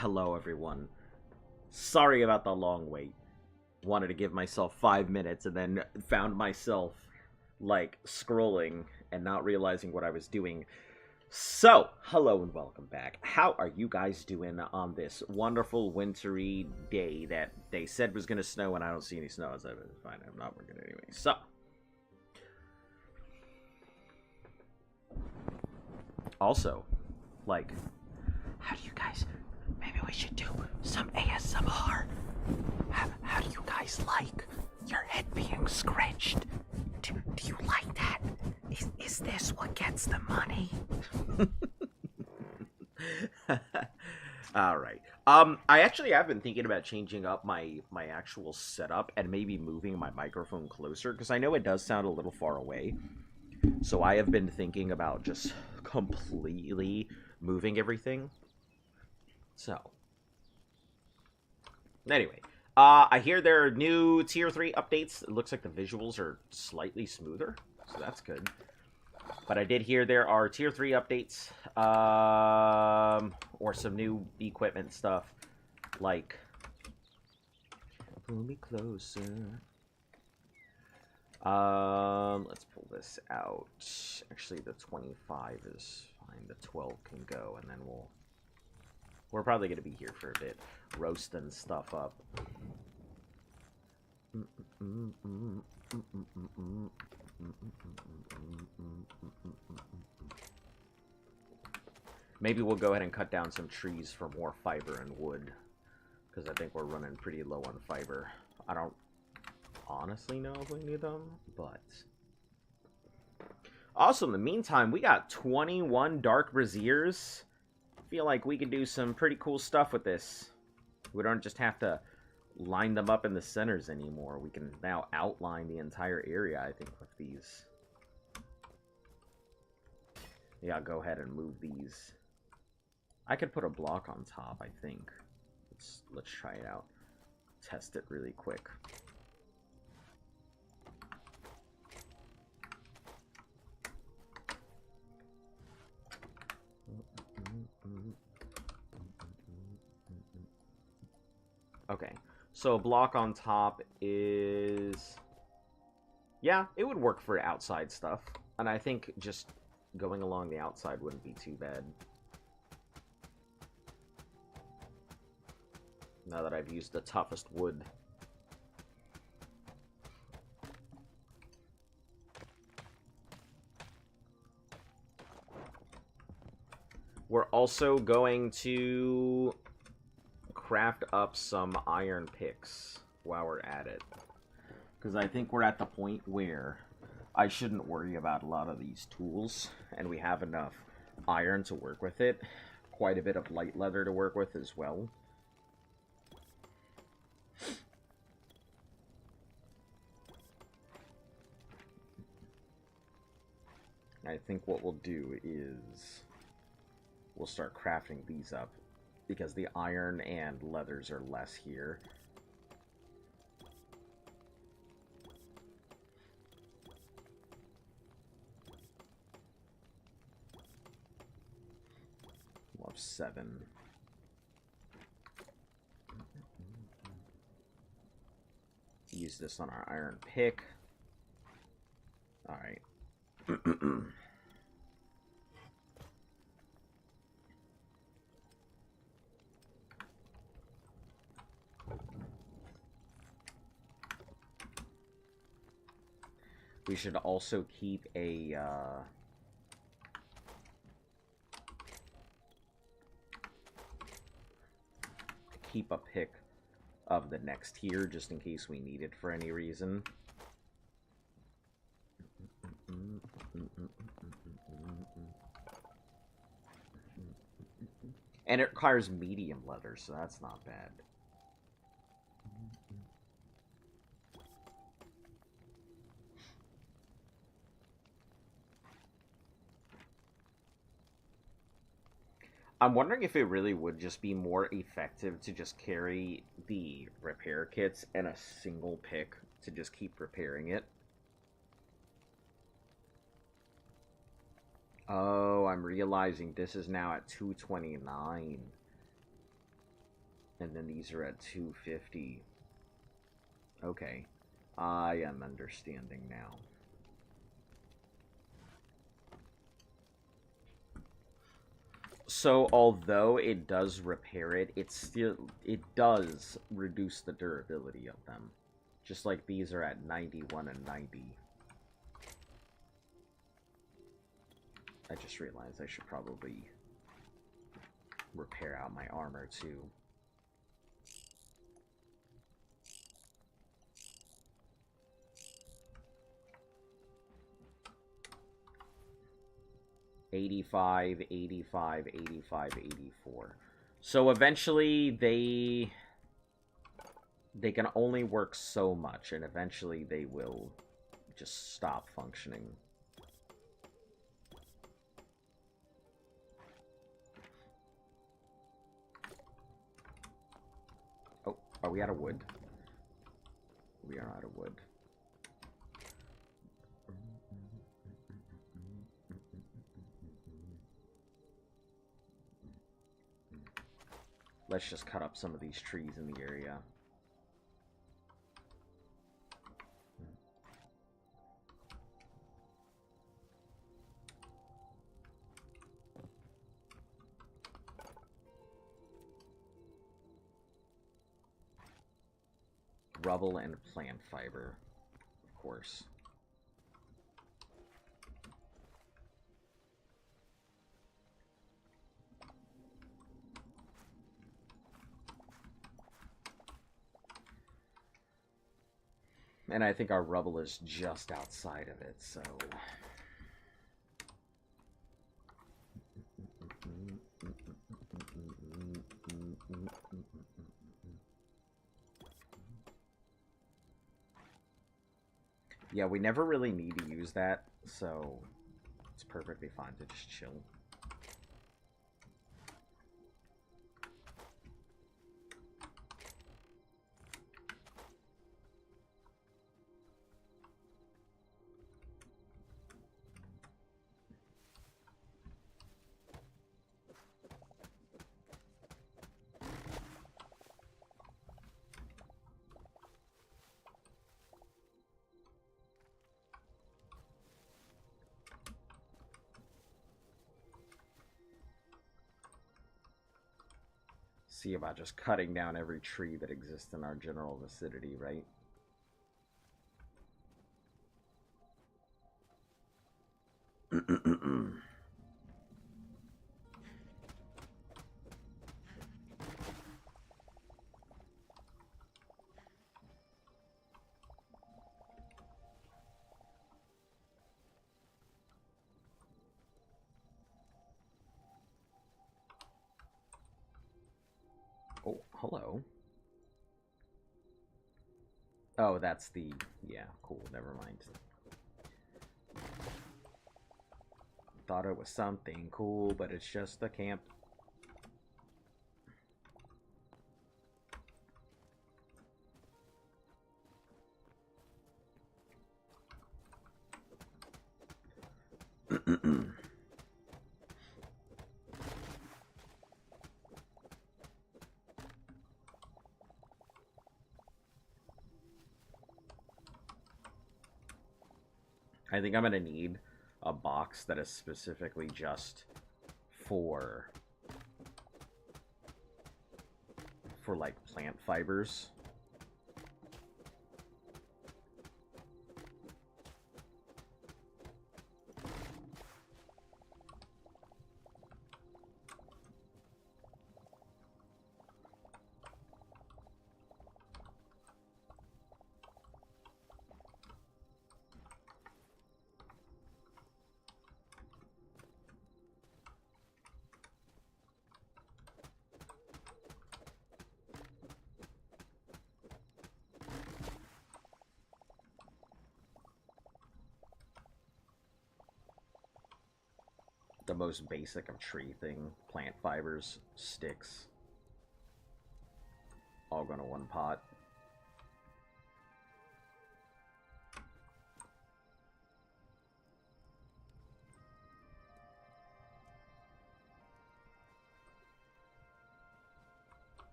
Hello, everyone. Sorry about the long wait. Wanted to give myself 5 minutes and then found myself, like, scrolling and not realizing what I was doing. So, hello and welcome back. How are you guys doing on this wonderful wintry day that they said was going to snow and I don't see any snow? So it's fine, I'm not working anyway. So, also, like, how do you guys... Maybe we should do some ASMR. How do you guys like your head being scratched? Do you like that? Is this what gets the money? All right. I actually have been thinking about changing up my actual setup and maybe moving my microphone closer because I know it does sound a little far away. So I have been thinking about just completely moving everything. So, anyway, I hear there are new Tier 3 updates. It looks like the visuals are slightly smoother, so that's good. But I did hear there are Tier 3 updates, or some new equipment stuff, like... Pull me closer. Let's pull this out. Actually, the 25 is fine. The 12 can go, and then we're probably going to be here for a bit, roasting stuff up. Maybe we'll go ahead and cut down some trees for more fiber and wood, because I think we're running pretty low on fiber. I don't honestly know if we need them, but... Also, in the meantime, we got 21 Dark Braziers. Feel like we could do some pretty cool stuff with this. We don't just have to line them up in the centers anymore. We can now outline the entire area, I think, with these. Yeah, go ahead and move these. I could put a block on top, I think. Let's try it out. Test it really quick. Okay, so a block on top is... Yeah, it would work for outside stuff. And I think just going along the outside wouldn't be too bad. Now that I've used the toughest wood. We're also going to craft up some iron picks while we're at it. Because I think we're at the point where I shouldn't worry about a lot of these tools. And we have enough iron to work with it. Quite a bit of light leather to work with as well. I think what we'll do is we'll start crafting these up because the iron and leathers are less here. We'll have 7. Use this on our iron pick. Alright. We should also keep a, pick of the next tier, just in case we need it for any reason. And it requires medium leather, so that's not bad. I'm wondering if it really would just be more effective to just carry the repair kits and a single pick to just keep repairing it. Oh, I'm realizing this is now at 229. And then these are at 250. Okay. I am understanding now. So although it does repair it, it does reduce the durability of them. Just like these are at 91 and 90. I just realized I should probably repair out my armor too. $85, $85, $85, $84. So eventually they can only work so much, and eventually they will just stop functioning. Oh, are we out of wood? We are out of wood. Let's just cut up some of these trees in the area. Rubble and plant fiber, of course. And I think our rubble is just outside of it, so... Yeah, we never really need to use that, so it's perfectly fine to just chill. See about just cutting down every tree that exists in our general vicinity, right? Oh, hello. Oh, that's the... Yeah, cool, never mind. Thought it was something cool, but it's just a camp. I think I'm gonna need a box that is specifically just for like plant fibers. The most basic of tree thing, plant fibers, sticks, all go to one pot.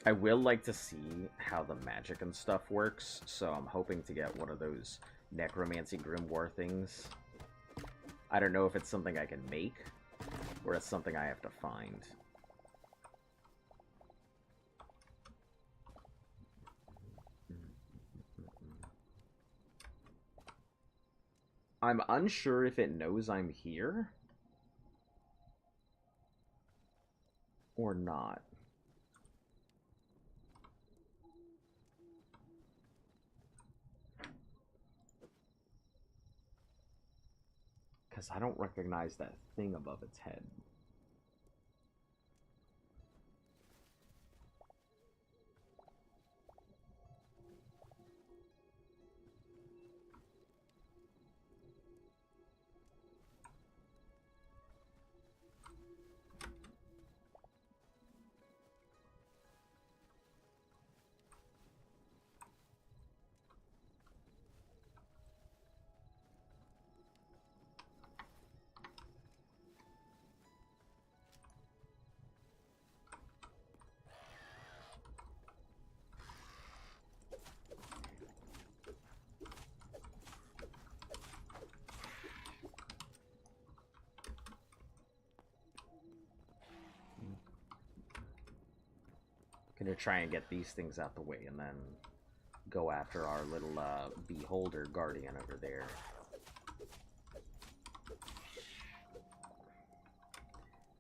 I will like to see how the magic and stuff works, so I'm hoping to get one of those necromancy grimoire things. I don't know if it's something I can make, or it's something I have to find. I'm unsure if it knows I'm here or not. Because I don't recognize that thing above its head. Gonna try and get these things out the way and then go after our little beholder guardian over there.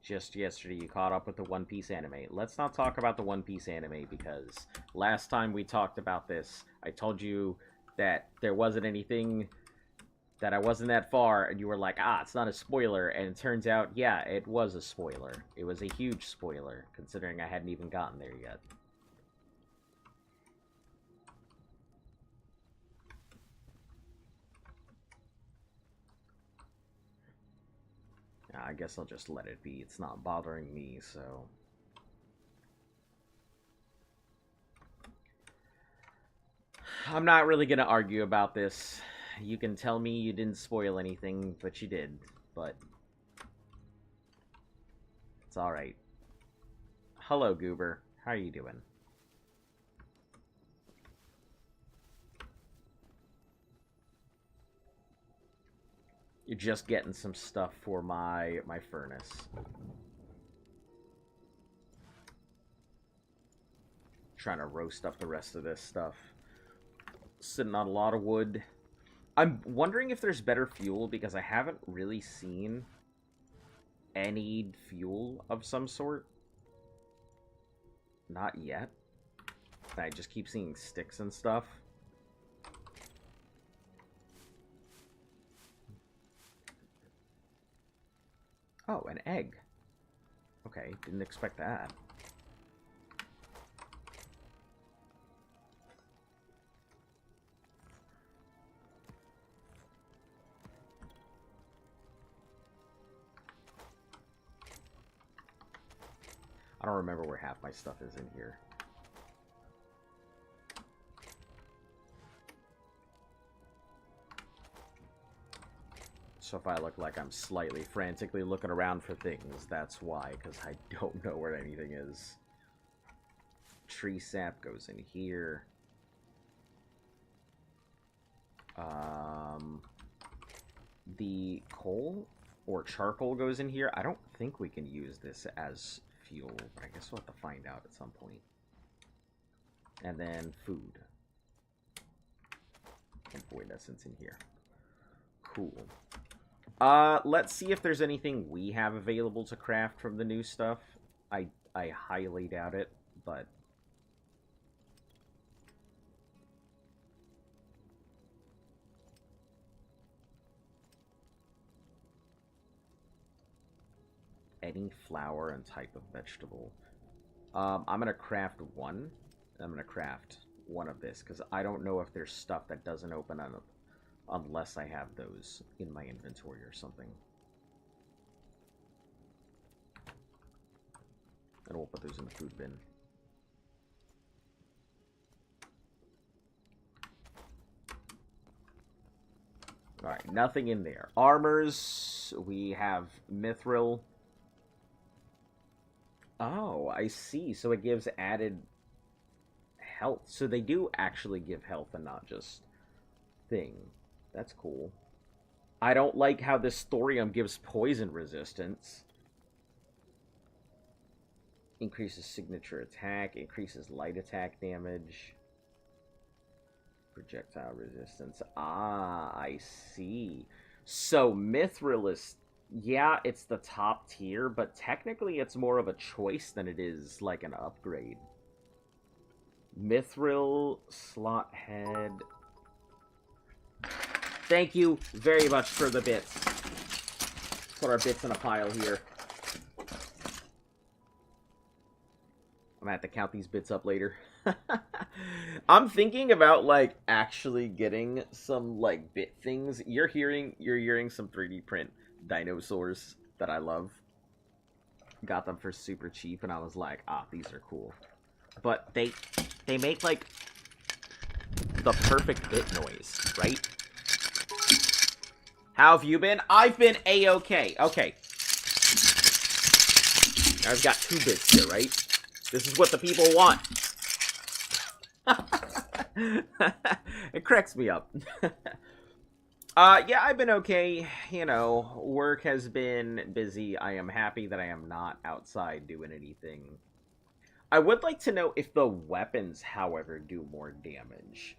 Just yesterday you caught up with the One Piece anime. Let's not talk about the One Piece anime, because last time we talked about this, I told you that there wasn't anything, that I wasn't that far, and you were like, ah, it's not a spoiler, and it turns out, yeah, it was a spoiler. It was a huge spoiler, considering I hadn't even gotten there yet. I guess I'll just let it be. It's not bothering me, so... I'm not really gonna argue about this. You can tell me you didn't spoil anything, but you did. But... it's alright. Hello, Goober. How are you doing? You're just getting some stuff for my furnace. Trying to roast up the rest of this stuff. Sitting on a lot of wood. I'm wondering if there's better fuel, because I haven't really seen any fuel of some sort. Not yet. I just keep seeing sticks and stuff. Oh, an egg. Okay, didn't expect that. I don't remember where half my stuff is in here. So if I look like I'm slightly frantically looking around for things, that's why, because I don't know where anything is. Tree sap goes in here. The coal or charcoal goes in here. I don't think we can use this as fuel, but I guess we'll have to find out at some point. And then food. And void essence in here. Cool. Let's see if there's anything we have available to craft from the new stuff. I highly doubt it, but... any flower and type of vegetable. I'm gonna craft one. I'm gonna craft one of this, because I don't know if there's stuff that doesn't open up unless I have those in my inventory or something. And we'll put those in the food bin. Alright, nothing in there. Armors, we have mithril. Oh, I see. So it gives added health. So they do actually give health and not just thing. That's cool. I don't like how this thorium gives poison resistance. Increases signature attack, increases light attack damage. Projectile resistance. Ah, I see. So Mithril is, yeah, it's the top tier, but technically it's more of a choice than it is like an upgrade. Mithril, slot head. Thank you very much for the bits. Put our bits in a pile here. I'm gonna have to count these bits up later. I'm thinking about like actually getting some like bit things. You're hearing some 3D print dinosaurs that I love. Got them for super cheap, and I was like, ah, these are cool. But they make like the perfect bit noise, right? How have you been? I've been A-okay. Okay. I've got 2 bits here, right? This is what the people want. It cracks me up. Yeah, I've been okay. You know, work has been busy. I am happy that I am not outside doing anything. I would like to know if the weapons, however, do more damage.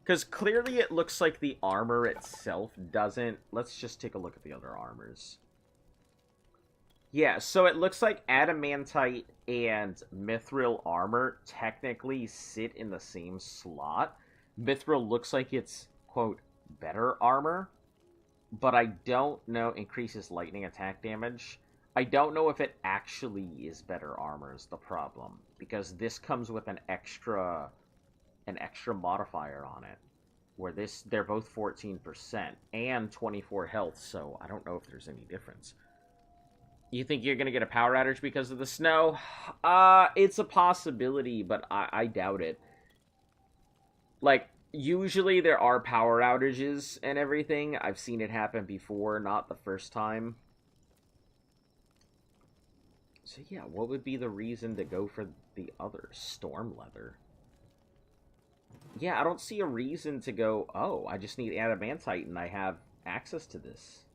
Because clearly it looks like the armor itself doesn't. Let's just take a look at the other armors. Yeah, so it looks like adamantite and mithril armor technically sit in the same slot. Mithril looks like it's, quote, better armor, but I don't know. Increases lightning attack damage. I don't know if it actually is better armor is the problem, because this comes with an extra modifier on it, where they're both 14% and 24 health, so I don't know if there's any difference. You think you're gonna get a power outage because of the snow? It's a possibility, but I doubt it. Like, usually there are power outages and everything. I've seen it happen before, not the first time. So yeah, what would be the reason to go for the other storm leather? Yeah, I don't see a reason to go, oh, I just need adamantite and I have access to this.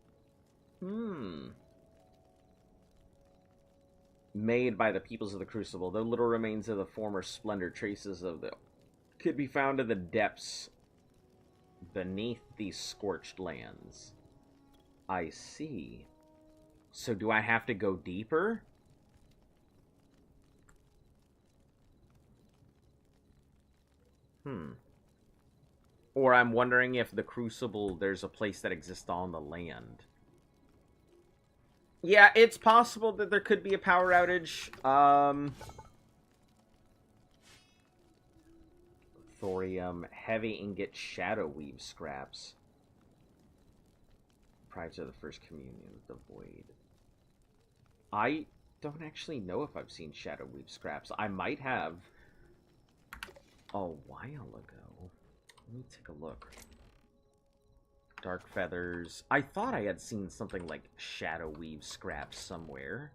Made by the peoples of the Crucible, though little remains of the former splendor, traces of the could be found in the depths beneath these scorched lands. I see. So do I have to go deeper? Or I'm wondering if the Crucible, there's a place that exists on the land. Yeah, it's possible that there could be a power outage. Thorium, heavy ingot, shadow weave scraps. Prior to the first communion of the void. I don't actually know if I've seen shadow weave scraps. I might have a while ago. Let me take a look. Dark feathers. I thought I had seen something like shadow weave scraps somewhere.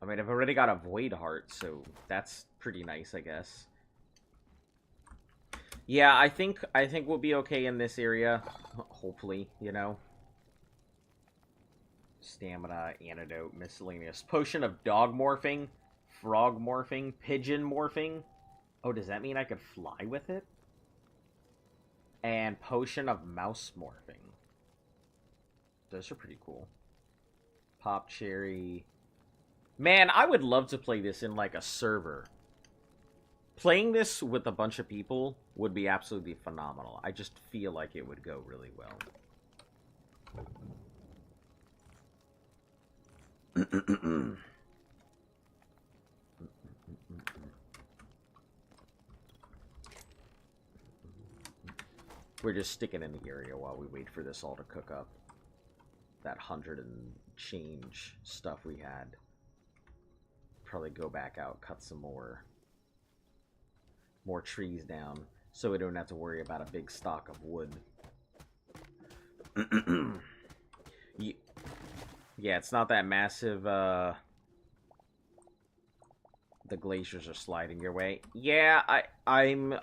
I mean, I've already got a void heart, so that's pretty nice, I guess. Yeah, I think we'll be okay in this area. Hopefully, you know. Stamina, antidote, miscellaneous. Potion of dog morphing, frog morphing, pigeon morphing. Oh, does that mean I could fly with it? And potion of mouse morphing. Those are pretty cool. Pop cherry. Man, I would love to play this in like a server. Playing this with a bunch of people would be absolutely phenomenal. I just feel like it would go really well. We're just sticking in the area while we wait for this all to cook up. That 100 and change stuff we had. Probably go back out, cut some more trees down, so we don't have to worry about a big stock of wood. Yeah, it's not that massive. The glaciers are sliding your way. Yeah,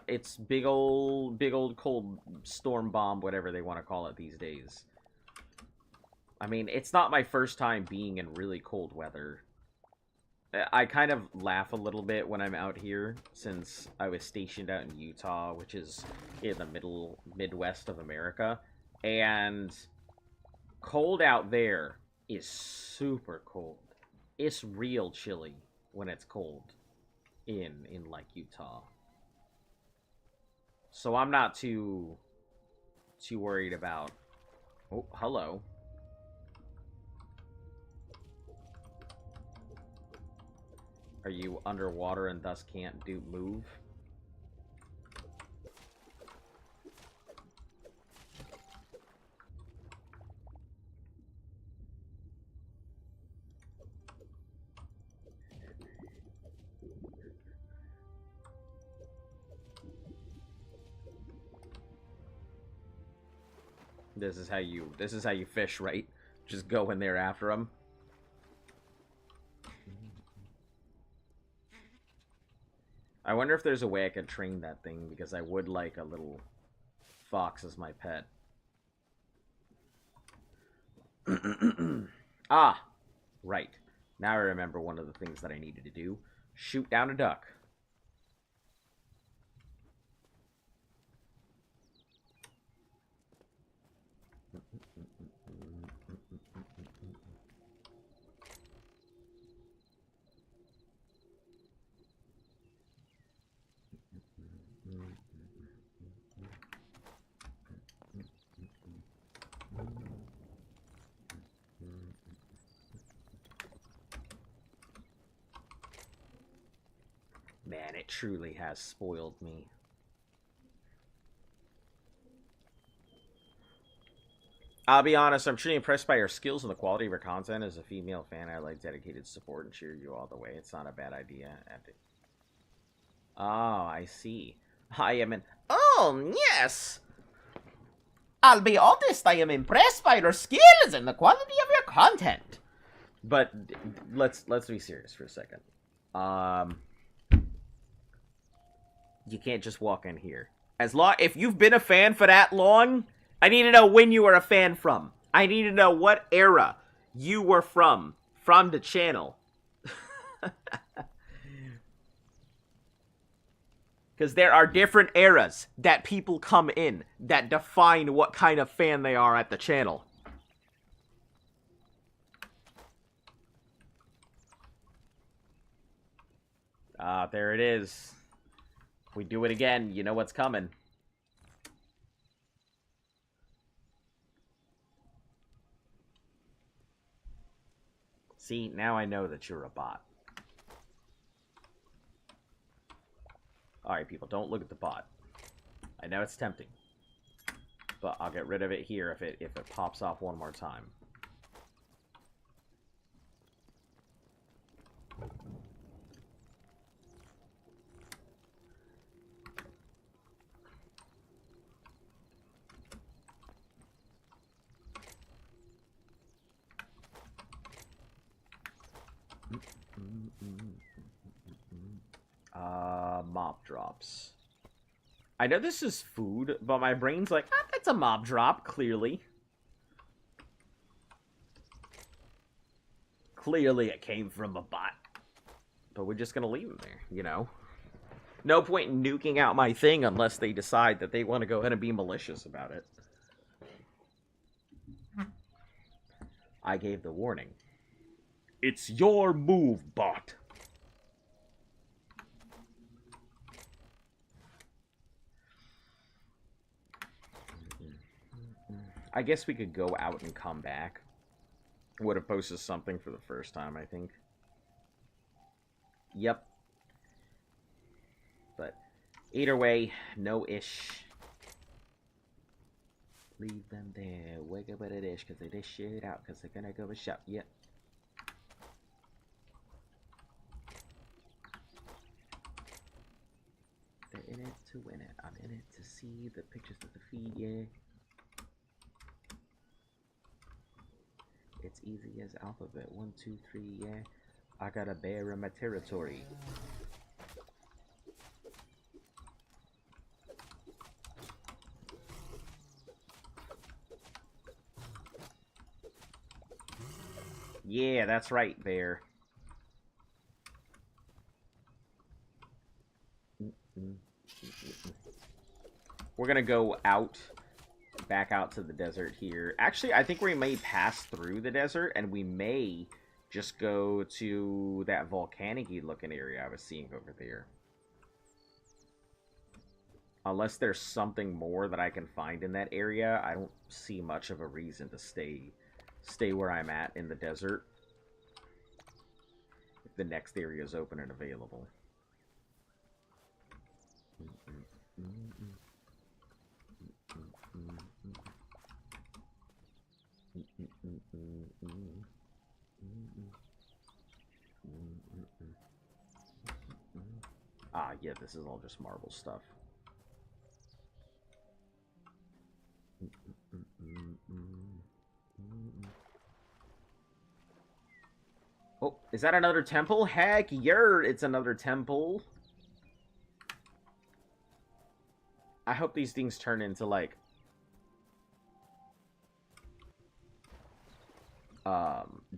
it's big old cold storm bomb, whatever they want to call it these days. I mean, it's not my first time being in really cold weather. I kind of laugh a little bit when I'm out here, since I was stationed out in Utah, which is in the Midwest of America, and cold out there is super cold. It's real chilly when it's cold in like Utah. So I'm not too worried about. Oh, hello. Are you underwater and thus can't move? This is how you fish, right? Just go in there after them. I wonder if there's a way I could train that thing, because I would like a little fox as my pet. Ah, right. Now I remember one of the things that I needed to do. Shoot down a duck. Man, it truly has spoiled me. I'll be honest, I'm truly impressed by your skills and the quality of your content. As a female fan, I like dedicated support and cheer you all the way. It's not a bad idea. Oh, I see. I am an... Oh, yes! I'll be honest, I am impressed by your skills and the quality of your content. But let's be serious for a second. You can't just walk in here. If you've been a fan for that long, I need to know when you were a fan from. I need to know what era you were from the channel. Because there are different eras that people come in that define what kind of fan they are at the channel. There it is. If we do it again, you know what's coming. See, now I know that you're a bot. Alright, people, don't look at the bot. I know it's tempting. But I'll get rid of it here if it pops off one more time. Mob drops. I know this is food, but my brain's like, that's a mob drop, clearly. Clearly it came from a bot. But we're just gonna leave them there, you know? No point in nuking out my thing unless they decide that they want to go ahead and be malicious about it. I gave the warning. It's your move, bot. I guess we could go out and come back. Would have posted something for the first time, I think. Yep. But either way, no ish. Leave them there. Wake up at a dish because they dish shit out because they're gonna go and shop. Yep. They're in it to win it. I'm in it to see the pictures of the feed, yeah. It's easy as alphabet. 1, 2, 3, yeah. I got a bear in my territory. Yeah, that's right, bear. We're gonna go out, back out to the desert here. Actually, I think we may pass through the desert, and we may just go to that volcanic-y looking area I was seeing over there. Unless there's something more that I can find in that area, I don't see much of a reason to stay where I'm at in the desert if the next area is open and available. Ah, yeah, this is all just marble stuff. Oh, is that another temple? Heck, it's another temple. I hope these things turn into, like,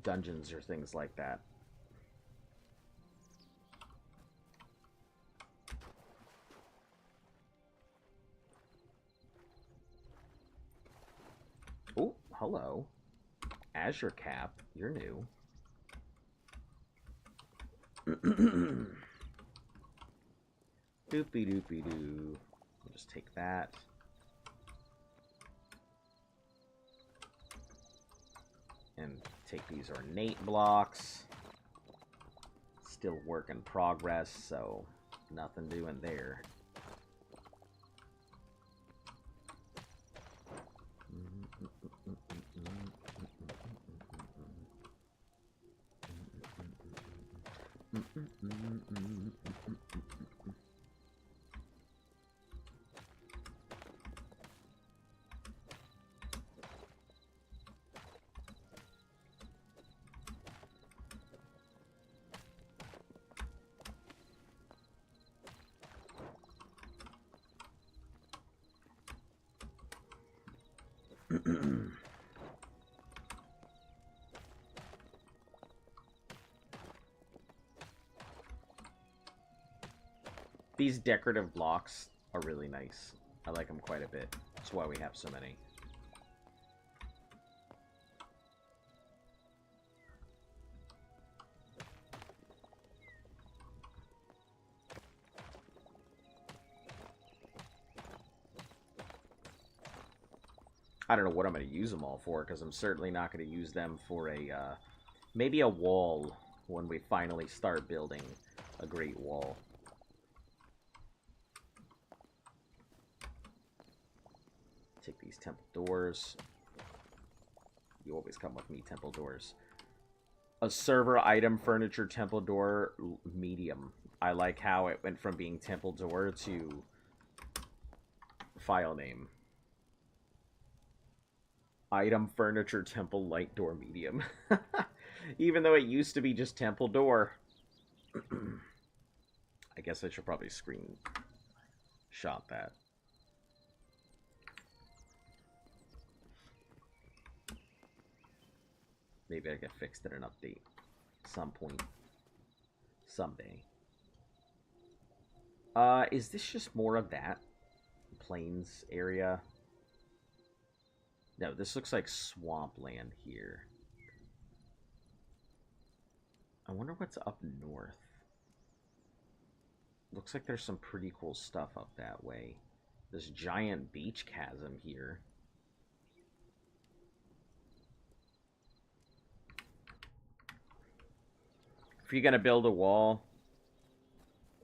dungeons or things like that. Oh, hello. Azure Cap, you're new. Doopy doopy doo. We'll just take that. And take these ornate blocks. Still work in progress, so nothing doing there. These decorative blocks are really nice. I like them quite a bit. That's why we have so many. I don't know what I'm going to use them all for, because I'm certainly not going to use them for a, maybe a wall when we finally start building a great wall. Take these temple doors. You always come with me, temple doors. A server item furniture temple door medium. I like how it went from being temple door to file name. Item furniture temple light door medium. Even though it used to be just temple door. I guess I should probably screenshot that. Maybe I get fixed in an update some point. Someday. Is this just more of that plains area? No, this looks like swampland here. I wonder what's up north. Looks like there's some pretty cool stuff up that way. This giant beach chasm here. If you're gonna build a wall,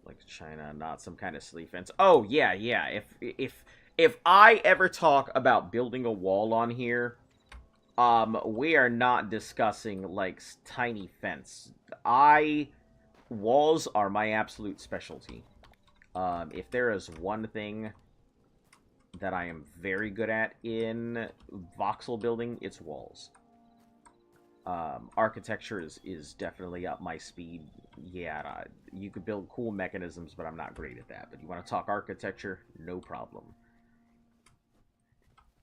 like China, not some kind of silly fence. Oh yeah, yeah. If I ever talk about building a wall on here, we are not discussing like tiny fence. Walls are my absolute specialty. If there is one thing that I am very good at in voxel building, it's walls. Architecture is definitely up my speed. Yeah, you could build cool mechanisms, but I'm not great at that. But you want to talk architecture? No problem.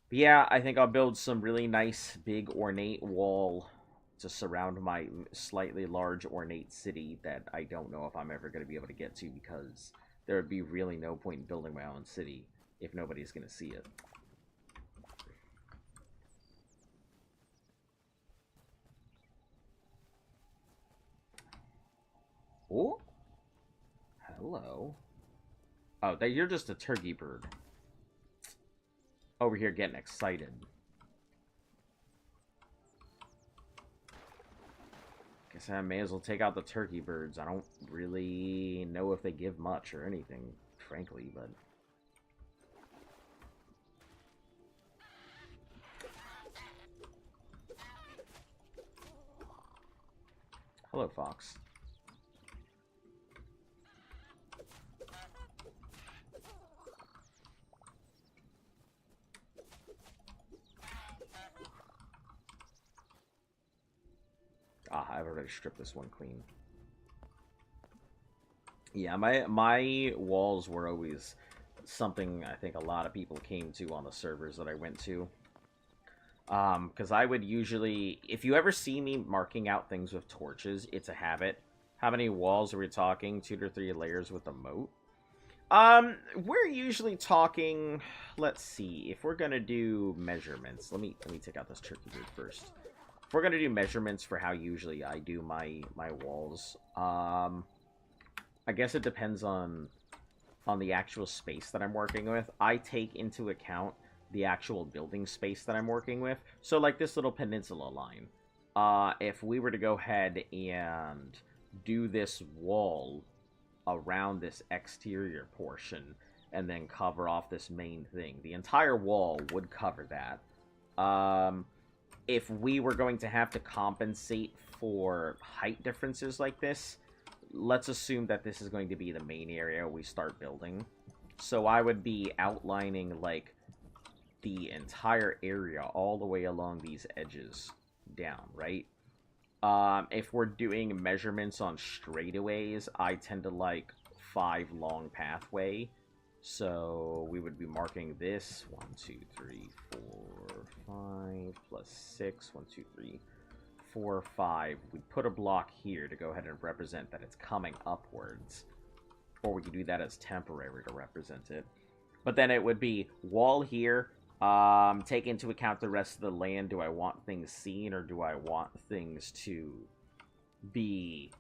But yeah, I think I'll build some really nice, big, ornate wall to surround my slightly large, ornate city that I don't know if I'm ever going to be able to get to because there would be really no point in building my own city if nobody's going to see it. Oh, hello. Oh, you're just a turkey bird. Over here getting excited. Guess I may as well take out the turkey birds. I don't really know if they give much or anything, frankly, but... Hello, Fox. Ah, I've already stripped this one clean. Yeah, my walls were always something I think a lot of people came to on the servers that I went to. Because I would usually, if you ever see me marking out things with torches, it's a habit. How many walls are we talking? 2 to 3 layers with a moat? We're usually talking, let's see, if we're gonna do measurements, let me take out this turkey bird first. If we're gonna do measurements for how usually I do my walls, I guess it depends on the actual space that I'm working with. I take into account the actual building space that I'm working with. So like this little peninsula line. If we were to go ahead and do this wall around this exterior portion and then cover off this main thing, the entire wall would cover that. If we were going to have to compensate for height differences like this, let's assume that this is going to be the main area we start building. So I would be outlining, like, the entire area all the way along these edges down, right? If we're doing measurements on straightaways, I tend to like 5 long pathway. So we would be marking this 1, 2, 3, 4, 5 plus 6. 1, 2, 3, 4, 5. We'd put a block here to go ahead and represent that it's coming upwards. Or we could do that as temporary to represent it. But then it would be wall here. Take into account the rest of the land. Do I want things seen or do I want things to be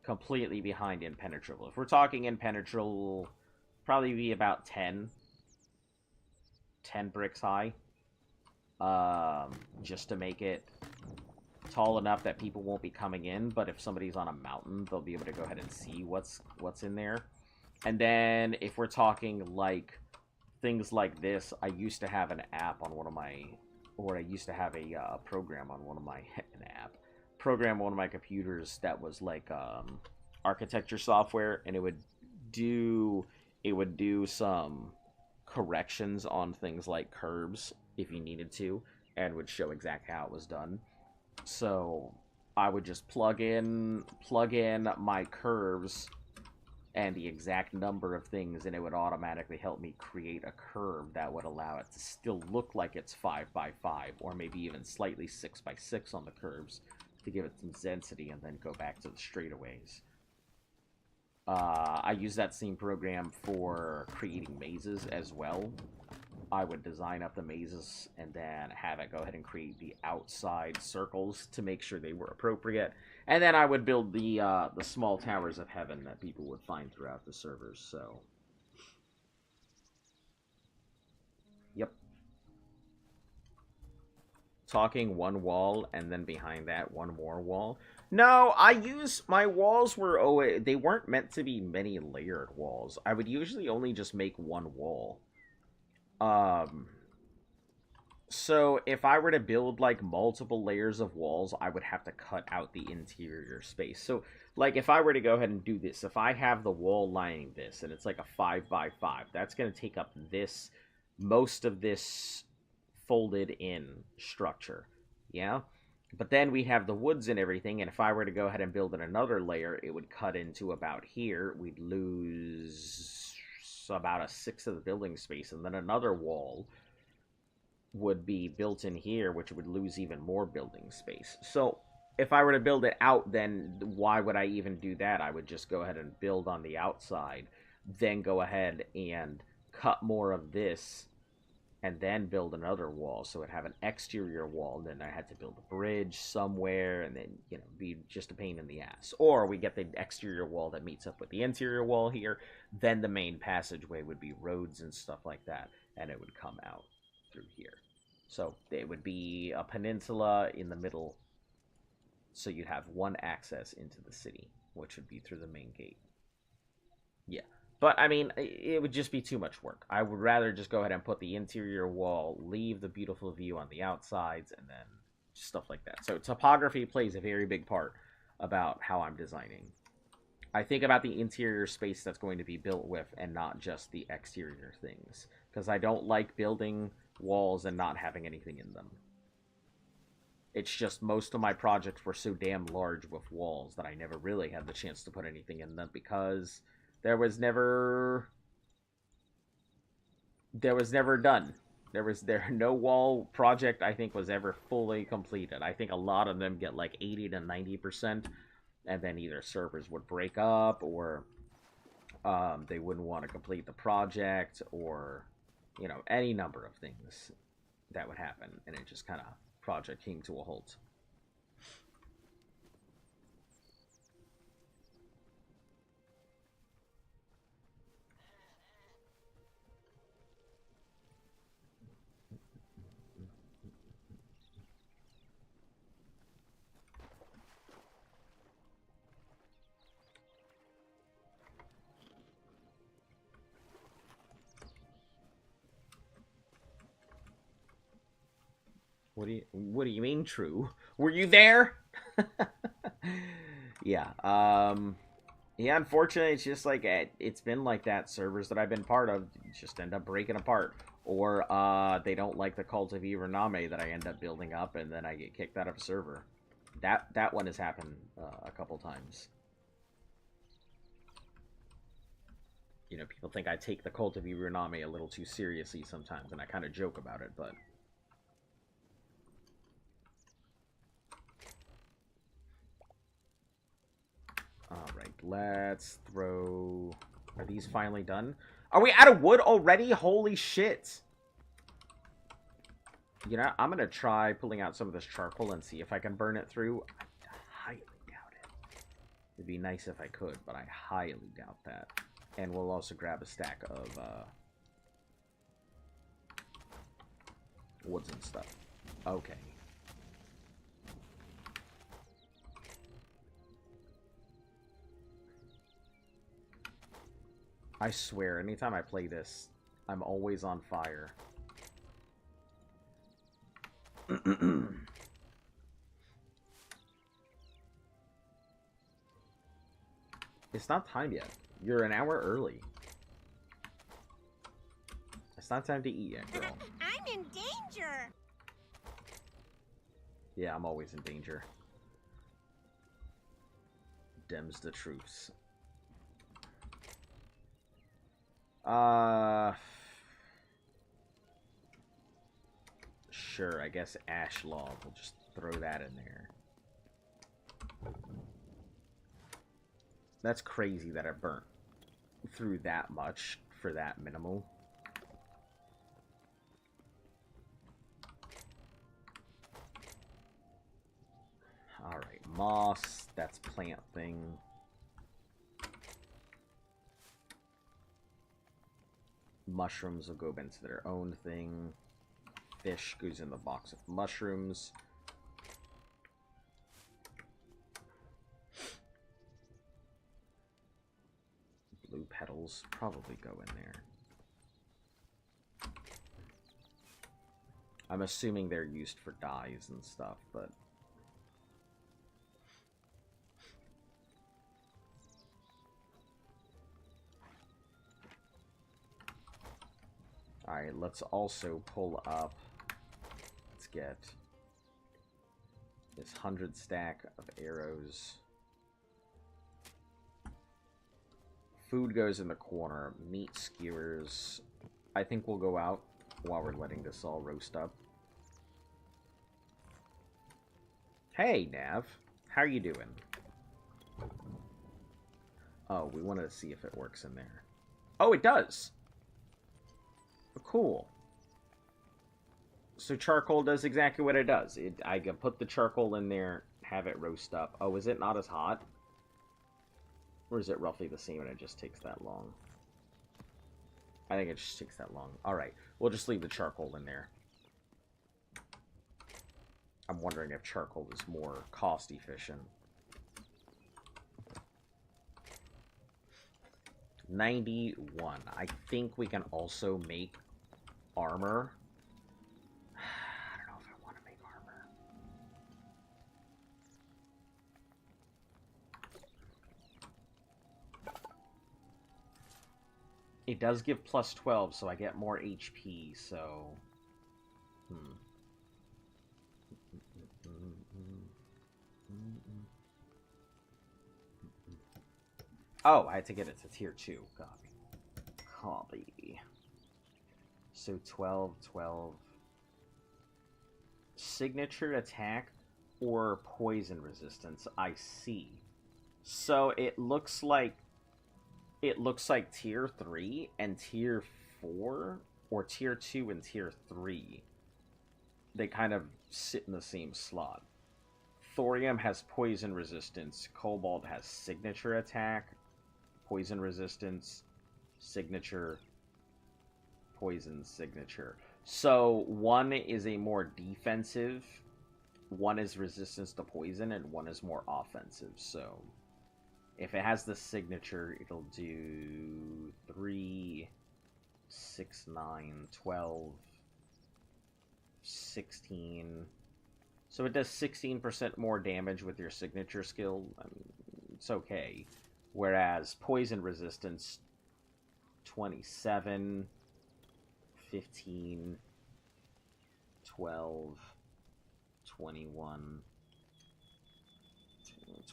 completely behind impenetrable? If we're talking impenetrable, probably be about 10 bricks high. Just to make it tall enough that people won't be coming in, but if somebody's on a mountain, they'll be able to go ahead and see what's in there. And then if we're talking like things like this, I used to have an app on one of my, or I used to have a program on one of my, program on one of my computers that was like architecture software, and it would do some corrections on things like curves if you needed to, and would show exactly how it was done. So I would just plug in my curves and the exact number of things, and it would automatically help me create a curve that would allow it to still look like it's 5 by 5, or maybe even slightly 6 by 6 on the curves to give it some density, and then go back to the straightaways. I use that same program for creating mazes as well. I would design up the mazes and then have it go ahead and create the outside circles to make sure they were appropriate. And then I would build the small towers of heaven that people would find throughout the servers, so... Yep. Talking one wall, and then behind that, one more wall. No, my walls were always, they weren't meant to be many layered walls. I would usually only just make one wall. So if I were to build like multiple layers of walls, I would have to cut out the interior space. So like if I were to go ahead and do this, if I have the wall lining this and it's like a 5 by 5, that's going to take up most of this folded in structure. Yeah. But then we have the woods and everything, and if I were to go ahead and build in another layer, it would cut into about here. We'd lose about a sixth of the building space, and then another wall would be built in here, which would lose even more building space. So if I were to build it out, then why would I even do that? I would just go ahead and build on the outside, then go ahead and cut more of this, and then build another wall. So it'd have an exterior wall, and then I had to build a bridge somewhere, and then, you know, be just a pain in the ass. Or we get the exterior wall that meets up with the interior wall here, then the main passageway would be roads and stuff like that, and it would come out through here. So it would be a peninsula in the middle, so you'd have one access into the city, which would be through the main gate. Yeah. But, I mean, it would just be too much work. I would rather just go ahead and put the interior wall, leave the beautiful view on the outsides, and then stuff like that. So topography plays a very big part about how I'm designing. I think about the interior space that's going to be built with, and not just the exterior things. Because I don't like building walls and not having anything in them. It's just most of my projects were so damn large with walls that I never really had the chance to put anything in them, because there was never done. No wall project I think was ever fully completed. I think a lot of them get like 80 to 90%, and then either servers would break up, or they wouldn't want to complete the project, or, you know, any number of things that would happen, and it just kind of project came to a halt. What do you mean true? Were you there? Yeah. Yeah, unfortunately, it's just like it's been like that. Servers that I've been part of just end up breaking apart, or they don't like the cult of Iraname that I end up building up, and then I get kicked out of a server. That one has happened a couple times. You know, people think I take the cult of Iraname a little too seriously sometimes, and I kind of joke about it, but alright, let's throw... Are these finally done? Are we out of wood already? Holy shit! You know, I'm gonna try pulling out some of this charcoal and see if I can burn it through. I highly doubt it. It'd be nice if I could, but I highly doubt that. And we'll also grab a stack of woods and stuff. Okay. I swear, anytime I play this, I'm always on fire. It's not time yet. You're an hour early. It's not time to eat yet, girl. I'm in danger. Yeah, I'm always in danger. Dems the truths. Sure, I guess ash log. We'll just throw that in there. That's crazy that it burnt through that much for that minimal. Alright, moss. That's plant thing. Mushrooms will go into their own thing. Fish goes in the box of mushrooms. Blue petals probably go in there. I'm assuming they're used for dyes and stuff, but... Alright, let's also pull up... Let's get... This 100 stack of arrows. Food goes in the corner. Meat skewers. I think we'll go out while we're letting this all roast up. Hey, Nav. How are you doing? Oh, we wanted to see if it works in there. Oh, it does! Cool. So charcoal does exactly what it does. I can put the charcoal in there, have it roast up. Oh, is it not as hot? Or is it roughly the same and it just takes that long? I think it just takes that long. Alright, we'll just leave the charcoal in there. I'm wondering if charcoal is more cost efficient. 91. I think we can also make armor. I don't know if I want to make armor. It does give plus 12, so I get more HP, so... Oh, I had to get it to tier 2. Copy. So 12, 12. Signature attack or poison resistance. I see. So it looks like tier 3 and tier 4, or tier 2 and tier 3. They kind of sit in the same slot. Thorium has poison resistance. Cobalt has signature attack, poison resistance, signature, poison signature. So one is a more defensive, one is resistance to poison, and one is more offensive. So if it has the signature, it'll do 3, 6, 9, 12, 16. So it does 16% more damage with your signature skill. I mean, it's okay. Whereas poison resistance, 27, 15, 12, 21,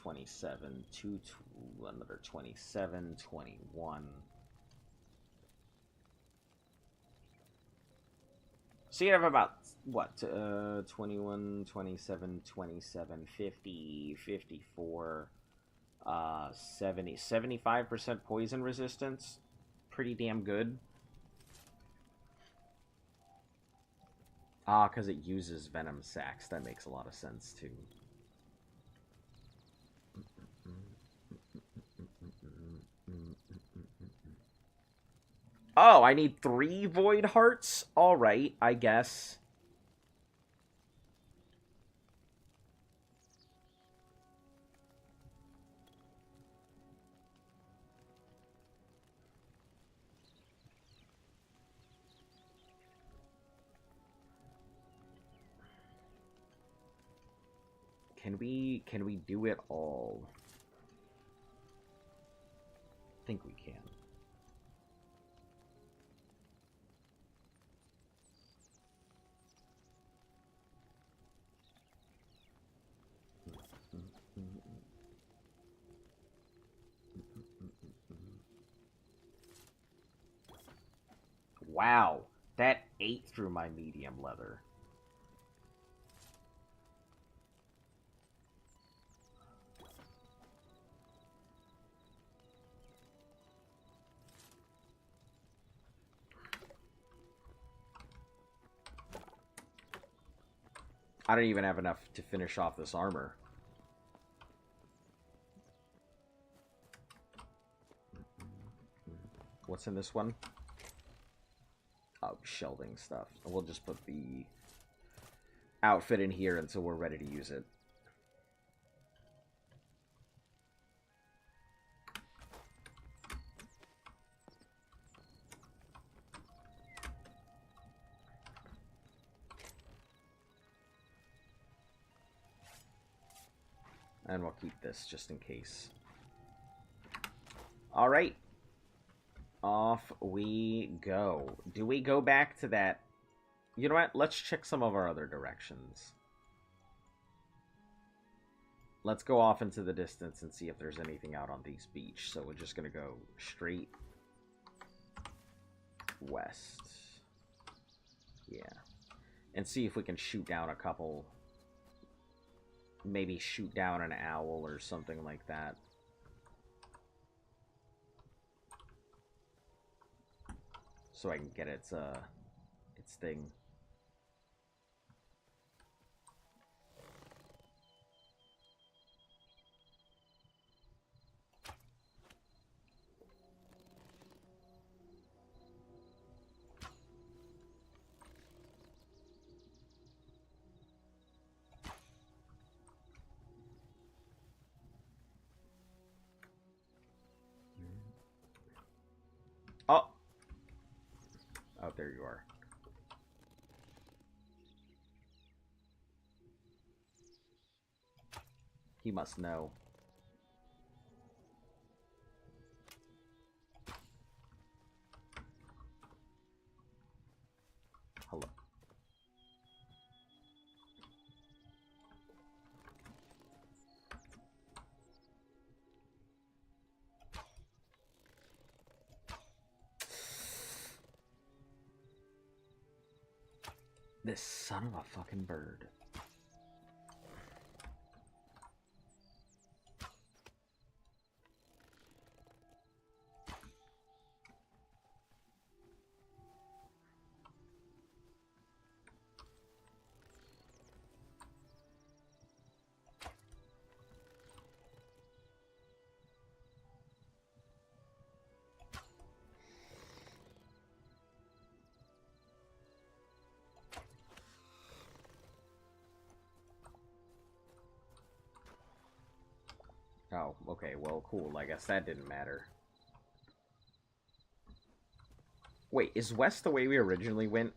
27, another 27, 21. So you have about, what, 21, 27, 27, 50, 54, 70, 75% poison resistance. Pretty damn good. Ah, because it uses venom sacs. That makes a lot of sense, too. Oh, I need 3 void hearts? Alright, I guess. Can we do it all? I think we can. Wow, that ate through my medium leather. I don't even have enough to finish off this armor. What's in this one? Oh, shelving stuff. We'll just put the outfit in here until we're ready to use it. And we'll keep this just in case. Alright. Off we go. Do we go back to that? You know what? Let's check some of our other directions. let's go off into the distance and see if there's anything out on these beach. So we're just gonna go straight west. Yeah. And see if we can shoot down a couple. Maybe shoot down an owl or something like that. So I can get its thing. Oh! Oh, there you are. He must know. Hello. This son of a fucking bird. Oh, okay, well, cool. I guess that didn't matter. Wait, is west the way we originally went?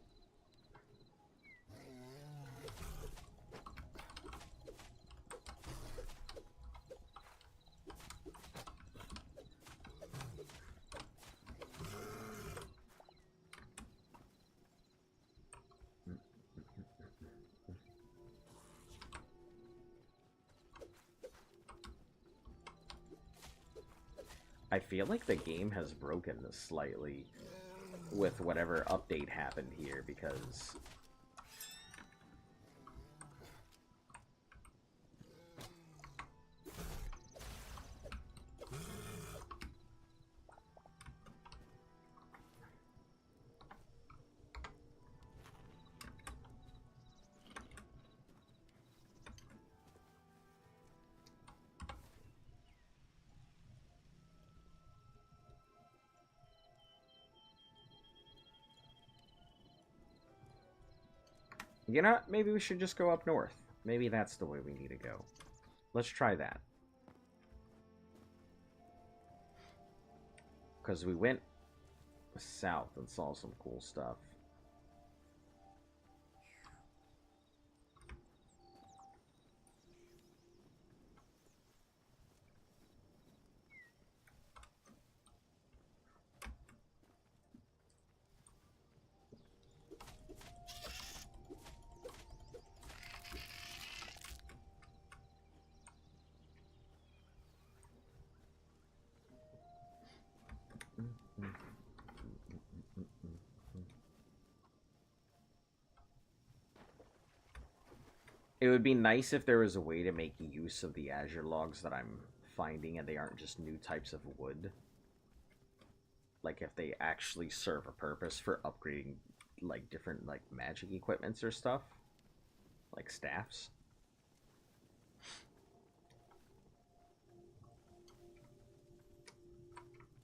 I feel like the game has broken this slightly with whatever update happened here, because you know, maybe we should just go up north. Maybe that's the way we need to go. Let's try that. Because we went south and saw some cool stuff. It would be nice if there was a way to make use of the Azure logs that I'm finding and they aren't just new types of wood. Like if they actually serve a purpose for upgrading like different like magic equipments or stuff. Like staffs.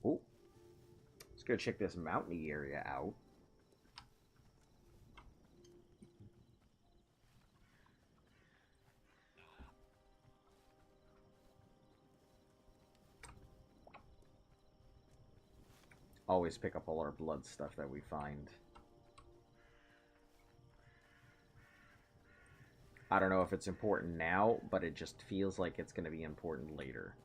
Oh. Let's go check this mountainy area out. Always pick up all our blood stuff that we find. I don't know if it's important now, but it just feels like it's going to be important later.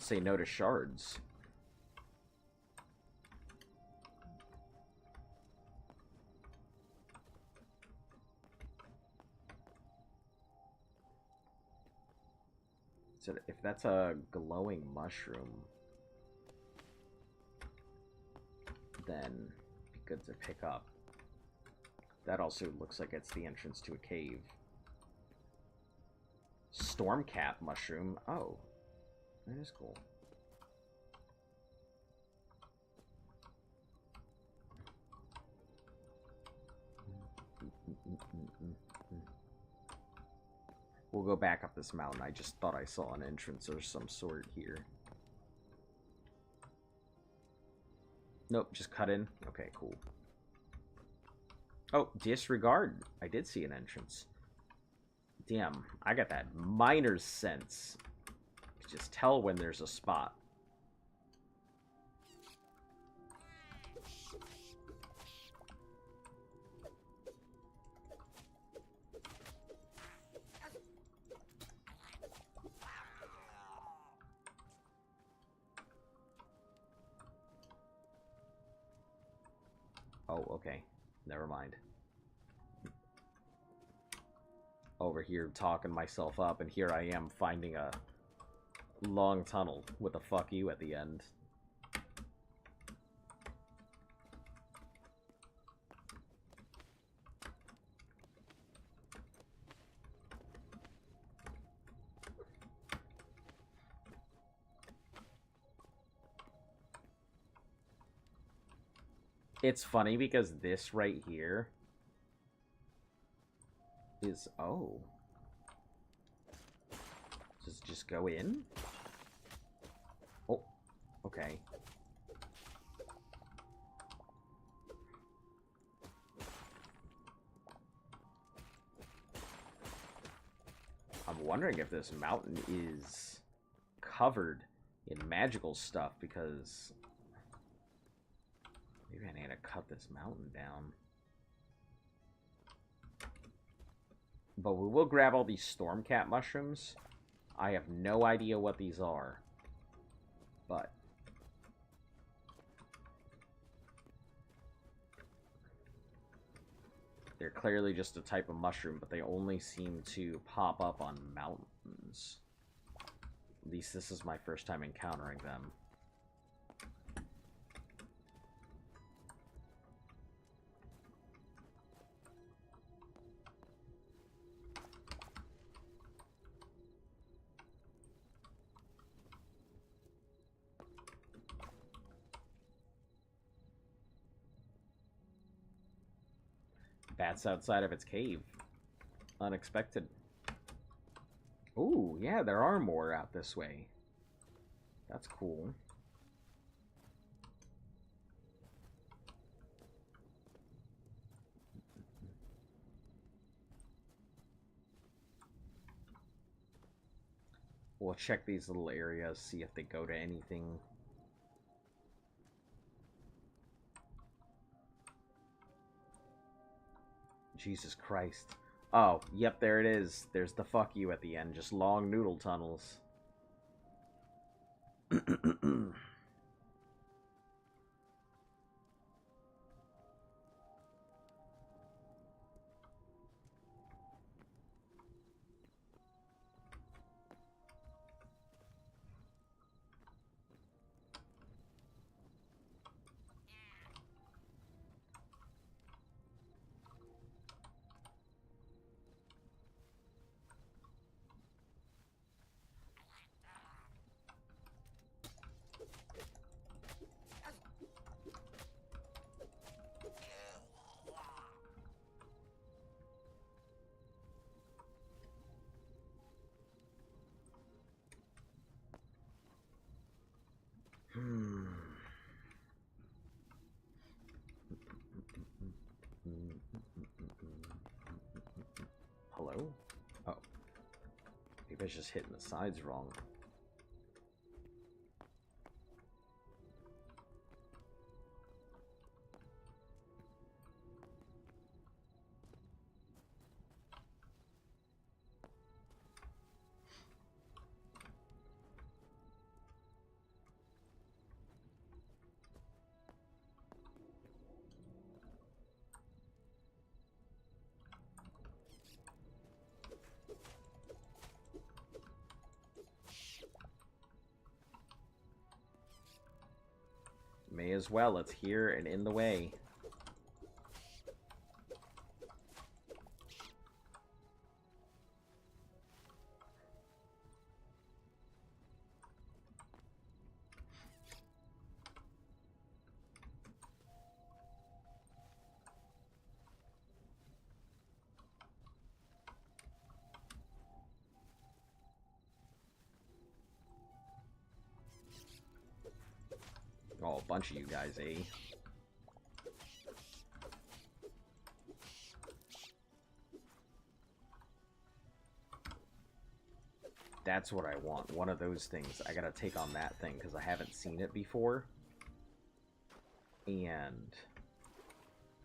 say no to shards. So if that's a glowing mushroom, then it'd be good to pick up. That also looks like it's the entrance to a cave. Stormcat mushroom. Oh, that is cool. We'll go back up this mountain. I just thought I saw an entrance or some sort here. Nope, just cut in. Okay, cool. Oh, disregard. I did see an entrance. Damn, I got that miner's sense. Just tell when there's a spot. Oh, okay. Never mind. Over here talking myself up, and here I am finding a long tunnel with a fuck you at the end. It's funny because this right here is... Oh. Does it just go in? Oh, okay. I'm wondering if this mountain is covered in magical stuff, because maybe I need to cut this mountain down. But we will grab all these Stormcat mushrooms. I have no idea what these are, but they're clearly just a type of mushroom, but they only seem to pop up on mountains. At least this is my first time encountering them. Bats outside of its cave. Unexpected. Ooh, yeah, there are more out this way. That's cool. We'll check these little areas, see if they go to anything. Jesus Christ. Oh, yep, there it is. There's the fuck you at the end. Just long noodle tunnels. Hello? Oh. Maybe I was just hitting the sides wrong. May as well. It's here and in the way. Oh, a bunch of you guys, eh? That's what I want. One of those things. I gotta take on that thing because I haven't seen it before. And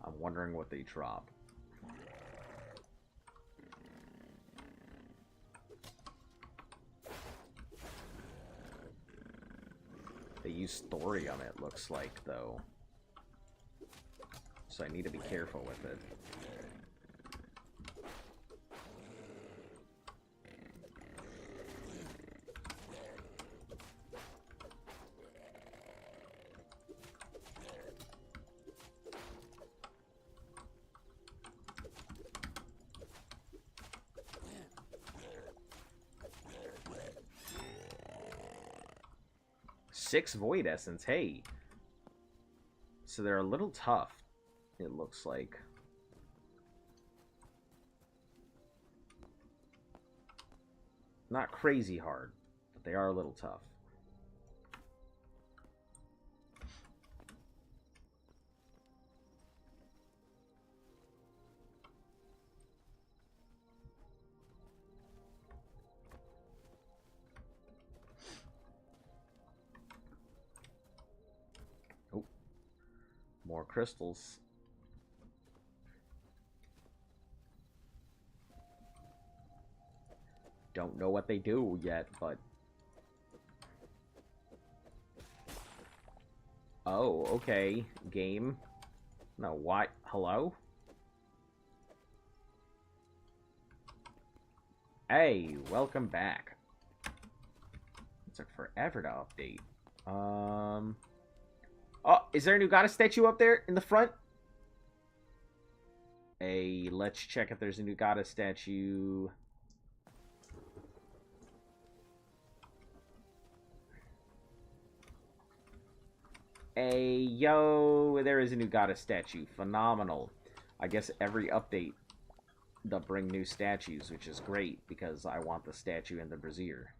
I'm wondering what they drop. They use thorium, it looks like, though. So I need to be careful with it. Six Void Essence, hey. So they're a little tough, it looks like. Not crazy hard, but they are a little tough. More crystals. Don't know what they do yet, but... Oh, okay. Game. No, why? Hello? Hey, welcome back. It took forever to update. Oh, is there a new goddess statue up there in the front? Hey, let's check if there's a new goddess statue. Hey, yo, there is a new goddess statue. Phenomenal. I guess every update they'll bring new statues, which is great because I want the statue in the brazier.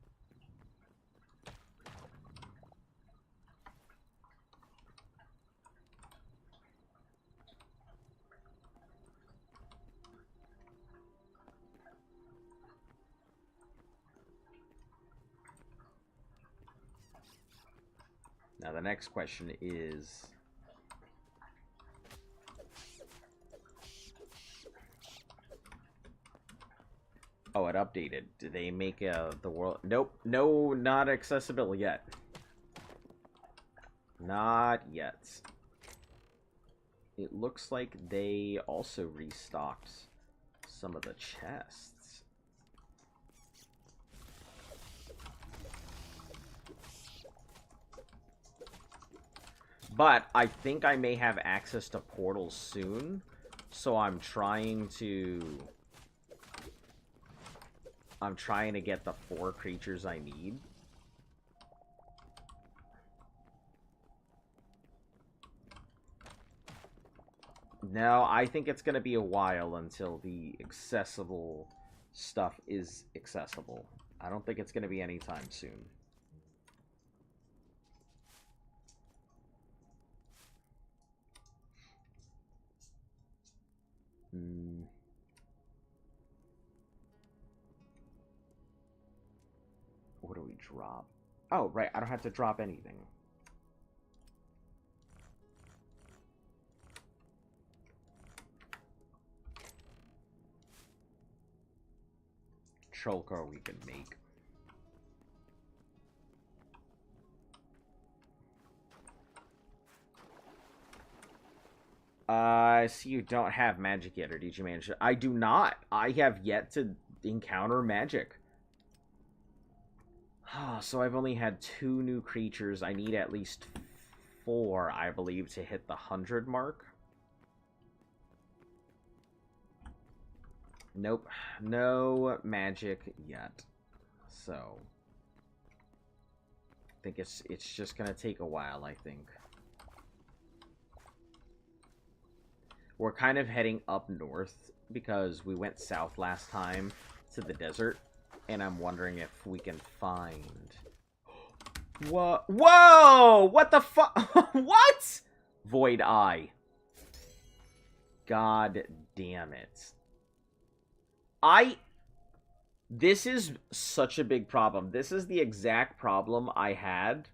Now the next question is... Oh, it updated. Did they make the world... Nope. No, not accessible yet. Not yet. It looks like they also restocked some of the chests. But I think I may have access to portals soon, so I'm trying to get the 4 creatures I need. No, I think it's going to be a while until the accessible stuff is accessible. I don't think it's going to be anytime soon. What do we drop? Oh, right, I don't have to drop anything. Troll car we can make. I see you don't have magic yet, or did you manage it? I do not. I have yet to encounter magic. So I've only had 2 new creatures. I need at least 4, I believe, to hit the 100 mark. Nope. No magic yet. So I think it's just gonna take a while, I think. We're kind of heading up north because we went south last time to the desert, and I'm wondering if we can find... Whoa! Whoa! What the fuck? What? Void Eye. God damn it. This is such a big problem. This is the exact problem I had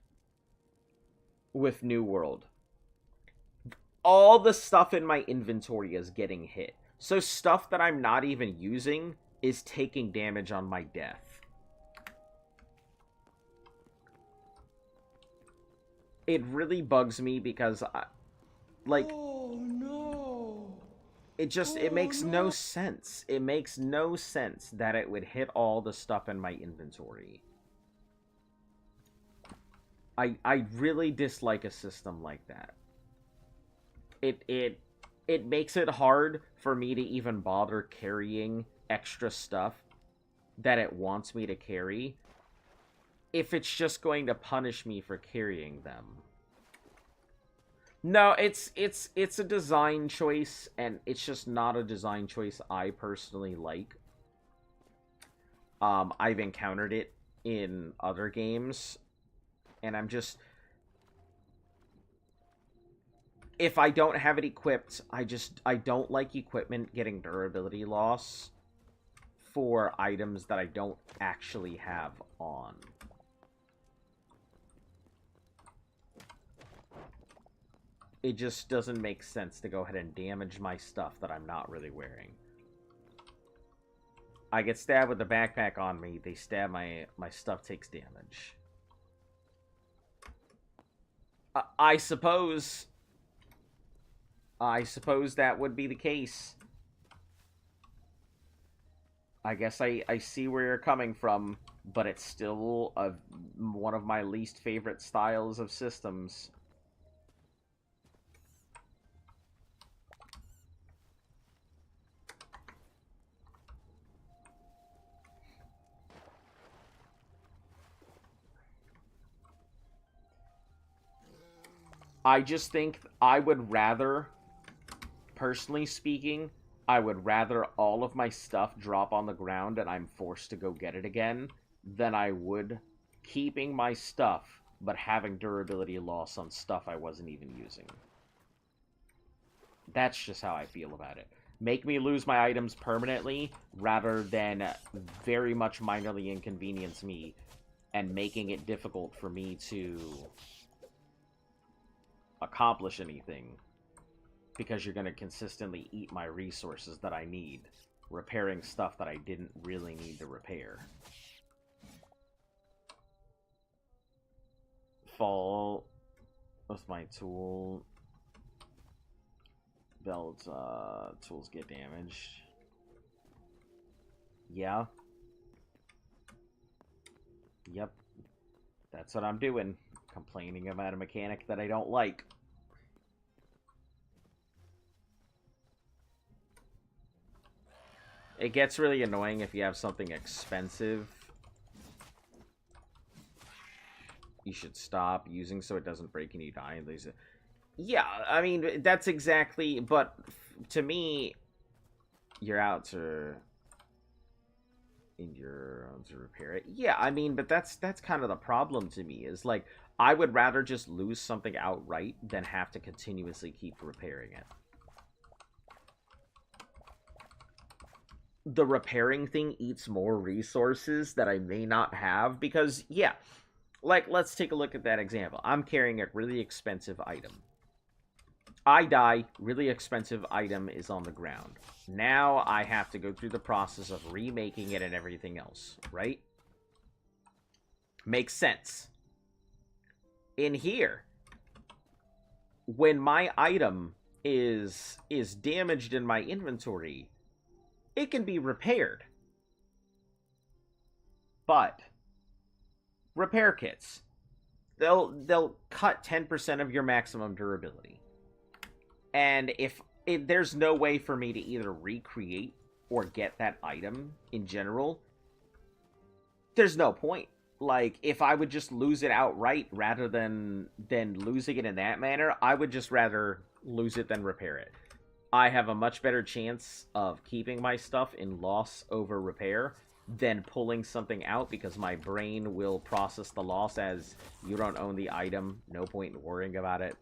with New World. All the stuff in my inventory is getting hit. So stuff that I'm not even using is taking damage on my death. It really bugs me because Oh no. it makes no sense. It makes no sense that it would hit all the stuff in my inventory. I really dislike a system like that. It makes it hard for me to even bother carrying extra stuff that it wants me to carry if it's just going to punish me for carrying them. No, it's a design choice, and it's just not a design choice I personally like. I've encountered it in other games, and I'm just... If I don't have it equipped, I don't like equipment getting durability loss for items that I don't actually have on. It just doesn't make sense to go ahead and damage my stuff that I'm not really wearing. I get stabbed with the backpack on me, they stab my stuff takes damage. I suppose that would be the case. I guess I see where you're coming from, but it's still one of my least favorite styles of systems. I just think I would rather, personally speaking, I would rather all of my stuff drop on the ground and I'm forced to go get it again than I would keeping my stuff but having durability loss on stuff I wasn't even using. That's just how I feel about it. Make me lose my items permanently rather than very much minorly inconvenience me and making it difficult for me to accomplish anything, because you're going to consistently eat my resources that I need, repairing stuff that I didn't really need to repair. Fall with my tool. Belt, tools get damaged. Yeah. Yep. That's what I'm doing. Complaining about a mechanic that I don't like. It gets really annoying if you have something expensive. You should stop using so it doesn't break and you die. Yeah, I mean, that's exactly... But to me, you're out to... endure to repair it. Yeah, I mean, but that's kind of the problem to me, is like, I would rather just lose something outright than have to continuously keep repairing it. The repairing thing eats more resources that I may not have, because, yeah, like, let's take a look at that example. I'm carrying a really expensive item. I die, really expensive item is on the ground. Now I have to go through the process of remaking it and everything else, right? Makes sense. In here, when my item is damaged in my inventory, it can be repaired. But repair kits, they'll cut 10% of your maximum durability. And if there's no way for me to either recreate or get that item in general, there's no point. Like, if I would just lose it outright rather than losing it in that manner, I would just rather lose it than repair it. I have a much better chance of keeping my stuff in loss over repair than pulling something out, because my brain will process the loss as you don't own the item, no point in worrying about it,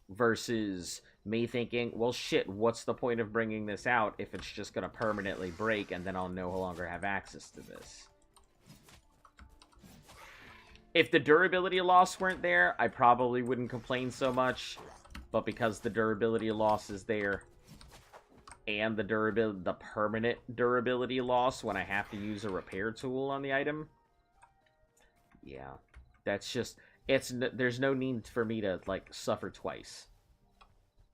versus me thinking, well, shit, what's the point of bringing this out if it's just going to permanently break and then I'll no longer have access to this. If the durability loss weren't there, I probably wouldn't complain so much, but because the durability loss is there, and the permanent durability loss when I have to use a repair tool on the item, yeah, that's just, there's no need for me to, like, suffer twice.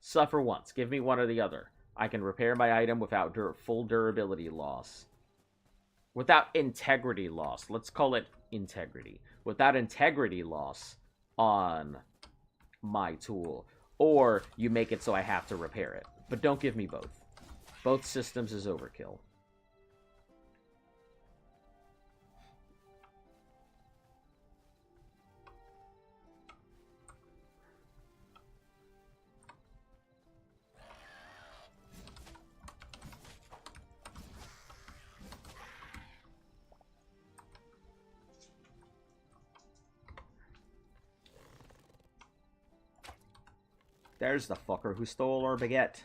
Suffer once. Give me one or the other. I can repair my item without full durability loss. Without integrity loss. Let's call it integrity. Without integrity loss on my tool. Or you make it so I have to repair it. But don't give me both. Both systems is overkill. There's the fucker who stole our baguette.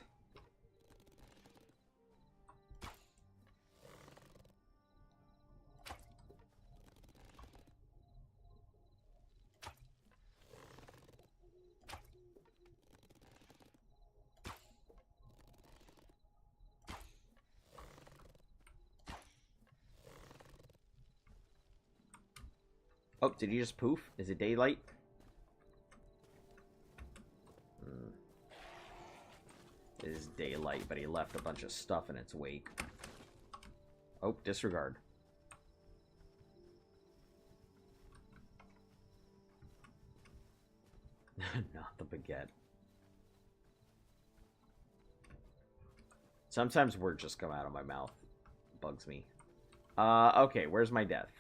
Oh, did he just poof? Is it daylight? It is daylight, but he left a bunch of stuff in its wake. Oh, disregard. Not the baguette. Sometimes words just come out of my mouth. Bugs me. Okay, where's my death?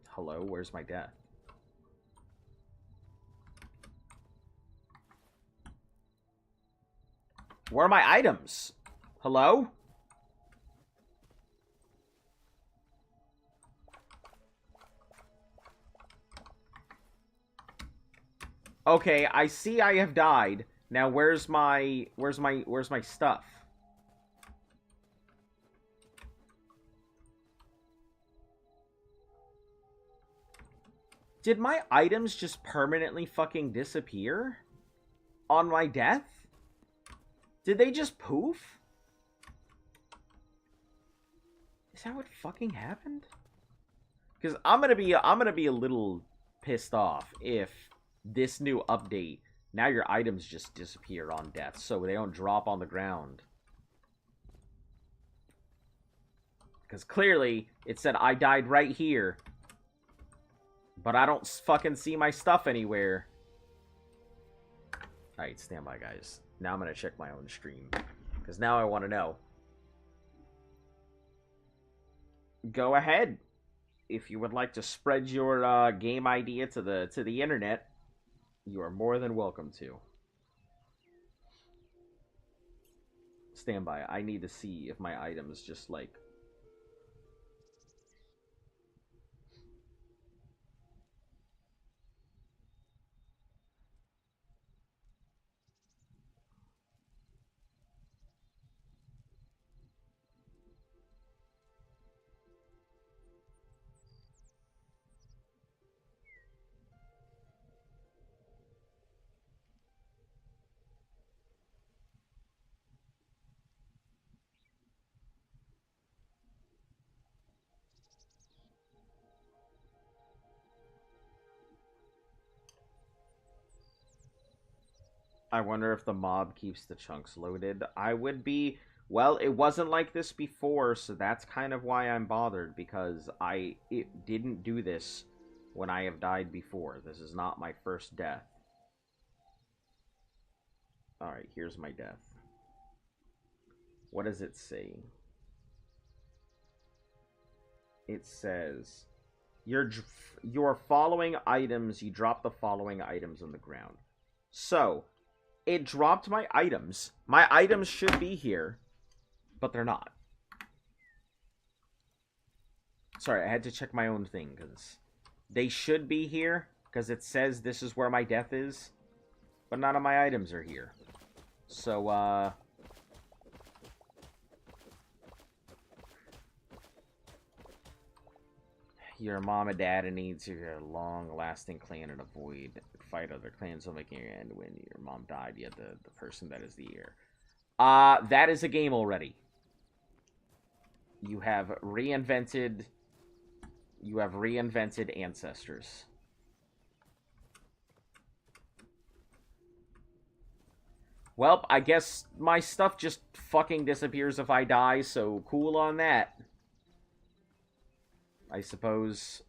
Hello, where's my death? Where are my items? Hello? Okay, I see I have died. Now where's my stuff? Did my items just permanently fucking disappear? On my death? Did they just poof? Is that what fucking happened? Because I'm gonna be a little pissed off if this new update, now your items just disappear on death, so they don't drop on the ground. Because clearly, it said I died right here, but I don't fucking see my stuff anywhere. Alright, stand by, guys. Now I'm gonna check my own stream, because now I want to know. Go ahead. If you would like to spread your game idea to the internet, you are more than welcome to. Stand by. I need to see if my items just, like... I wonder if the mob keeps the chunks loaded. I would be Well, it wasn't like this before, so that's kind of why I'm bothered, because it didn't do this when I have died before. This is not my first death. Alright, here's my death. What does it say? It says, your following items, you drop the following items on the ground. So, it dropped my items. My items should be here, but they're not. Sorry, I had to check my own thing, because they should be here, because it says this is where my death is, but none of my items are here. So, your mom and dad needs your long-lasting clan and avoid fight other clans will make your end when your mom died. Yet the person that is the heir. That is a game already. You have reinvented ancestors. Well, I guess my stuff just fucking disappears if I die, so cool on that. I suppose.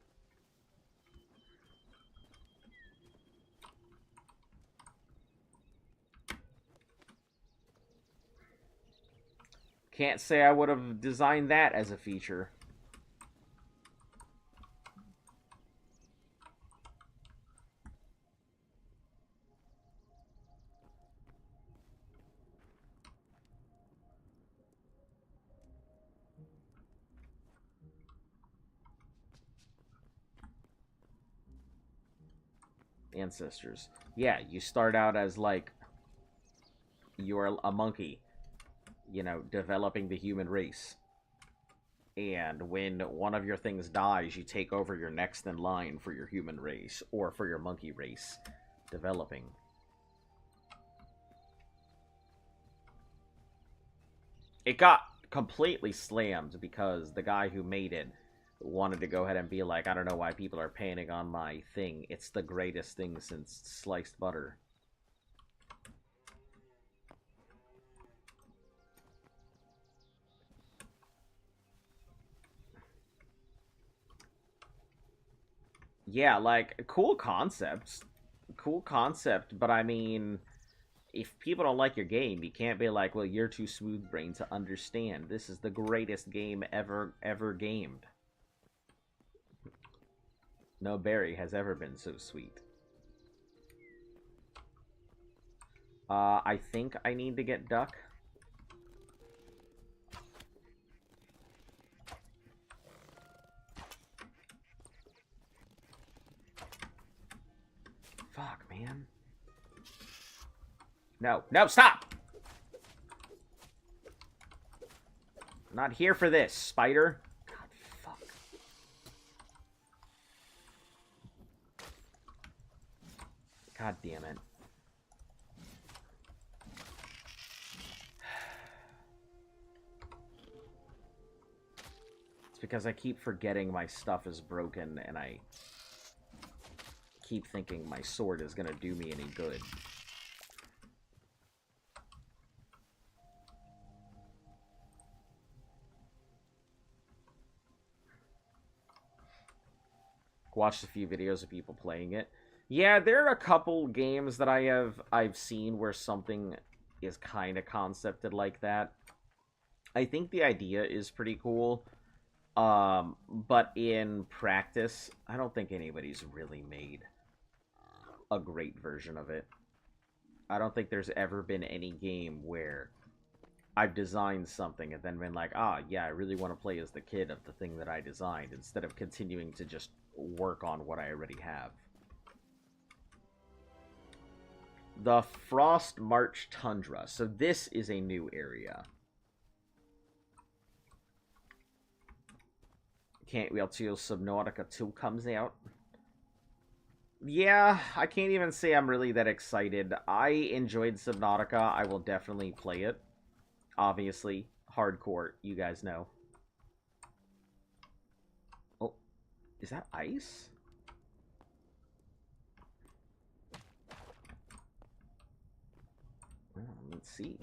Can't say I would have designed that as a feature. Ancestors. Yeah, you start out as, like, you're a monkey, you know, developing the human race. And when one of your things dies, you take over your next in line for your human race, or for your monkey race, developing. It got completely slammed because the guy who made it wanted to go ahead and be like, I don't know why people are painting on my thing. It's the greatest thing since sliced butter. Yeah, like, cool concepts. Cool concept, but I mean, if people don't like your game, you can't be like, well, you're too smooth-brained to understand. This is the greatest game ever gamed. No berry has ever been so sweet. I think I need to get duck. Fuck, man. No, no, stop! I'm not here for this, spider. God, fuck. God damn it. It's because I keep forgetting my stuff is broken, and I keep thinking my sword is gonna do me any good. Watched a few videos of people playing it. Yeah, there are a couple games that I've seen where something is kind of concepted like that. I think the idea is pretty cool. But in practice, I don't think anybody's really made a great version of it. I don't think there's ever been any game where I've designed something and then been like, yeah, I really want to play as the kid of the thing that I designed, instead of continuing to just work on what I already have. The Frost March Tundra. So this is a new area. Can't wait till Subnautica 2 comes out. Yeah, I can't even say I'm really that excited. I enjoyed Subnautica. I will definitely play it. Obviously, hardcore, you guys know. Oh, is that ice? Oh, let's see.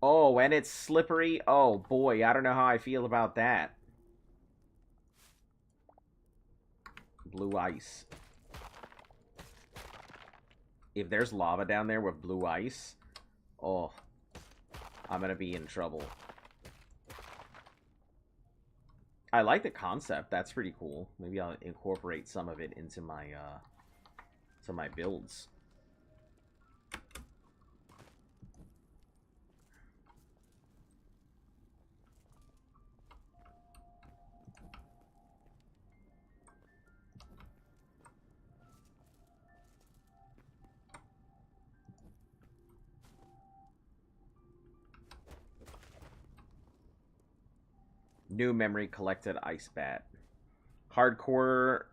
Oh, and it's slippery? Oh, boy, I don't know how I feel about that. Blue ice. If there's lava down there with blue ice, oh, I'm gonna be in trouble. I like the concept. That's pretty cool. Maybe I'll incorporate some of it into my to my builds. New memory collected ice bat. Hardcore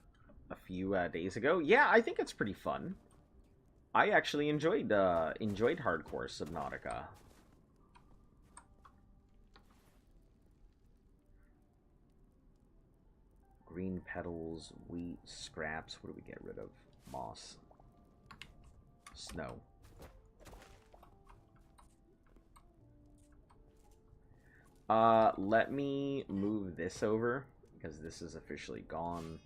a few days ago. Yeah, I think it's pretty fun. I actually enjoyed Hardcore Subnautica. Green petals, wheat, scraps. What do we get rid of? Moss. Snow. Let me move this over, because this is officially gone.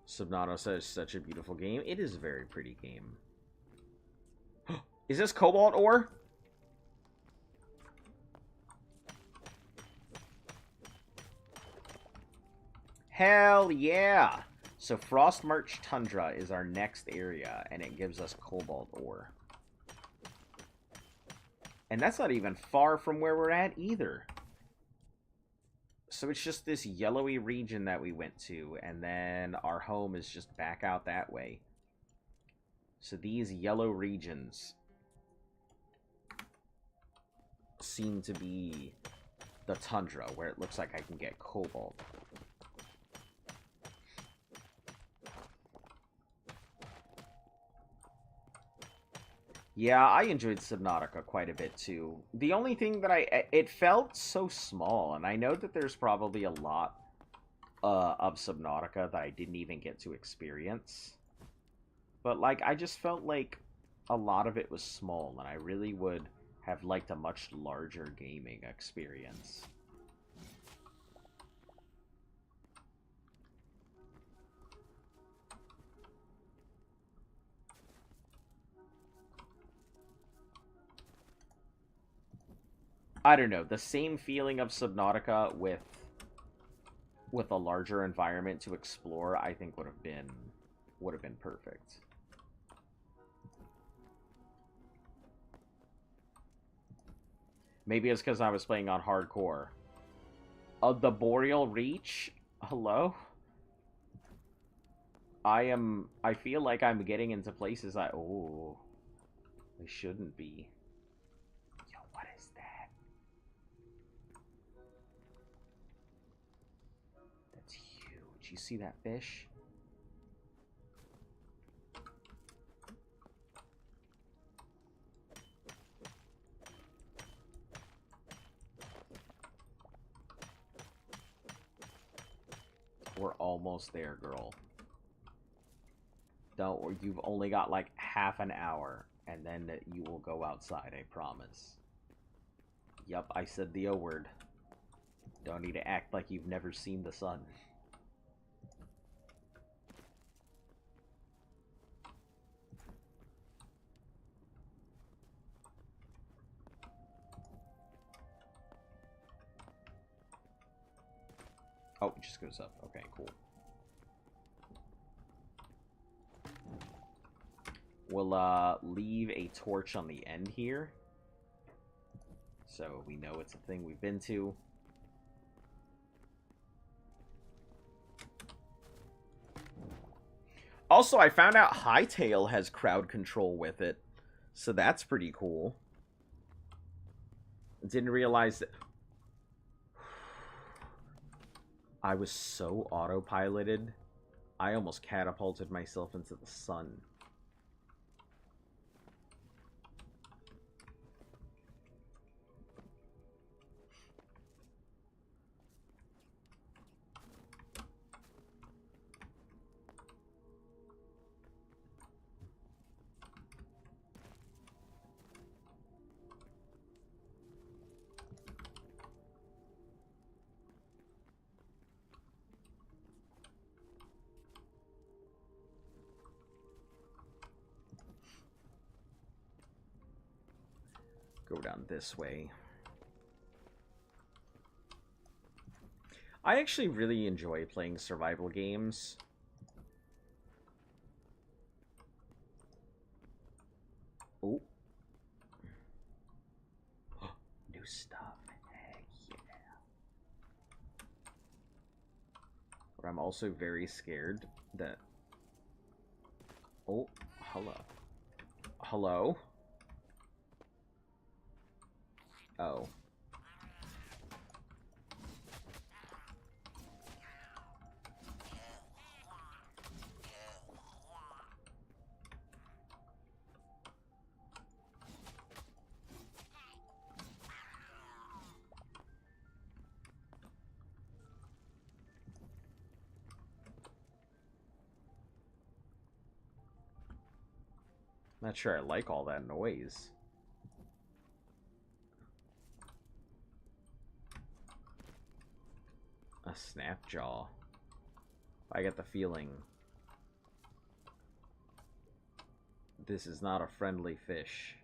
Subnautica says such a beautiful game. It is a very pretty game. Is this cobalt ore? Hell yeah! So Frost March Tundra is our next area, and it gives us cobalt ore. And that's not even far from where we're at either. So it's just this yellowy region that we went to, and then our home is just back out that way. So these yellow regions seem to be the tundra, where it looks like I can get cobalt. Yeah, I enjoyed Subnautica quite a bit too. The only thing that it felt so small, and I know that there's probably a lot of Subnautica that I didn't even get to experience. But, like, I just felt like a lot of it was small, and I really would have liked a much larger gaming experience. I don't know, the same feeling of Subnautica with a larger environment to explore, I think would have been perfect. Maybe it's because I was playing on hardcore. The Boreal Reach? Hello? I feel like I'm getting into places I shouldn't be. Yo, what is that? That's huge. You see that fish? We're almost there, girl. You've only got like half an hour, and then you will go outside, I promise. Yup, I said the O word. Don't need to act like you've never seen the sun. Oh, it just goes up. Okay, cool. We'll leave a torch on the end here, so we know it's a thing we've been to. Also, I found out Hytale has crowd control with it, so that's pretty cool. Didn't realize that. I was so autopiloted, I almost catapulted myself into the sun. down this way. I actually really enjoy playing survival games. Oh. New stuff. Heck yeah. But I'm also very scared that... Oh, hello. Hello? Oh. Not sure I like all that noise. A snap jaw. I get the feeling this is not a friendly fish.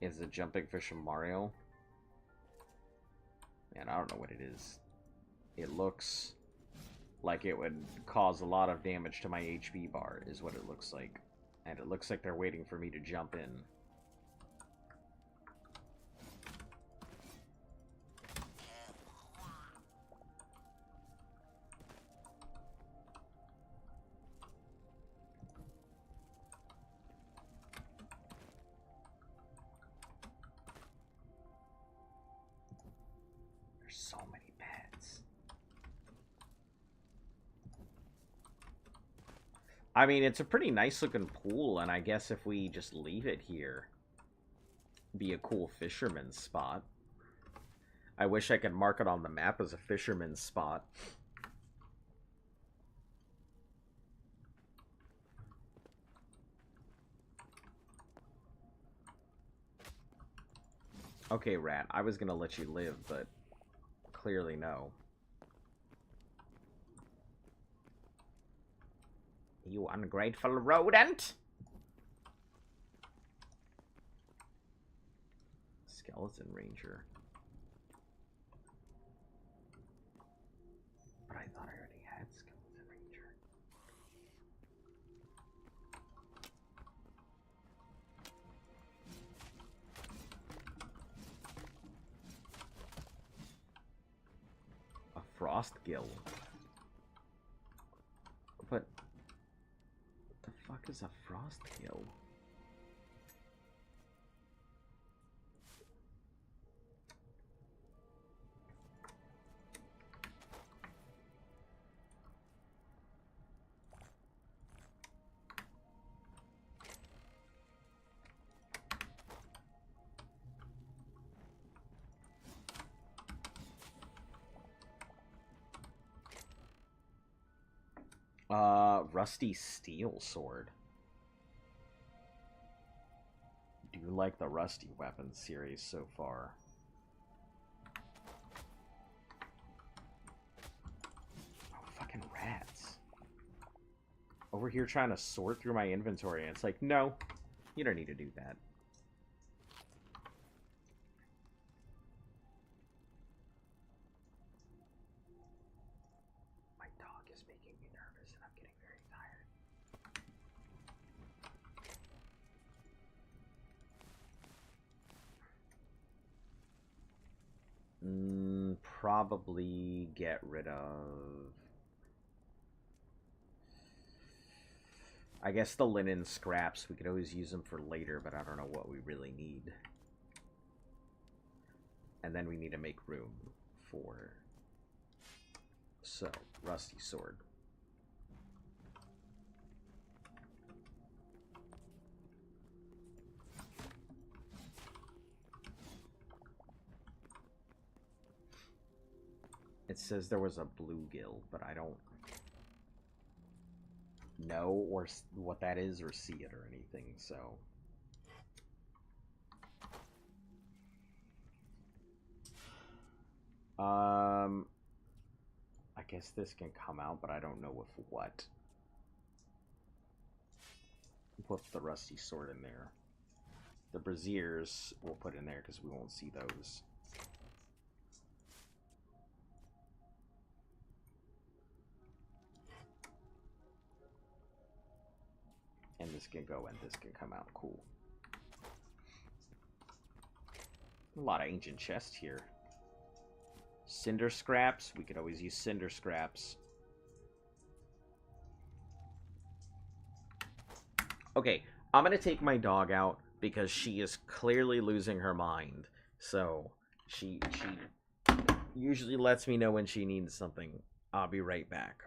Is it jumping fish from Mario? Man, I don't know what it is. It looks like it would cause a lot of damage to my HP bar, is what it looks like. And it looks like they're waiting for me to jump in. So many pets. I mean, it's a pretty nice looking pool, and I guess if we just leave it here, be a cool fisherman's spot. I wish I could mark it on the map as a fisherman's spot. Okay, Rat, I was gonna let you live, but clearly no. You ungrateful rodent! Skeleton Ranger. But I thought I already had Skeleton Ranger. A frost gill. But what the fuck is a frost gill? Rusty steel sword. Do you like the Rusty Weapons series so far? Oh, fucking rats. Over here trying to sort through my inventory, and it's like, no, you don't need to do that. My dog is making me nervous, and I'm getting very tired. Probably get rid of... I guess the linen scraps, we could always use them for later, but I don't know what we really need. And then we need to make room for... So, rusty sword. It says there was a bluegill, but I don't know or what that is or see it or anything, so... I guess this can come out, but I don't know with what. We'll put the rusty sword in there. The braziers we'll put in there because we won't see those. And this can go and this can come out. Cool. A lot of ancient chests here. Cinder scraps. We could always use cinder scraps. Okay, I'm going to take my dog out because she is clearly losing her mind. So, she usually lets me know when she needs something. I'll be right back.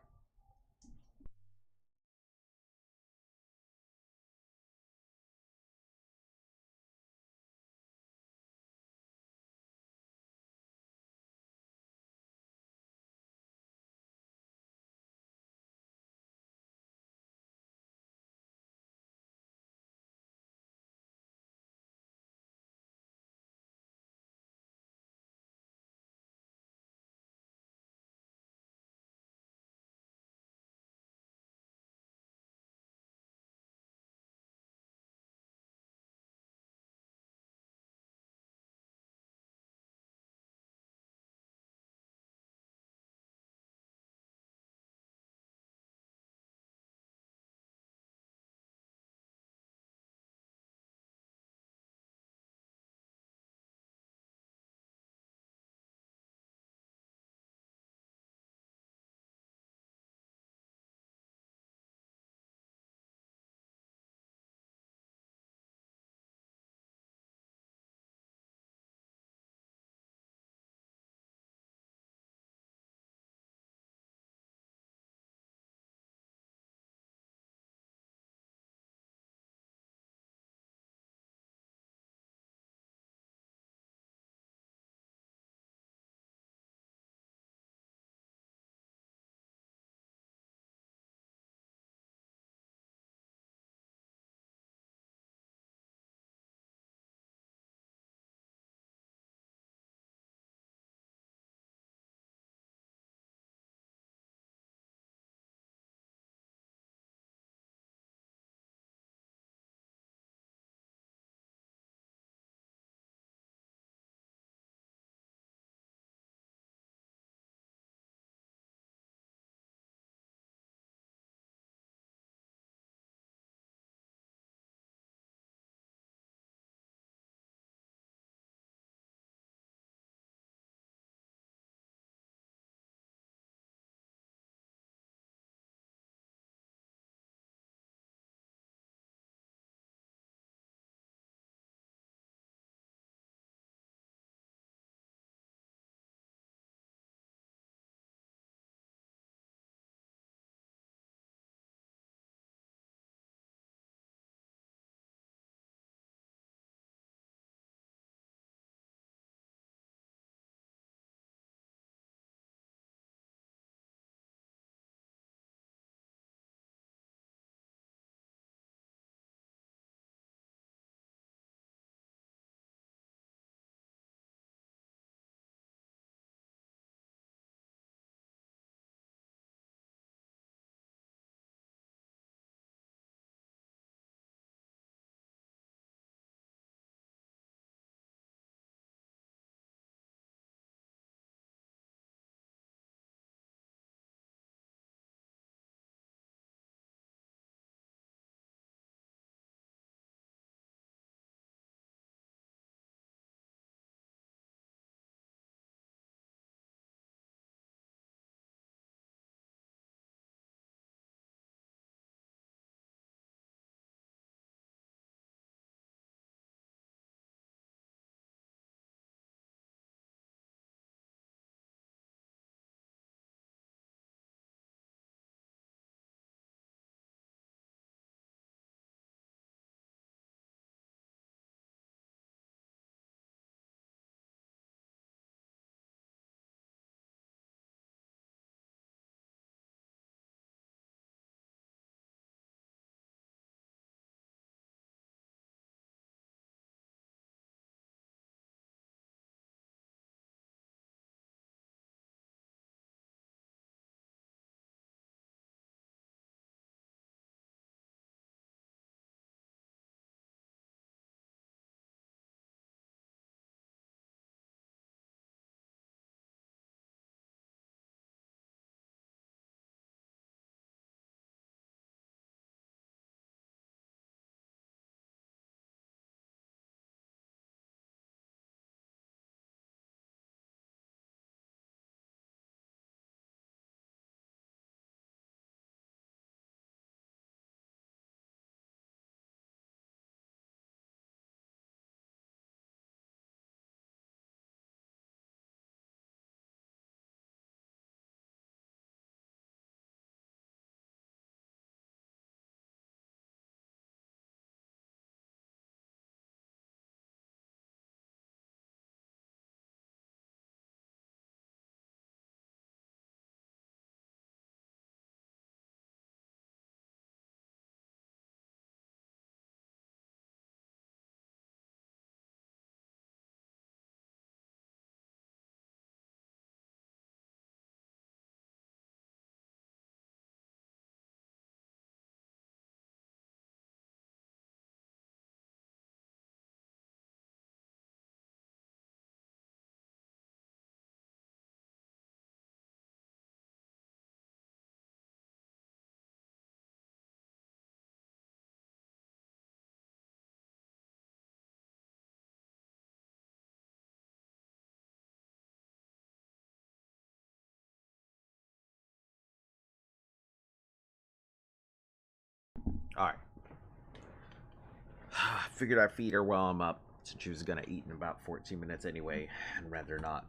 Figured I'd feed her while I'm up, since she was gonna eat in about 14 minutes anyway, and rather not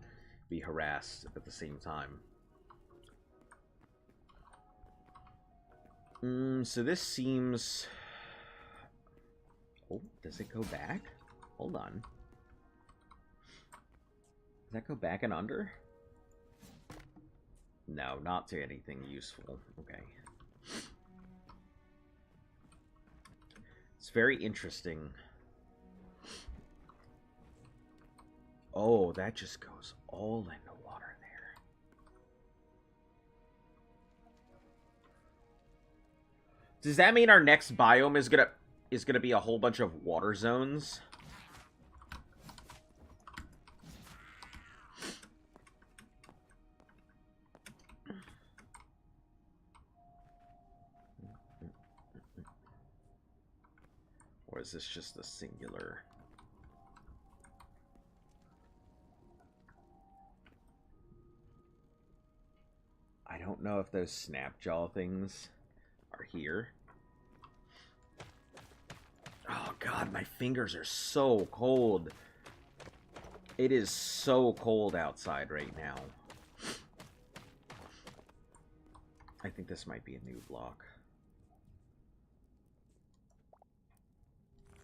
be harassed at the same time. So this seems... Oh, does it go back? Hold on. Does that go back and under? No, not to anything useful. Okay. It's very interesting. Oh, that just goes all into water there. Does that mean our next biome is gonna be a whole bunch of water zones? Or is this just a singular? I don't know if those snapjaw things are here. Oh god, my fingers are so cold. It is so cold outside right now. I think this might be a new block.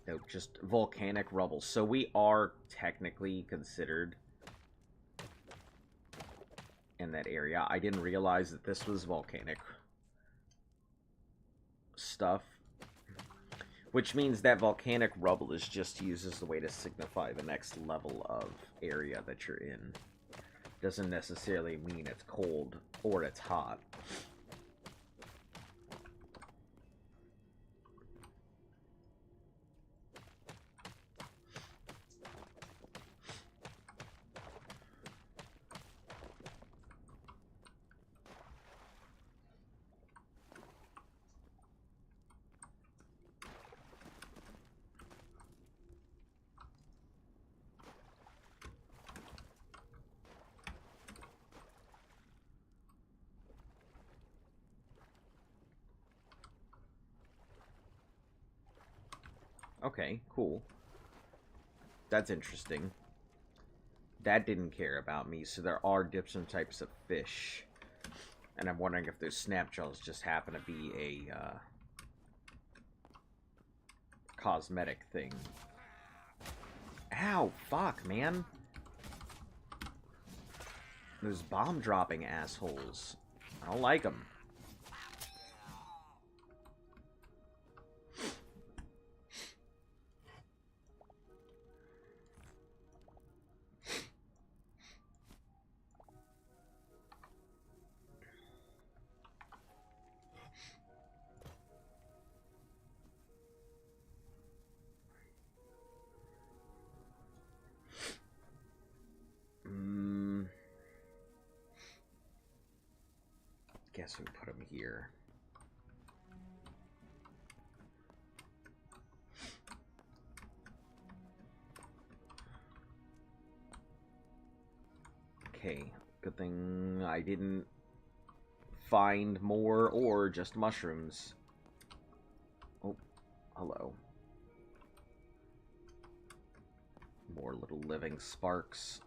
No, just volcanic rubble. So we are technically considered in that area. I didn't realize that this was volcanic stuff. Which means that volcanic rubble is just used as a way to signify the next level of area that you're in. Doesn't necessarily mean it's cold or it's hot. Okay, cool. That's interesting. That didn't care about me, so there are different types of fish. And I'm wondering if those snapjaws just happen to be a cosmetic thing. Ow, fuck, man. Those bomb-dropping assholes. I don't like them. Guess we put them here. Okay, good thing I didn't find more or just mushrooms. Oh, hello. More little living sparks.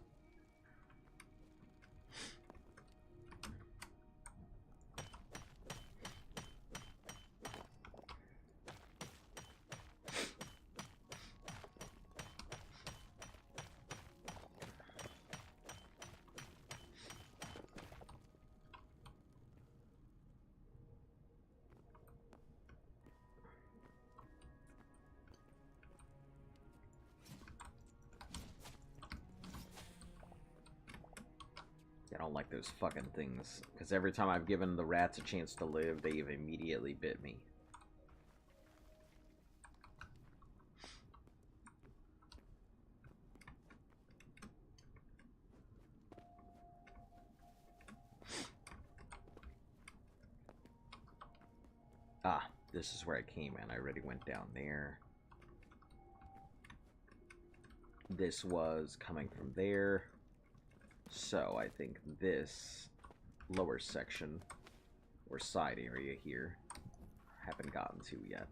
I don't like those fucking things, because every time I've given the rats a chance to live, they've immediately bit me. Ah, this is where I came in. I already went down there. This was coming from there. So I think this lower section or side area here haven't gotten to yet.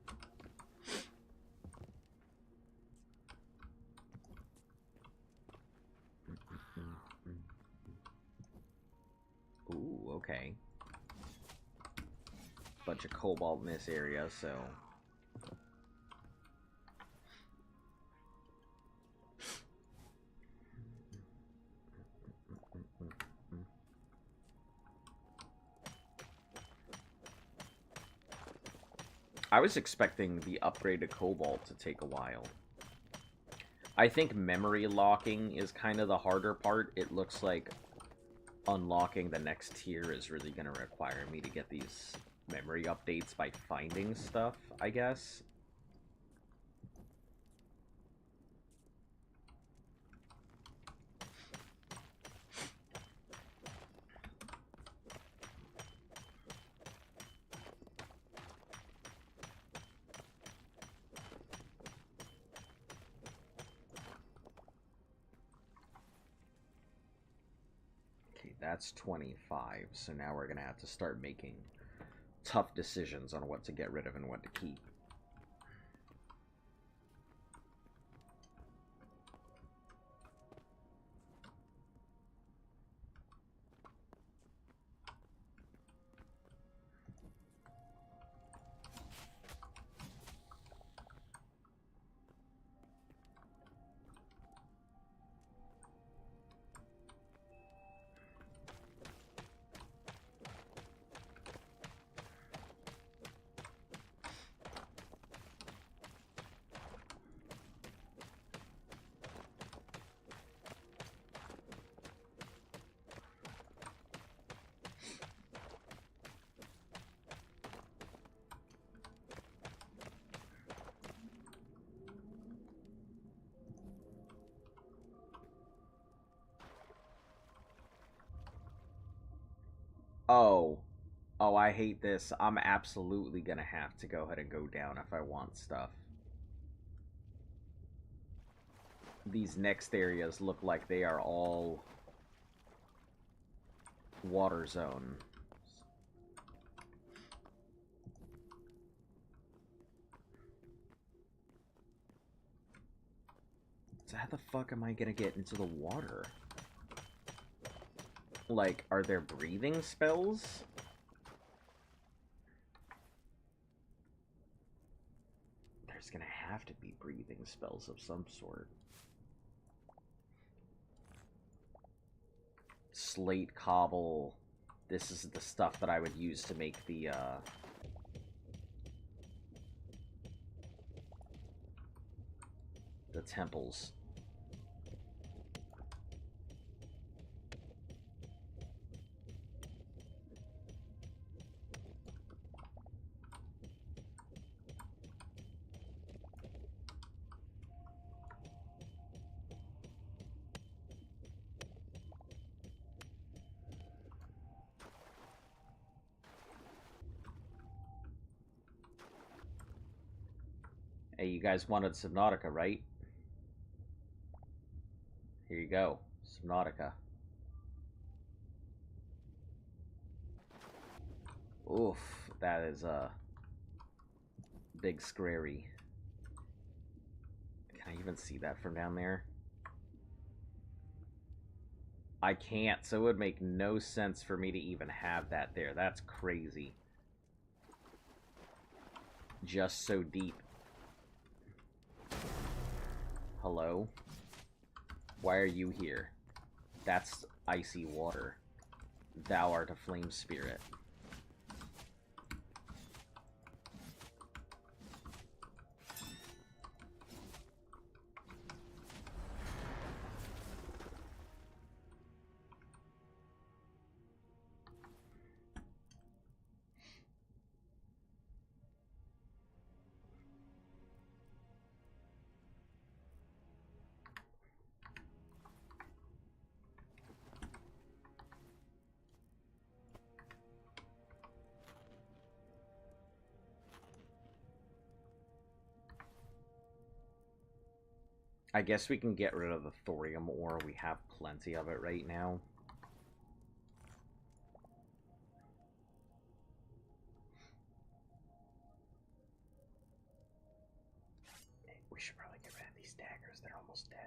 Okay. Bunch of cobalt in this area, so... I was expecting the upgraded cobalt to take a while. I think memory locking is kind of the harder part. It looks like unlocking the next tier is really going to require me to get these memory updates by finding stuff, I guess. That's 25, so now we're going to have to start making tough decisions on what to get rid of and what to keep. Oh, I hate this. I'm absolutely gonna have to go ahead and go down if I want stuff. These next areas look like they are all water zone. So how the fuck am I gonna get into the water? Like, are there breathing spells? There's gonna have to be breathing spells of some sort. Slate cobble. This is the stuff that I would use to make the temples. Hey, you guys wanted Subnautica, right? Here you go. Subnautica. Oof, that is a big scary. Can I even see that from down there? I can't, so it would make no sense for me to even have that there. That's crazy. Just so deep. Hello? Why are you here? That's icy water. Thou art a flame spirit. I guess we can get rid of the thorium ore. We have plenty of it right now. We should probably get rid of these daggers. They're almost dead.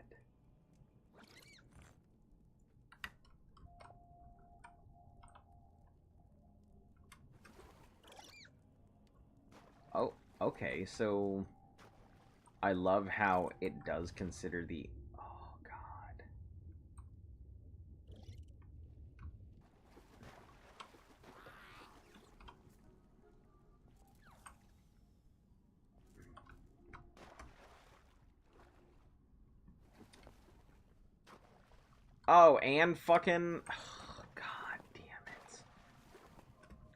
Okay, so I love how it does consider the... Oh, God. Oh, and fucking... Oh, God damn it.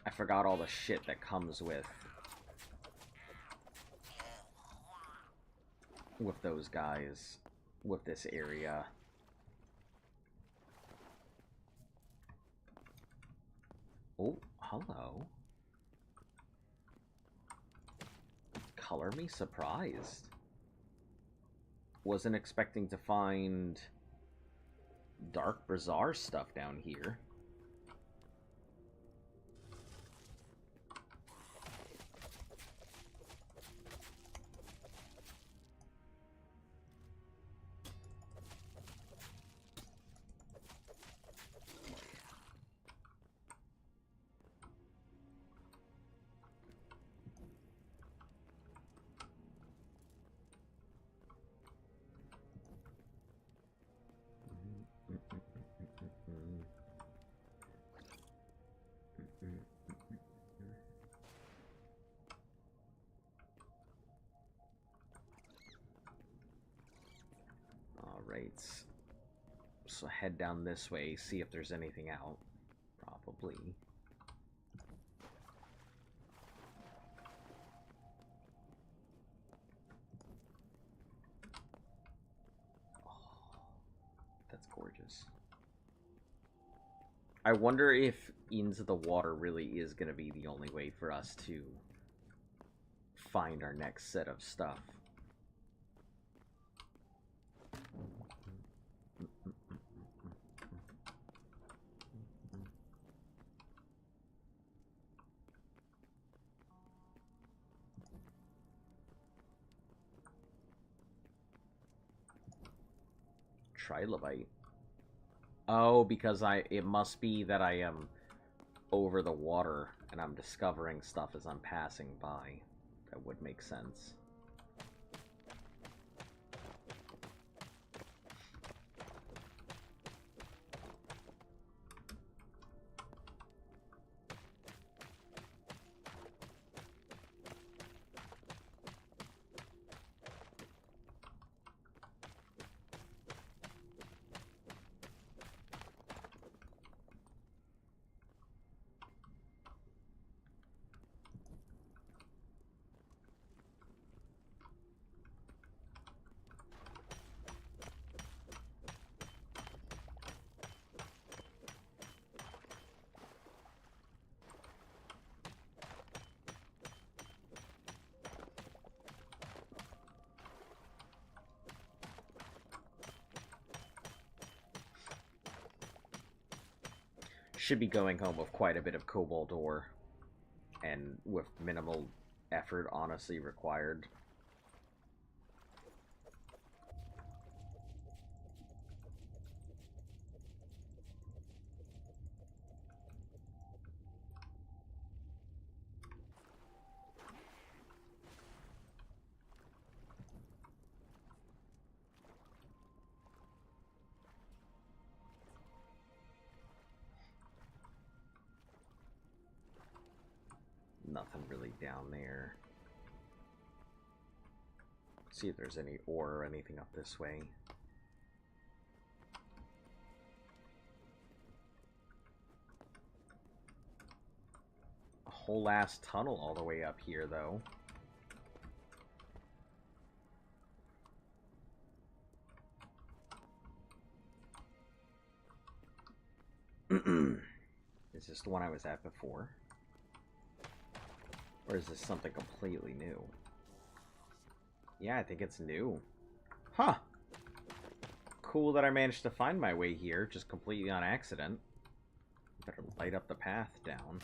I forgot all the shit that comes with those guys, with this area. Oh, hello. Color me surprised. Wasn't expecting to find Dark Bazaar stuff down here. Alright. So head down this way, see if there's anything out. Probably. Oh, that's gorgeous. I wonder if into the water really is going to be the only way for us to find our next set of stuff. Trilobite. Oh, because it must be that I am over the water and I'm discovering stuff as I'm passing by. That would make sense. Should be going home with quite a bit of cobalt ore, and with minimal effort honestly required. Nothing really down there. See if there's any ore or anything up this way. A whole ass tunnel all the way up here, though. Is this the one I was at before? Or is this something completely new? Yeah, I think it's new. Huh. Cool that I managed to find my way here, just completely on accident. Better light up the path down.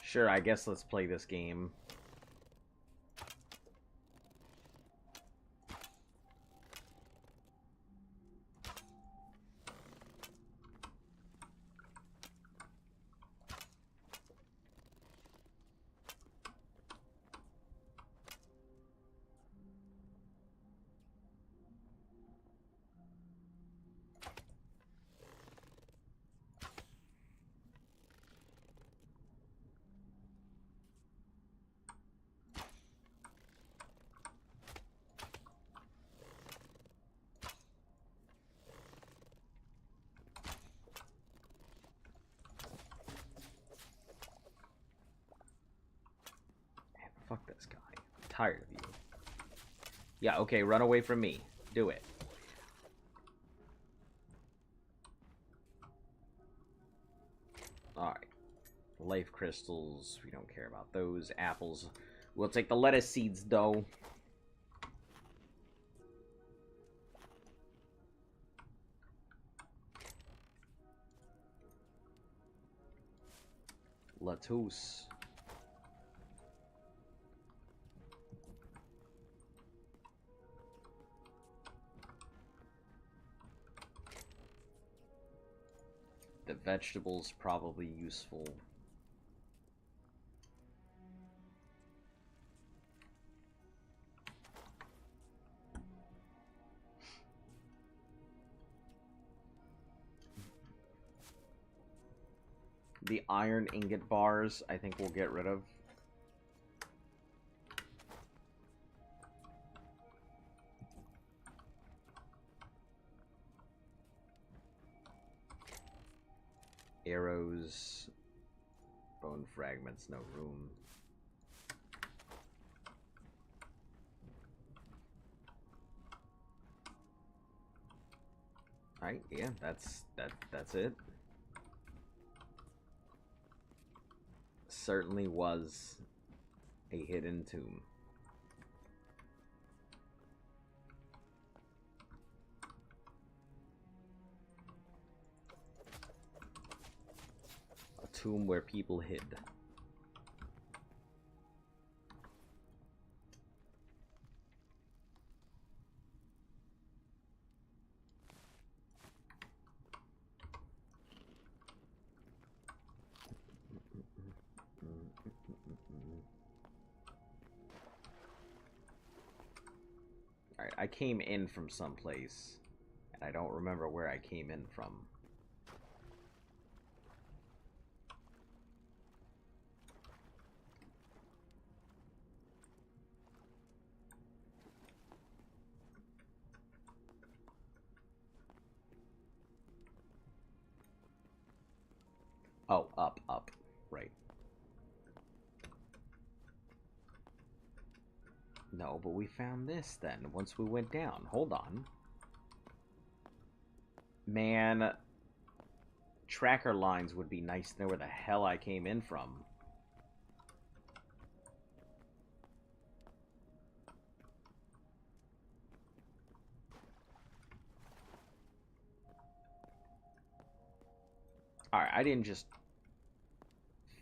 Sure, I guess let's play this game. Fuck this guy. I'm tired of you. Yeah, okay, run away from me. Do it. Alright. Life crystals, we don't care about those. Apples. We'll take the lettuce seeds, though. Lettuce. The vegetables probably useful. The iron ingot bars, I think we'll get rid of. Arrows, bone fragments, no room. Alright, yeah, that's it. Certainly was a hidden tomb. A tomb where people hid. Alright, I came in from someplace, and I don't remember where I came in from. Oh, up, right. No, but we found this then, once we went down. Hold on. Man, tracker lines would be nice to know where the hell I came in from. Alright, I didn't just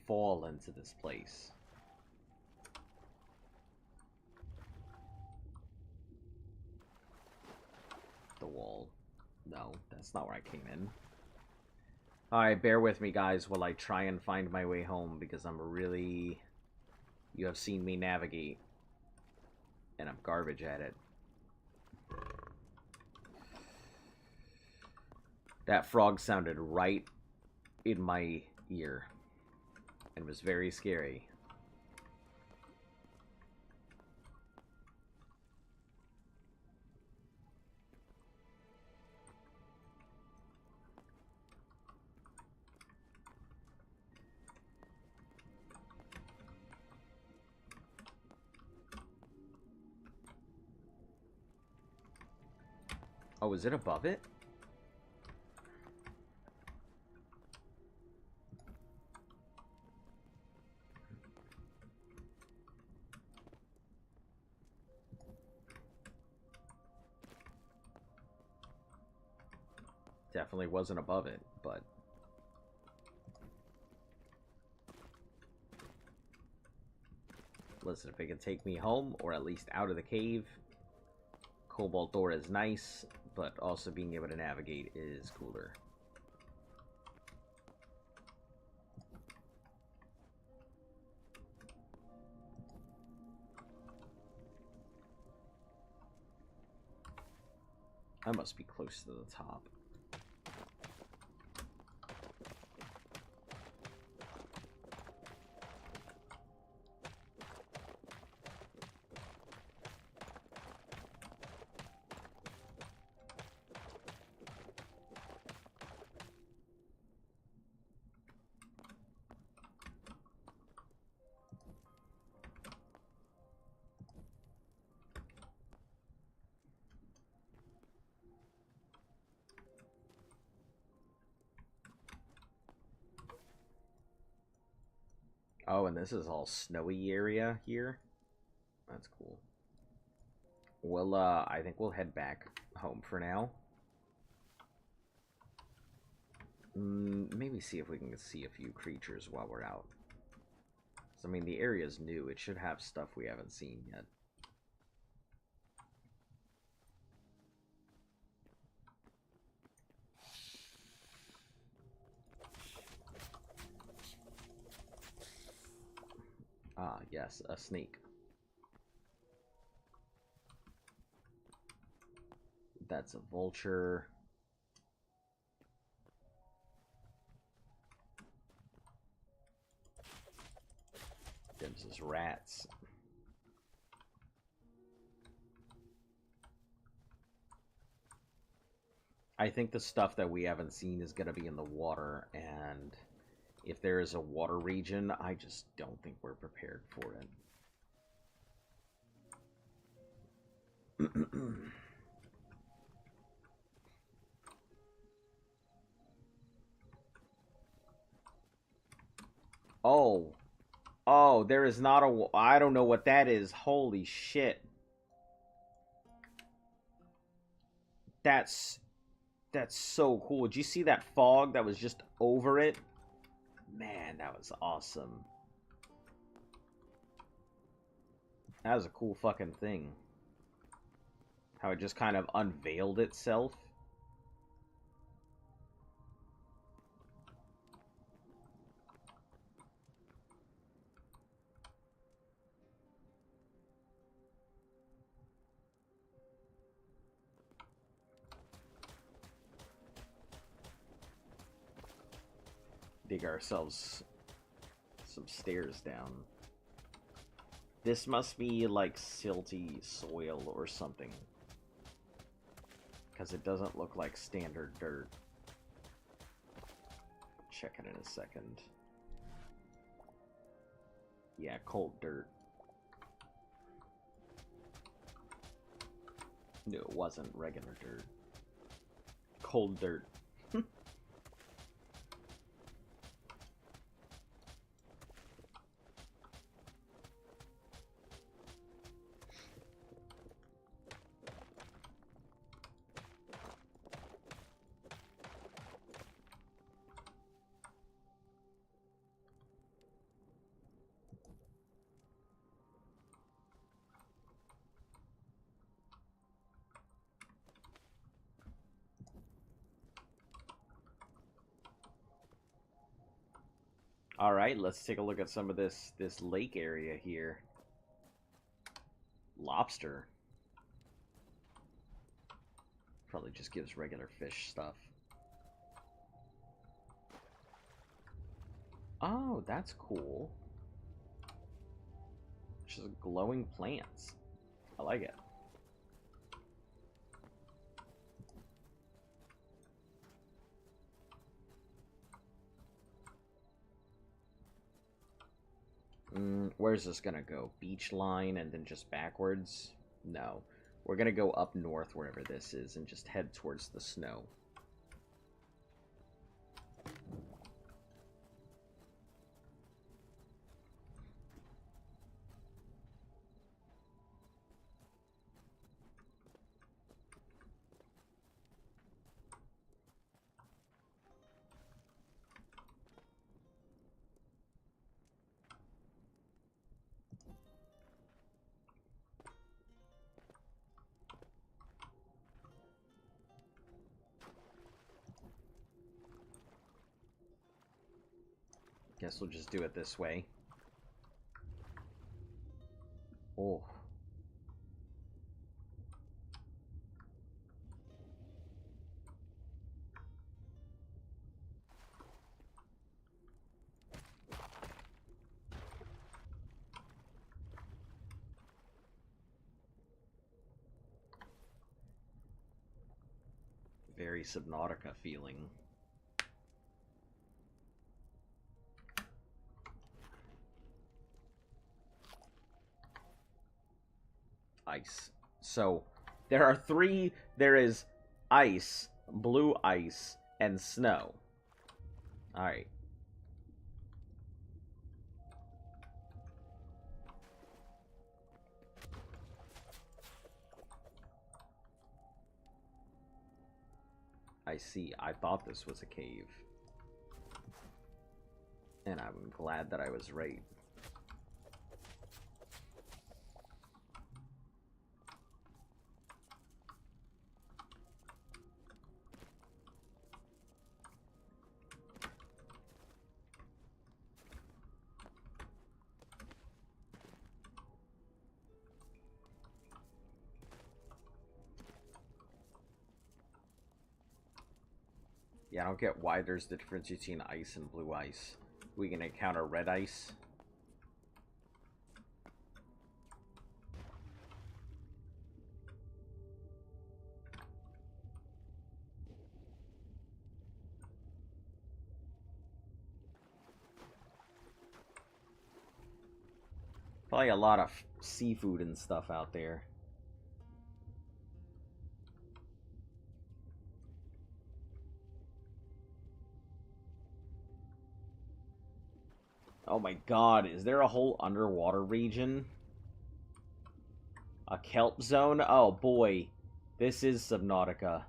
fall into this place. The wall. No, that's not where I came in. Alright, bear with me, guys, while I try and find my way home, because I'm really... You have seen me navigate, and I'm garbage at it. That frog sounded right in my ear, and was very scary. Oh, is it above it? Definitely wasn't above it, but... Listen, if it can take me home, or at least out of the cave, Cobalt Door is nice, but also being able to navigate is cooler. I must be close to the top. Oh, and this is all snowy area here. That's cool. Well, I think we'll head back home for now. Maybe see if we can see a few creatures while we're out. So, I mean, the area's new. It should have stuff we haven't seen yet. Ah, yes, a snake. That's a vulture. Them's his rats. I think the stuff that we haven't seen is going to be in the water, and if there is a water region, I just don't think we're prepared for it. Oh. Oh, there is not a... I don't know what that is. Holy shit. That's so cool. Did you see that fog that was just over it? Man, that was awesome. That was a cool fucking thing. How it just kind of unveiled itself. Dig ourselves some stairs down. This must be like silty soil or something, because it doesn't look like standard dirt. Check it in a second. Yeah, cold dirt. No, it wasn't regular dirt. Cold dirt. Alright, let's take a look at some of this lake area here. Lobster. Probably just gives regular fish stuff. Oh, that's cool. Just glowing plants. I like it. Where's this gonna go? Beach line and then just backwards? No. We're gonna go up north wherever this is and just head towards the snow. Guess we'll just do it this way. Oh. Very Subnautica feeling. Ice. So, there are three. There is ice, blue ice, and snow. Alright. I see. I thought this was a cave. And I'm glad that I was right. Yeah, I don't get why there's the difference between ice and blue ice. We can encounter red ice. Probably a lot of seafood and stuff out there. Oh my god, is there a whole underwater region? A kelp zone? Oh boy, this is Subnautica.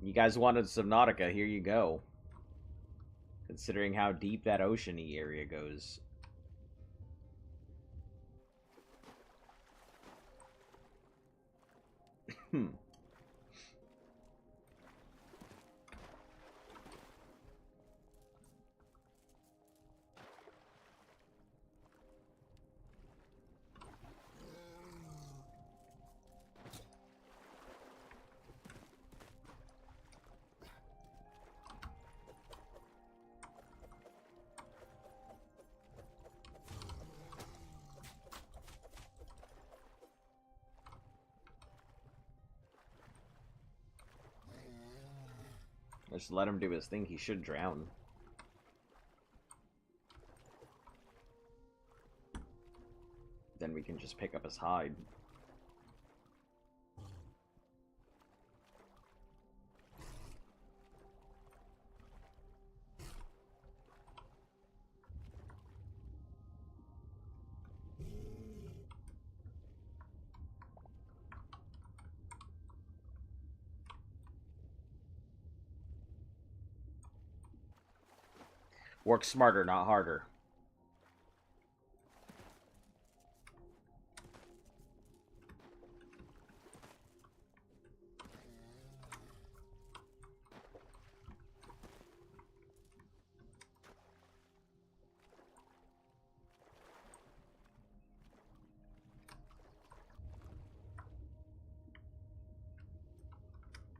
You guys wanted Subnautica, here you go. Considering how deep that ocean-y area goes. Just let him do his thing, he should drown. Then we can just pick up his hide. Work smarter, not harder.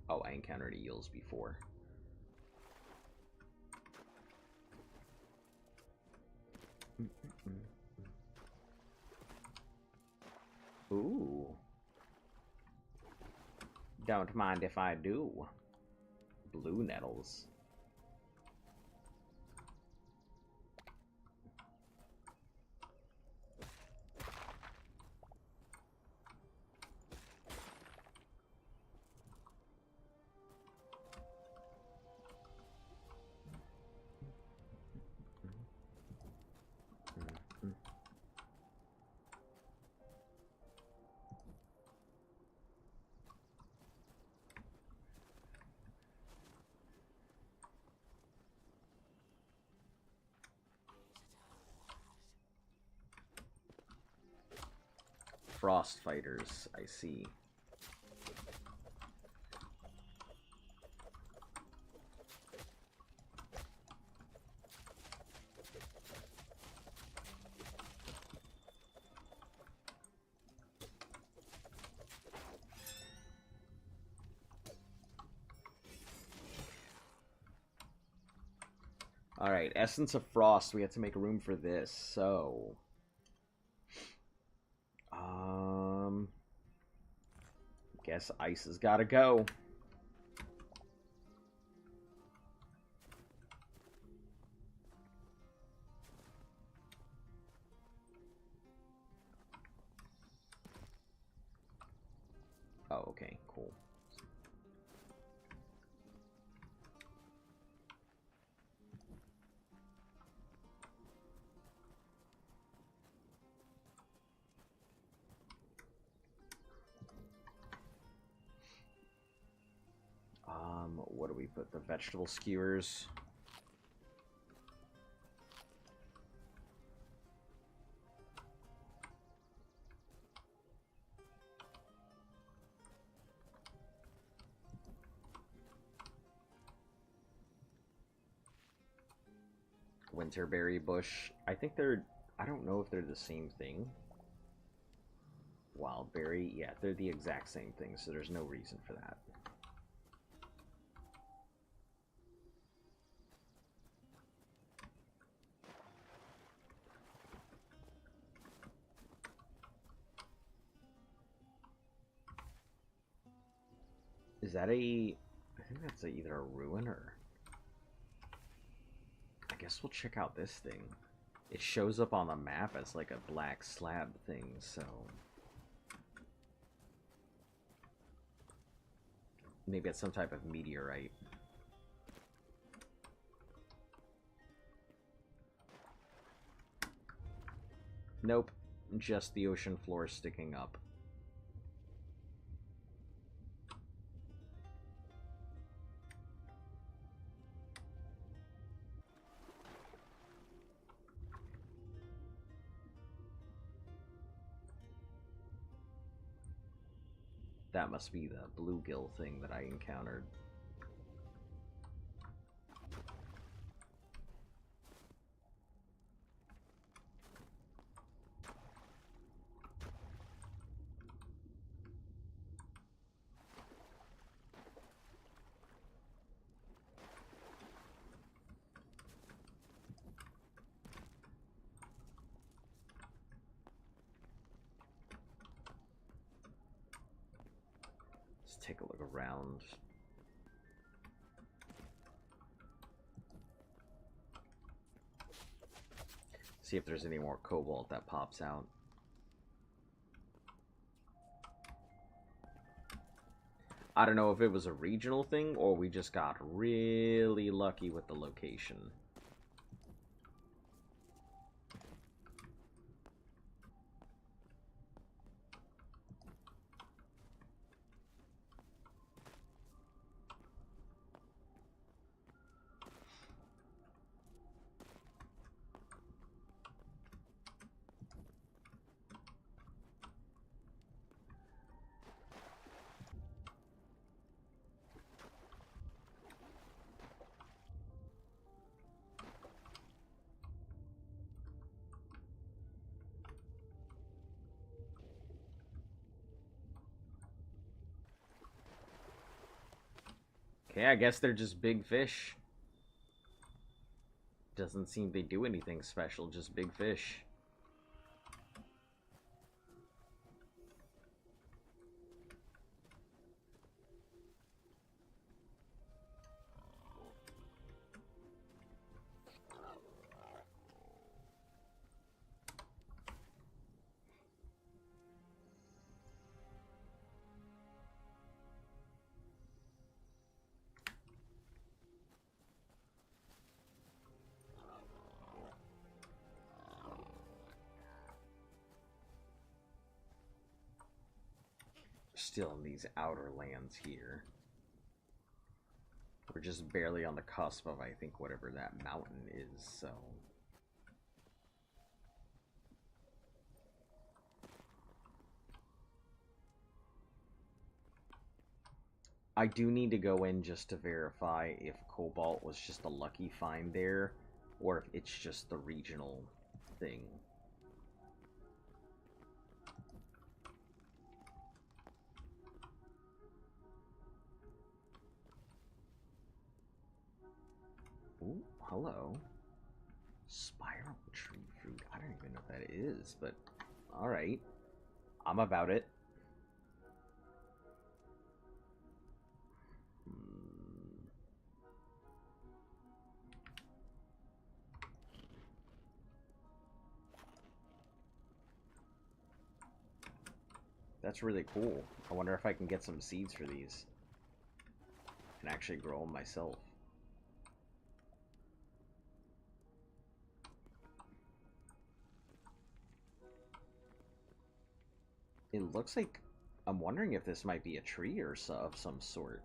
Oh, I encountered eels before. Ooh. Don't mind if I do. Blue nettles. frost fighters, I see. Alright, Essence of Frost. We have to make room for this, so... Guess ice has gotta go. Oh, okay, cool. What do we put? The vegetable skewers. Winterberry bush. I think they're... I don't know if they're the same thing. Wildberry. Yeah, they're the exact same thing, so there's no reason for that. Is that a... I think that's either a ruin or... I guess we'll check out this thing. It shows up on the map as like a black slab thing, so... Maybe it's some type of meteorite. Nope. Just the ocean floor sticking up. That must be the bluegill thing that I encountered. Take a look around. See if there's any more cobalt that pops out. I don't know if it was a regional thing or we just got really lucky with the location. Okay, I guess they're just big fish. Doesn't seem they do anything special, just big fish. Still in these outer lands here. We're just barely on the cusp of, I think, whatever that mountain is, so... I do need to go in just to verify if cobalt was just a lucky find there, or if it's just the regional thing. Ooh, hello. Spiral tree fruit. I don't even know what that is, but alright. I'm about it. That's really cool. I wonder if I can get some seeds for these and actually grow them myself. It looks like... I'm wondering if this might be a tree or so, of some sort.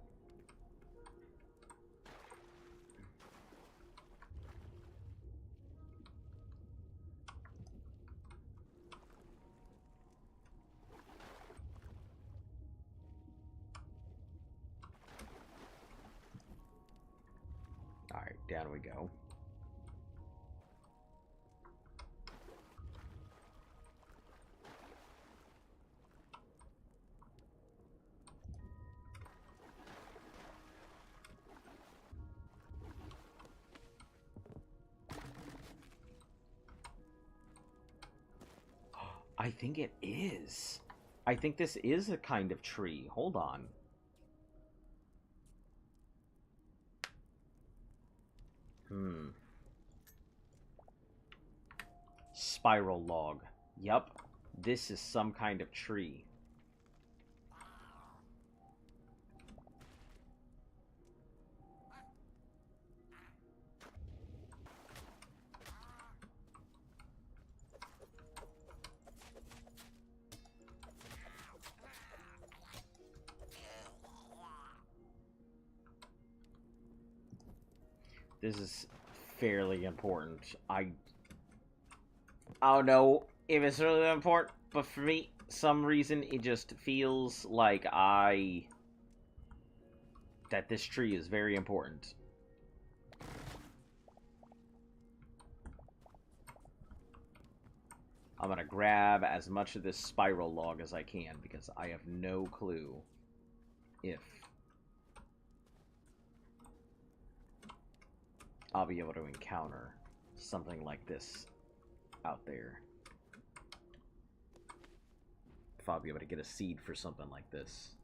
Alright, down we go. I think it is. I think this is a kind of tree. Hold on. Spiral log. Yup. This is some kind of tree. This is fairly important. I don't know if it's really important, but for me, some reason, it just feels like that this tree is very important. I'm gonna grab as much of this spiral log as I can, because I have no clue if I'll be able to encounter something like this out there. If I'll be able to get a seed for something like this.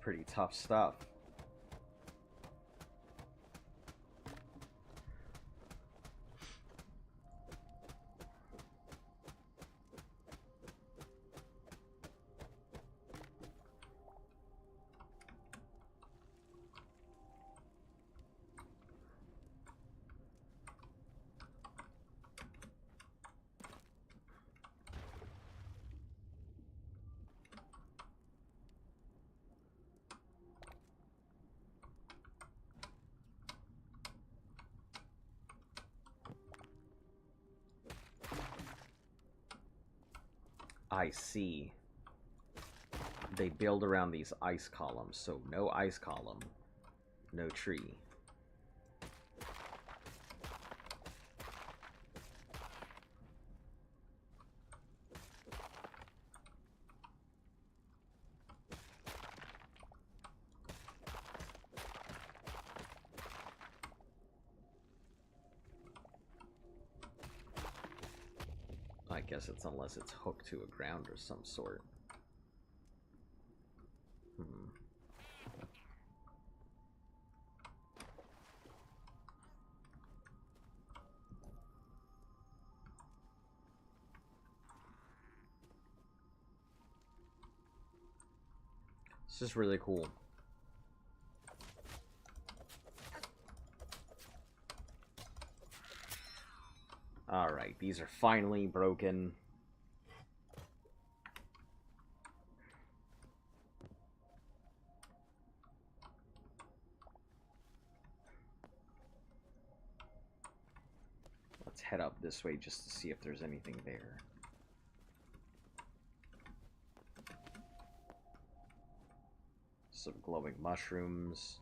Pretty tough stuff. I see. They build around these ice columns, so no ice column, no tree. I guess it's unless it's hooked to a ground or some sort. This is really cool. Alright, these are finally broken. Let's head up this way just to see if there's anything there. Some glowing mushrooms.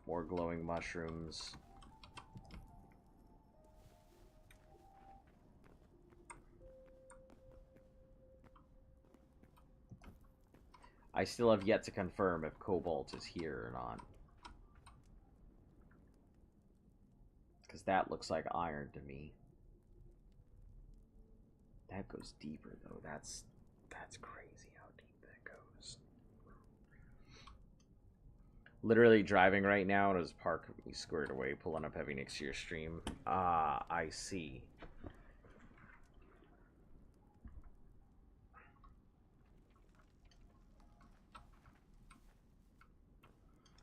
More glowing mushrooms. I still have yet to confirm if Cobalt is here or not. Because that looks like iron to me. That goes deeper, though. That's crazy how deep that goes. Literally driving right now to his park me squared away, pulling up heavy next to your stream. Ah, I see.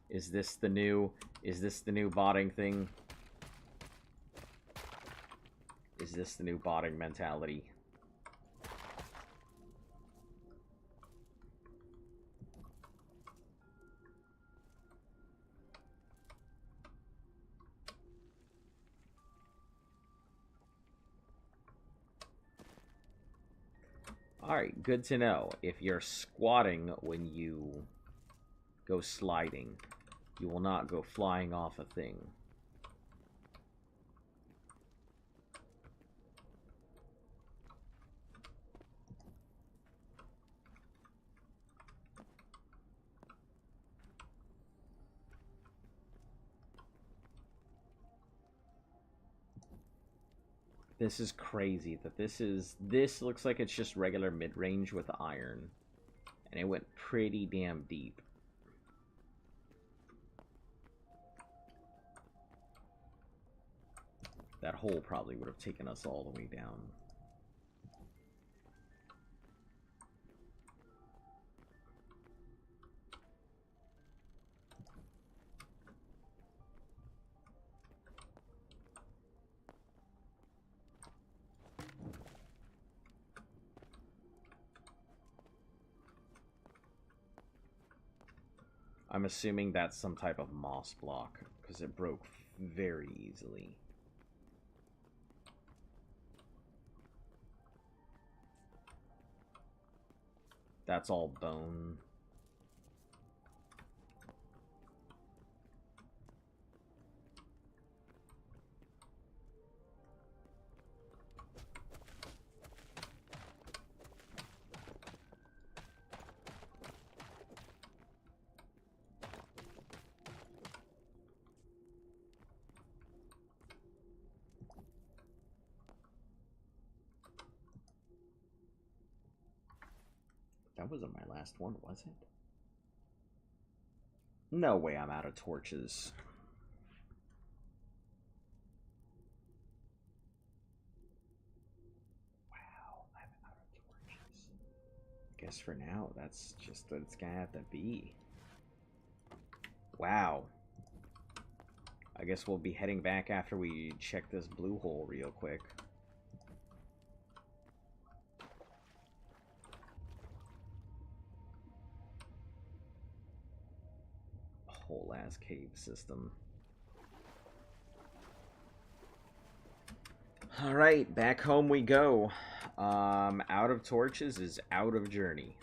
Is this the new botting thing? Is this the new botting mentality? Alright, good to know. If you're squatting when you go sliding, you will not go flying off a thing. This is crazy that this looks like it's just regular mid-range with iron. And it went pretty damn deep. That hole probably would have taken us all the way down. I'm assuming that's some type of moss block, because it broke very easily. That's all bone. That wasn't my last one, was it? No way I'm out of torches. Wow, I'm out of torches. Guess for now, that's just what it's gonna have to be. Wow. I guess we'll be heading back after we check this blue hole real quick. Whole ass cave system. Alright, back home we go. Out of torches is out of journey.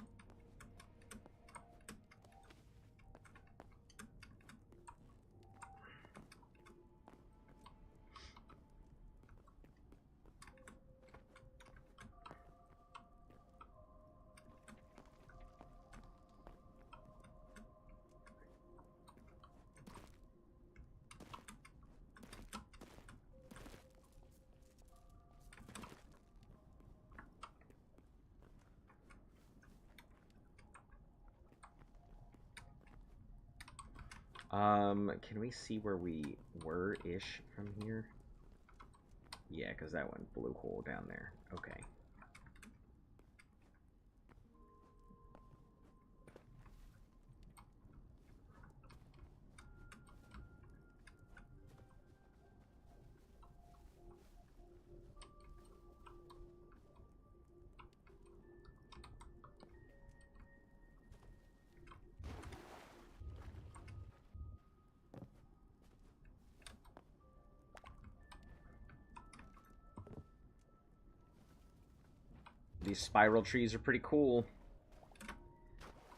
Can we see where we were-ish from here? Yeah, because that one blue hole down there. Okay. These spiral trees are pretty cool.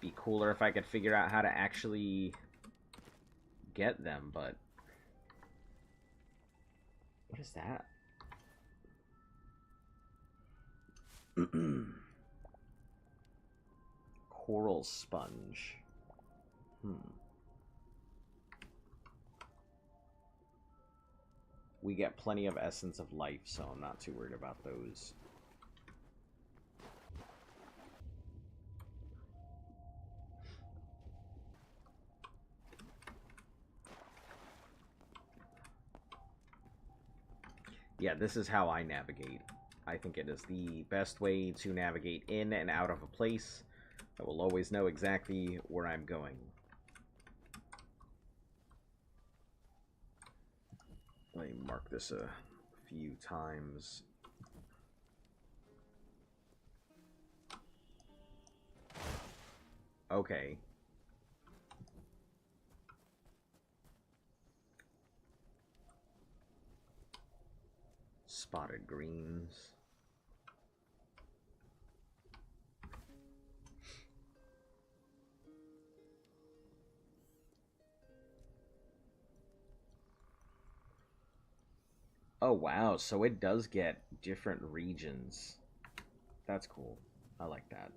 Be cooler if I could figure out how to actually get them, but... What is that? Coral sponge. We get plenty of essence of life, so I'm not too worried about those. Yeah, this is how I navigate. I think it is the best way to navigate in and out of a place. I will always know exactly where I'm going. Let me mark this a few times. Okay. Spotted greens. Oh wow, so it does get different regions. That's cool. I like that.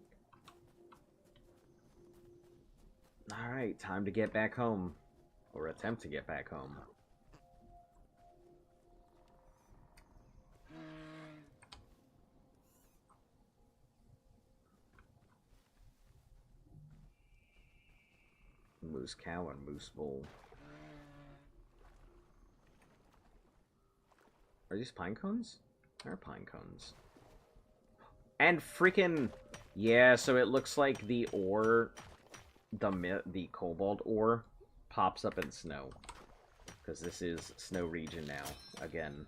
Alright, time to get back home. Or attempt to get back home. Moose cow and moose bull. Are these pine cones? They're pine cones. And freaking... Yeah, so it looks like the ore... The cobalt ore pops up in snow. Because this is snow region now. Again.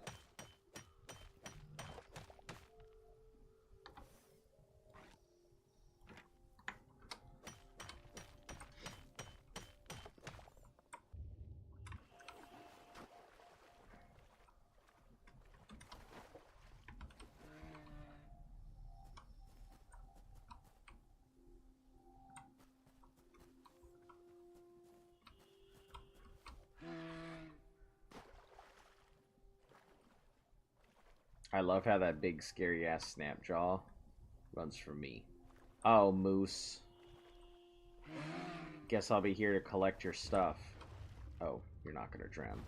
I love how that big scary ass snapjaw runs from me. Oh, moose. Guess I'll be here to collect your stuff. Oh, you're not gonna drown.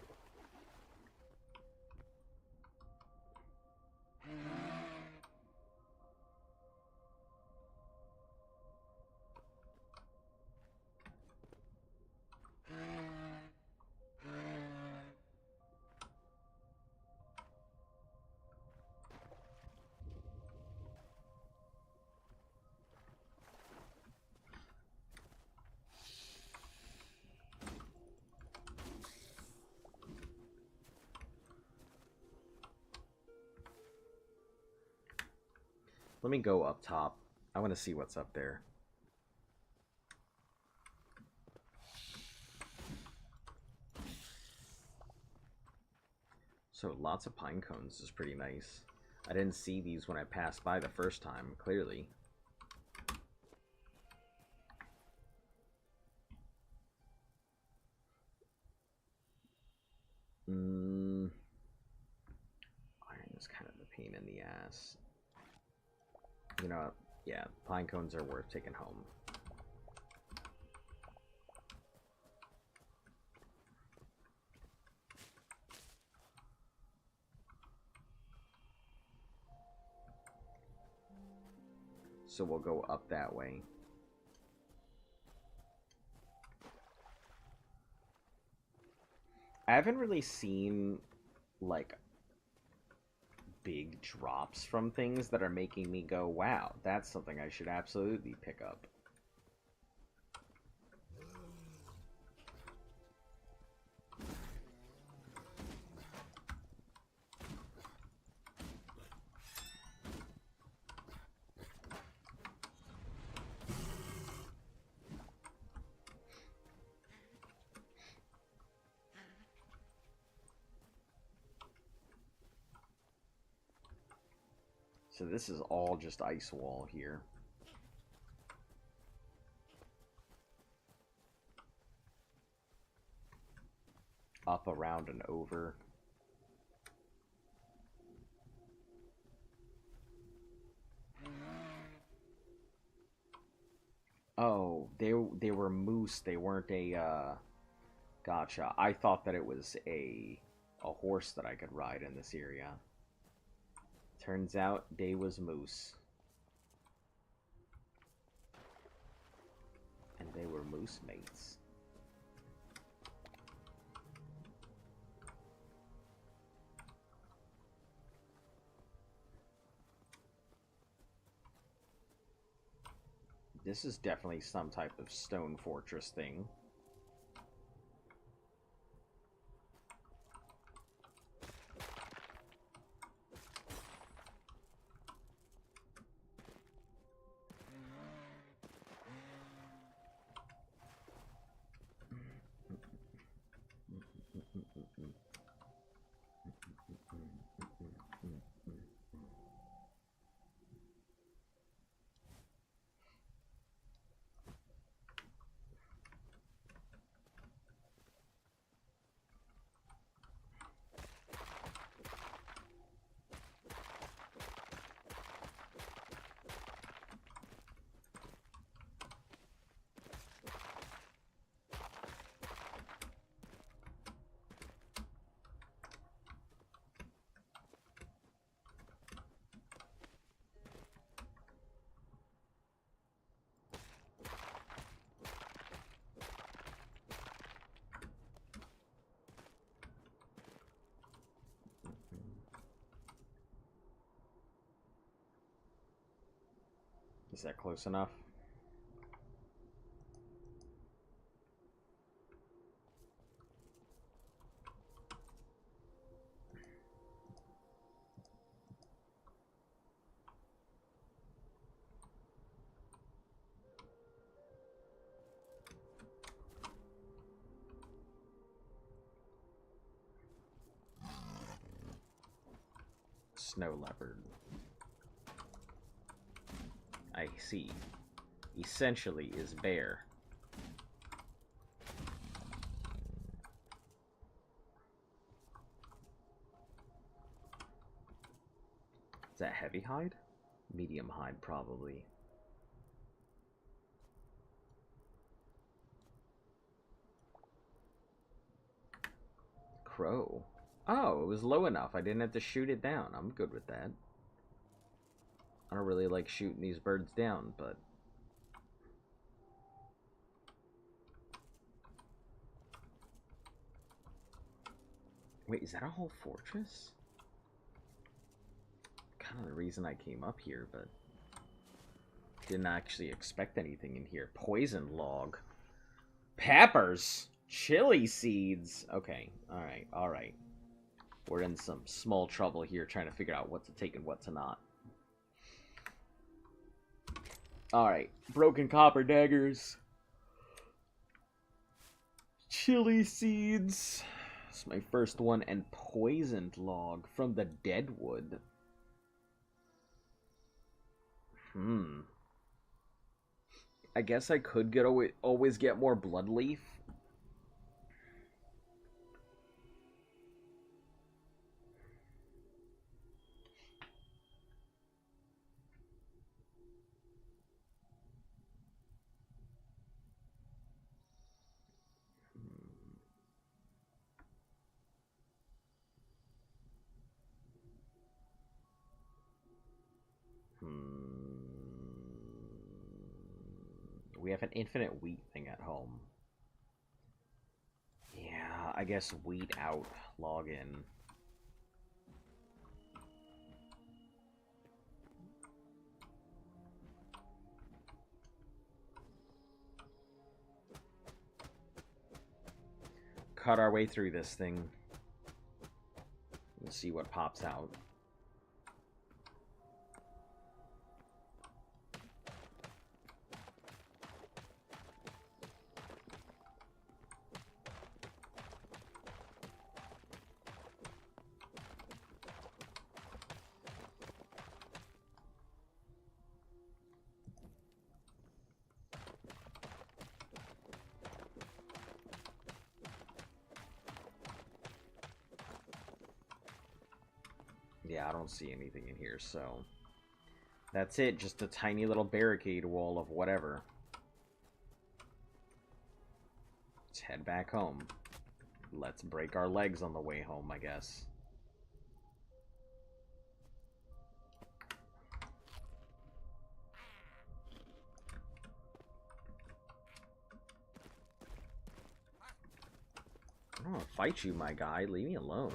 Let me go up top. I want to see what's up there. So lots of pine cones is pretty nice. I didn't see these when I passed by the first time, clearly. Iron is kind of a pain in the ass. You know, yeah, pine cones are worth taking home. So we'll go up that way. I haven't really seen, like, big drops from things that are making me go, wow, that's something I should absolutely pick up. So this is all just ice wall here. Up, around, and over. Oh, they were moose. They weren't a, Gotcha. I thought that it was a horse that I could ride in this area. Turns out they was moose. And they were moose mates. This is definitely some type of stone fortress thing. Is that close enough? Snow leopard. I see. Essentially is bear. Is that heavy hide? Medium hide, probably. Crow. Oh, it was low enough. I didn't have to shoot it down. I'm good with that. I don't really like shooting these birds down, but... Wait, is that a whole fortress? Kind of the reason I came up here, but... Didn't actually expect anything in here. Poison log. Peppers! Chili seeds! Okay, alright, alright. We're in some small trouble here trying to figure out what to take and what to not. Alright, broken copper daggers. Chili seeds. It's my first one. And poisoned log from the deadwood. I guess I could get always get more blood leaf. We have an infinite wheat thing at home. Yeah, I guess wheat out, log in. Cut our way through this thing. We'll see what pops out. Yeah, I don't see anything in here, so... That's it, just a tiny little barricade wall of whatever. Let's head back home. Let's break our legs on the way home, I guess. I don't want to fight you, my guy. Leave me alone.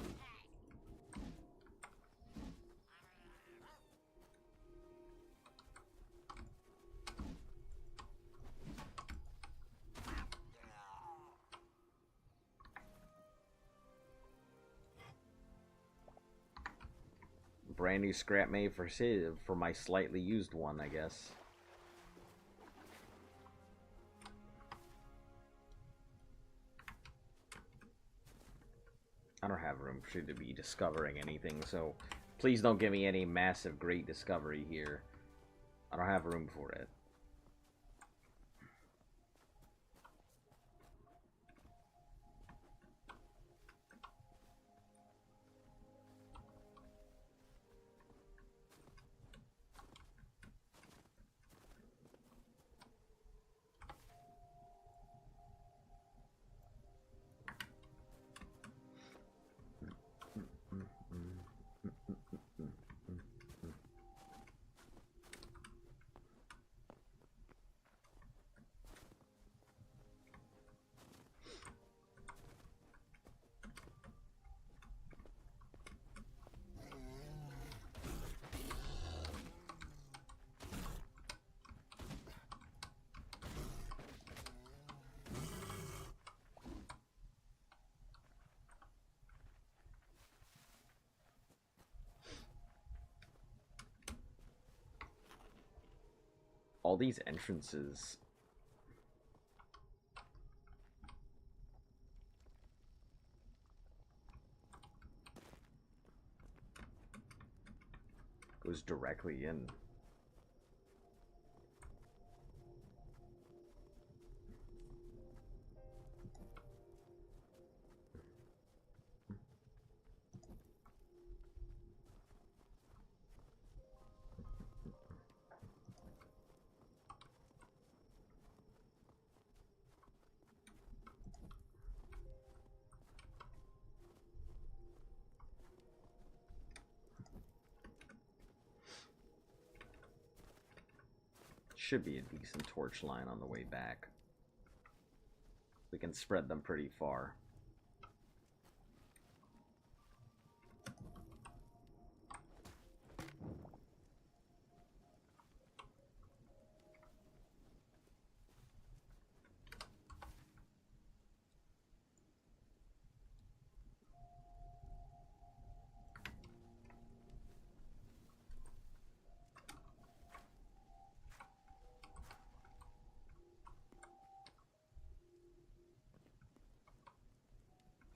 Brand new scrap made for my slightly used one, I guess. I don't have room for you to be discovering anything, so please don't give me any massive great discovery here. I don't have room for it. All these entrances. Goes directly in. Should be a decent torch line on the way back. We can spread them pretty far.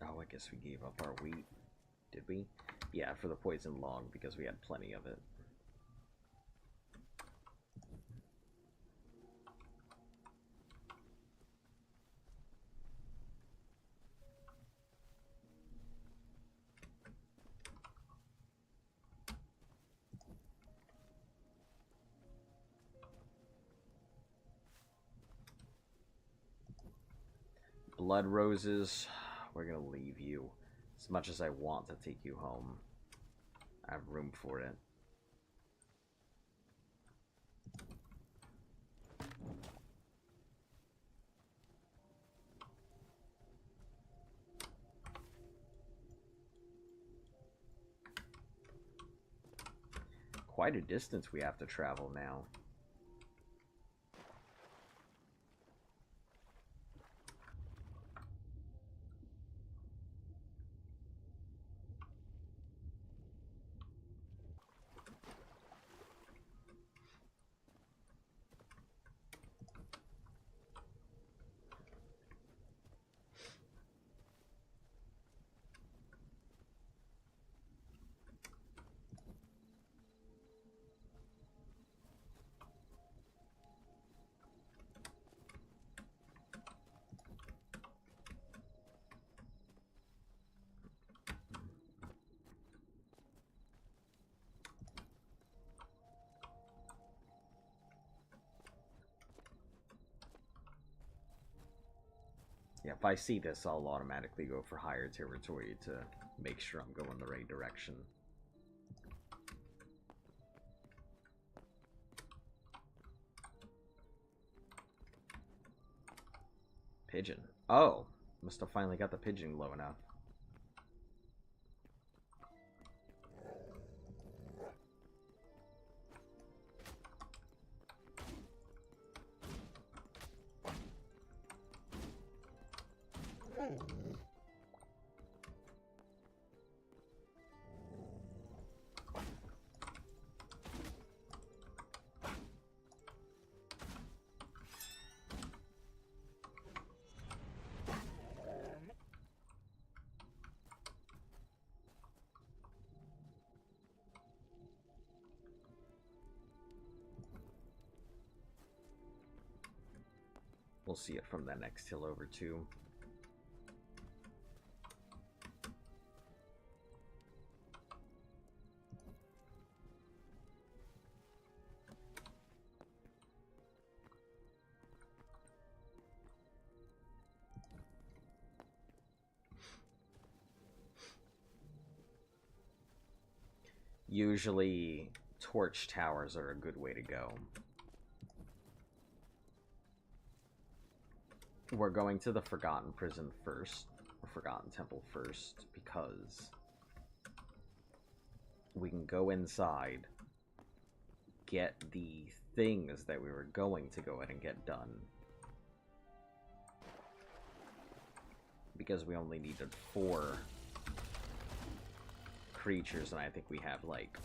Oh, I guess we gave up our wheat. Did we? Yeah, for the poison log, because we had plenty of it. Blood roses. We're gonna leave you. As much as I want to take you home, I have room for it. Quite a distance we have to travel now. Yeah, if I see this, I'll automatically go for higher territory to make sure I'm going the right direction. Pigeon. Oh, must have finally got the pigeon low enough. We'll see it from that next hill over too. Usually, torch towers are a good way to go. We're going to the Forgotten Prison first, or Forgotten Temple first, because we can go inside, get the things that we were going to go ahead and get done. Because we only needed 4 creatures, and I think we have like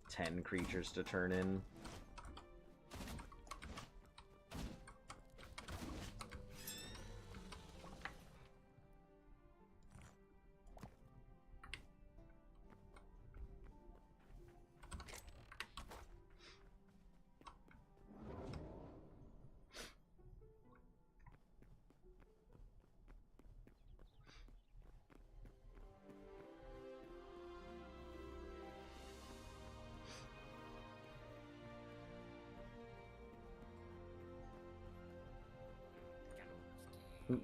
10 creatures to turn in.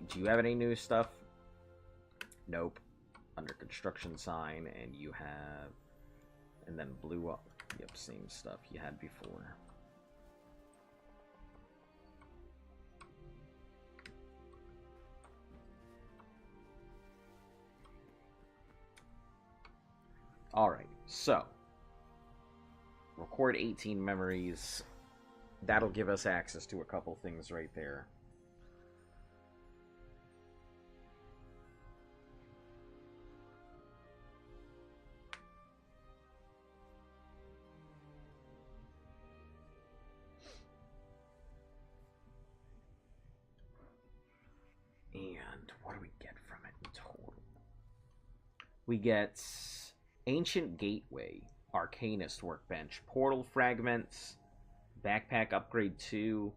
Do you have any new stuff? Nope. Under construction sign, and you have... And then blew up. Yep, same stuff you had before. Alright, so. Record 18 memories. That'll give us access to a couple things right there. And what do we get from it in total? We get Ancient Gateway, Arcanist Workbench, Portal Fragments, Backpack Upgrade 2,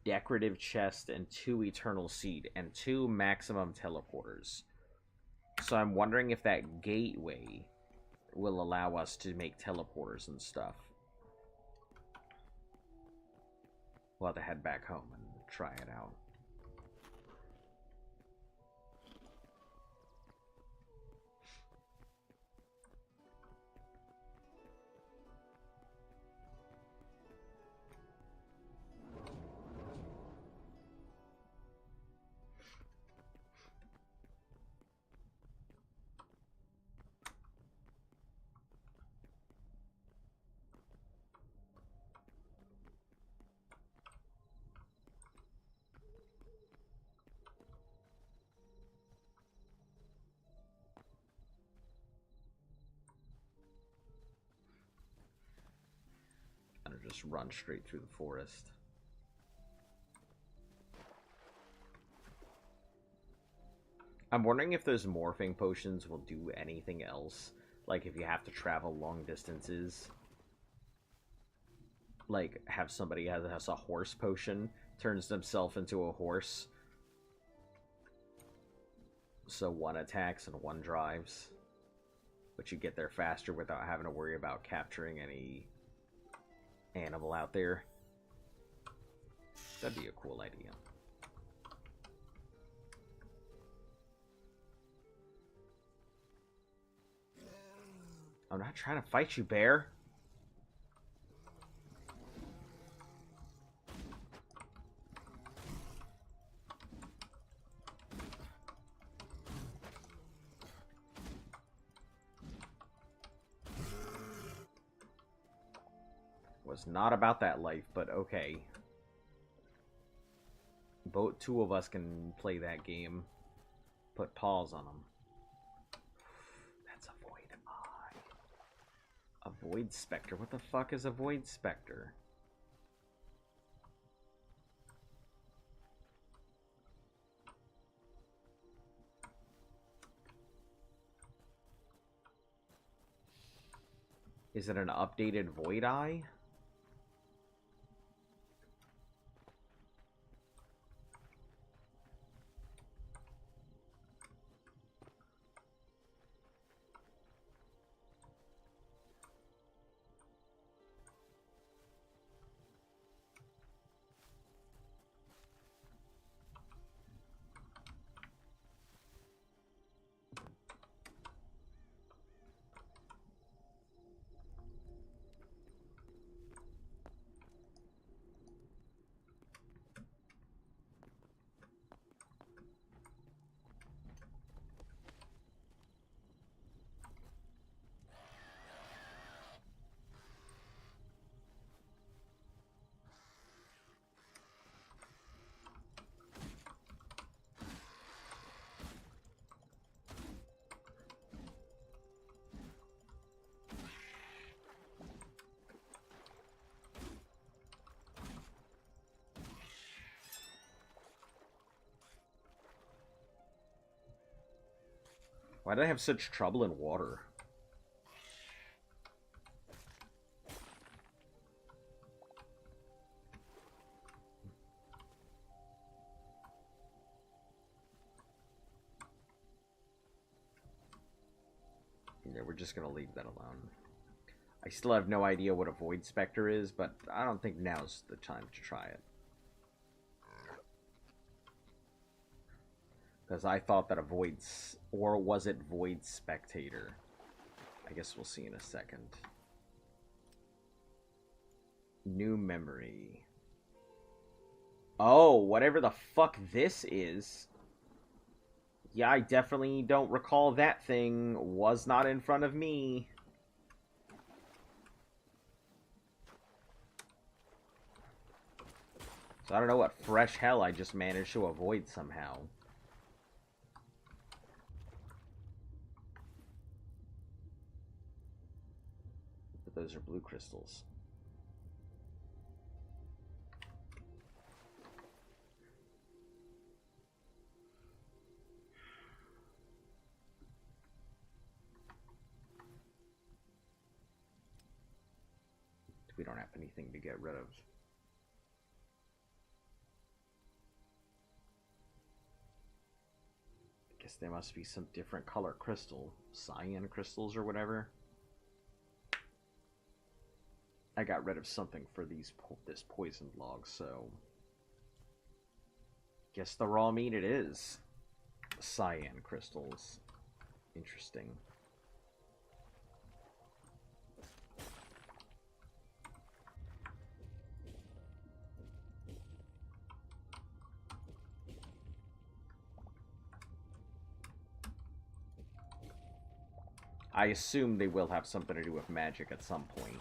Decorative Chest, and 2 Eternal Seed, and 2 Maximum Teleporters. So I'm wondering if that Gateway will allow us to make teleporters and stuff. We'll have to head back home and try it out. Just run straight through the forest. I'm wondering if those morphing potions will do anything else. Like if you have to travel long distances. Like have somebody has a horse potion, turns themselves into a horse. So 1 attacks and 1 drives. But you get there faster without having to worry about capturing any animal out there. That'd be a cool idea. I'm not trying to fight you, bear. Was not about that life, but okay. Both two of us can play that game. Put pause on them. That's a void eye. A void specter. What the fuck is a void specter? Is it an updated void eye? Why did I have such trouble in water? Yeah, we're just gonna leave that alone. I still have no idea what a void specter is, but I don't think now's the time to try it. Because I thought that a void... Or was it void spectator? I guess we'll see in a second. New memory. Oh, whatever the fuck this is. Yeah, I definitely don't recall that thing. Was not in front of me. So I don't know what fresh hell I just managed to avoid somehow. But those are blue crystals. We don't have anything to get rid of. I guess there must be some different color crystal. Cyan crystals or whatever. I got rid of something for this poisoned log, so... Guess the raw meat it is. Cyan crystals. Interesting. I assume they will have something to do with magic at some point.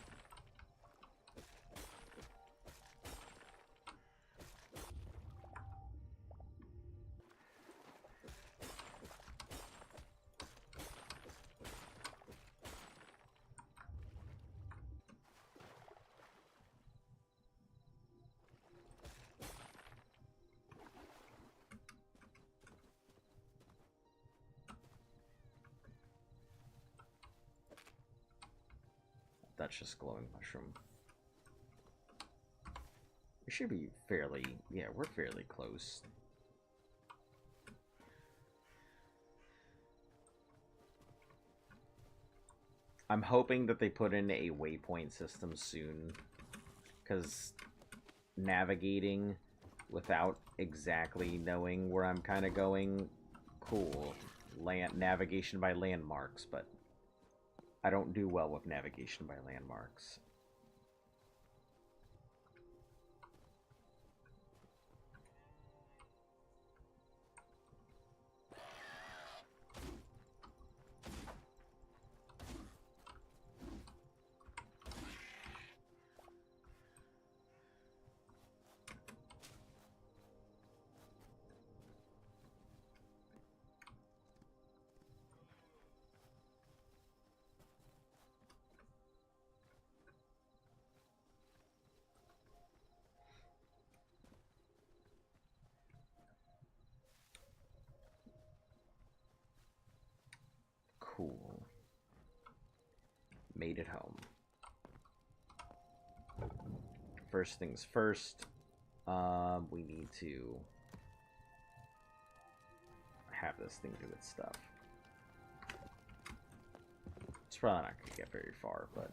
That's just glowing mushroom. We should be fairly... Yeah, we're fairly close. I'm hoping that they put in a waypoint system soon. Because navigating without exactly knowing where I'm kind of going... Cool. Navigation by landmarks, but... I don't do well with navigation by landmarks. Cool. Made it home. First things first, we need to have this thing do its stuff. It's probably not going to get very far, but...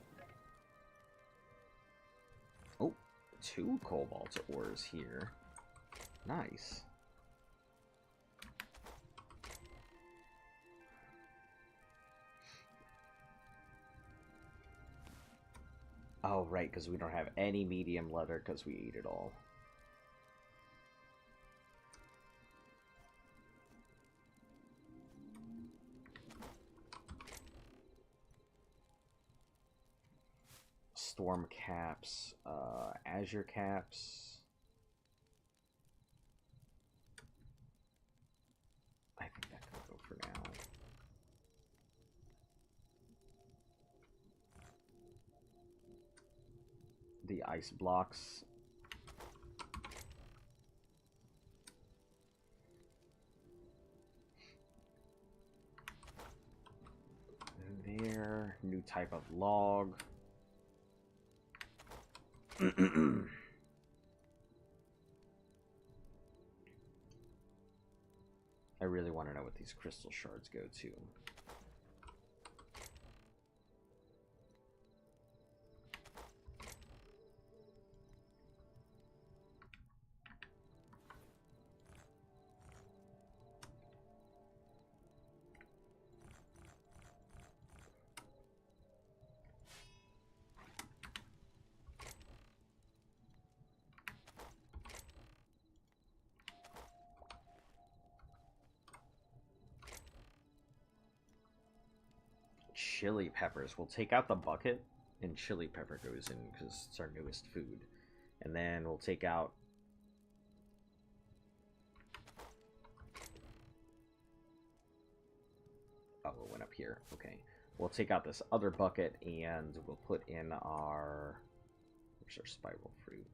Oh, 2 cobalt ores here. Nice. Oh, right, because we don't have any medium leather because we ate it all. Storm caps, azure caps. I think that can go for now. The ice blocks. There, new type of log. I really want to know what these crystal shards go to. Chili peppers. We'll take out the bucket, and chili pepper goes in because it's our newest food. And then we'll take out... Oh, it went up here. Okay. We'll take out this other bucket, and we'll put in our... Where's our spiral fruit?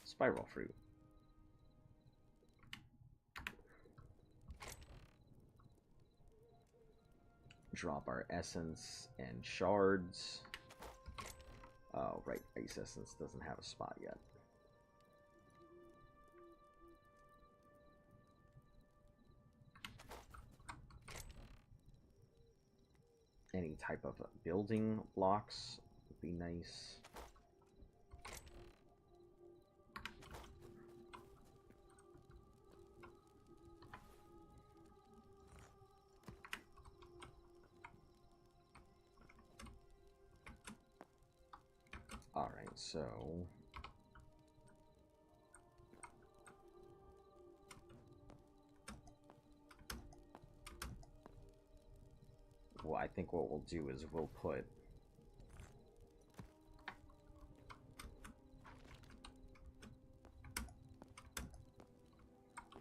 Spiral fruit. Drop our essence and shards. Oh, right. Ice essence doesn't have a spot yet. Any type of building blocks would be nice. Alright, so... Well, I think what we'll do is we'll put...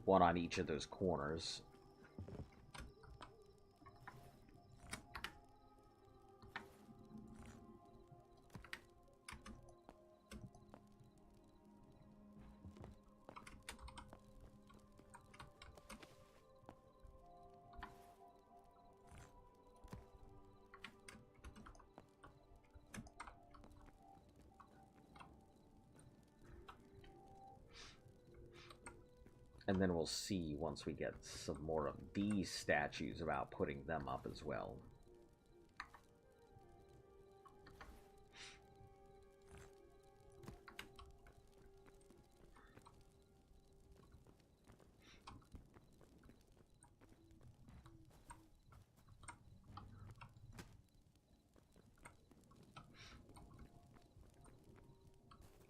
one on each of those corners. And then we'll see, once we get some more of these statues, about putting them up as well.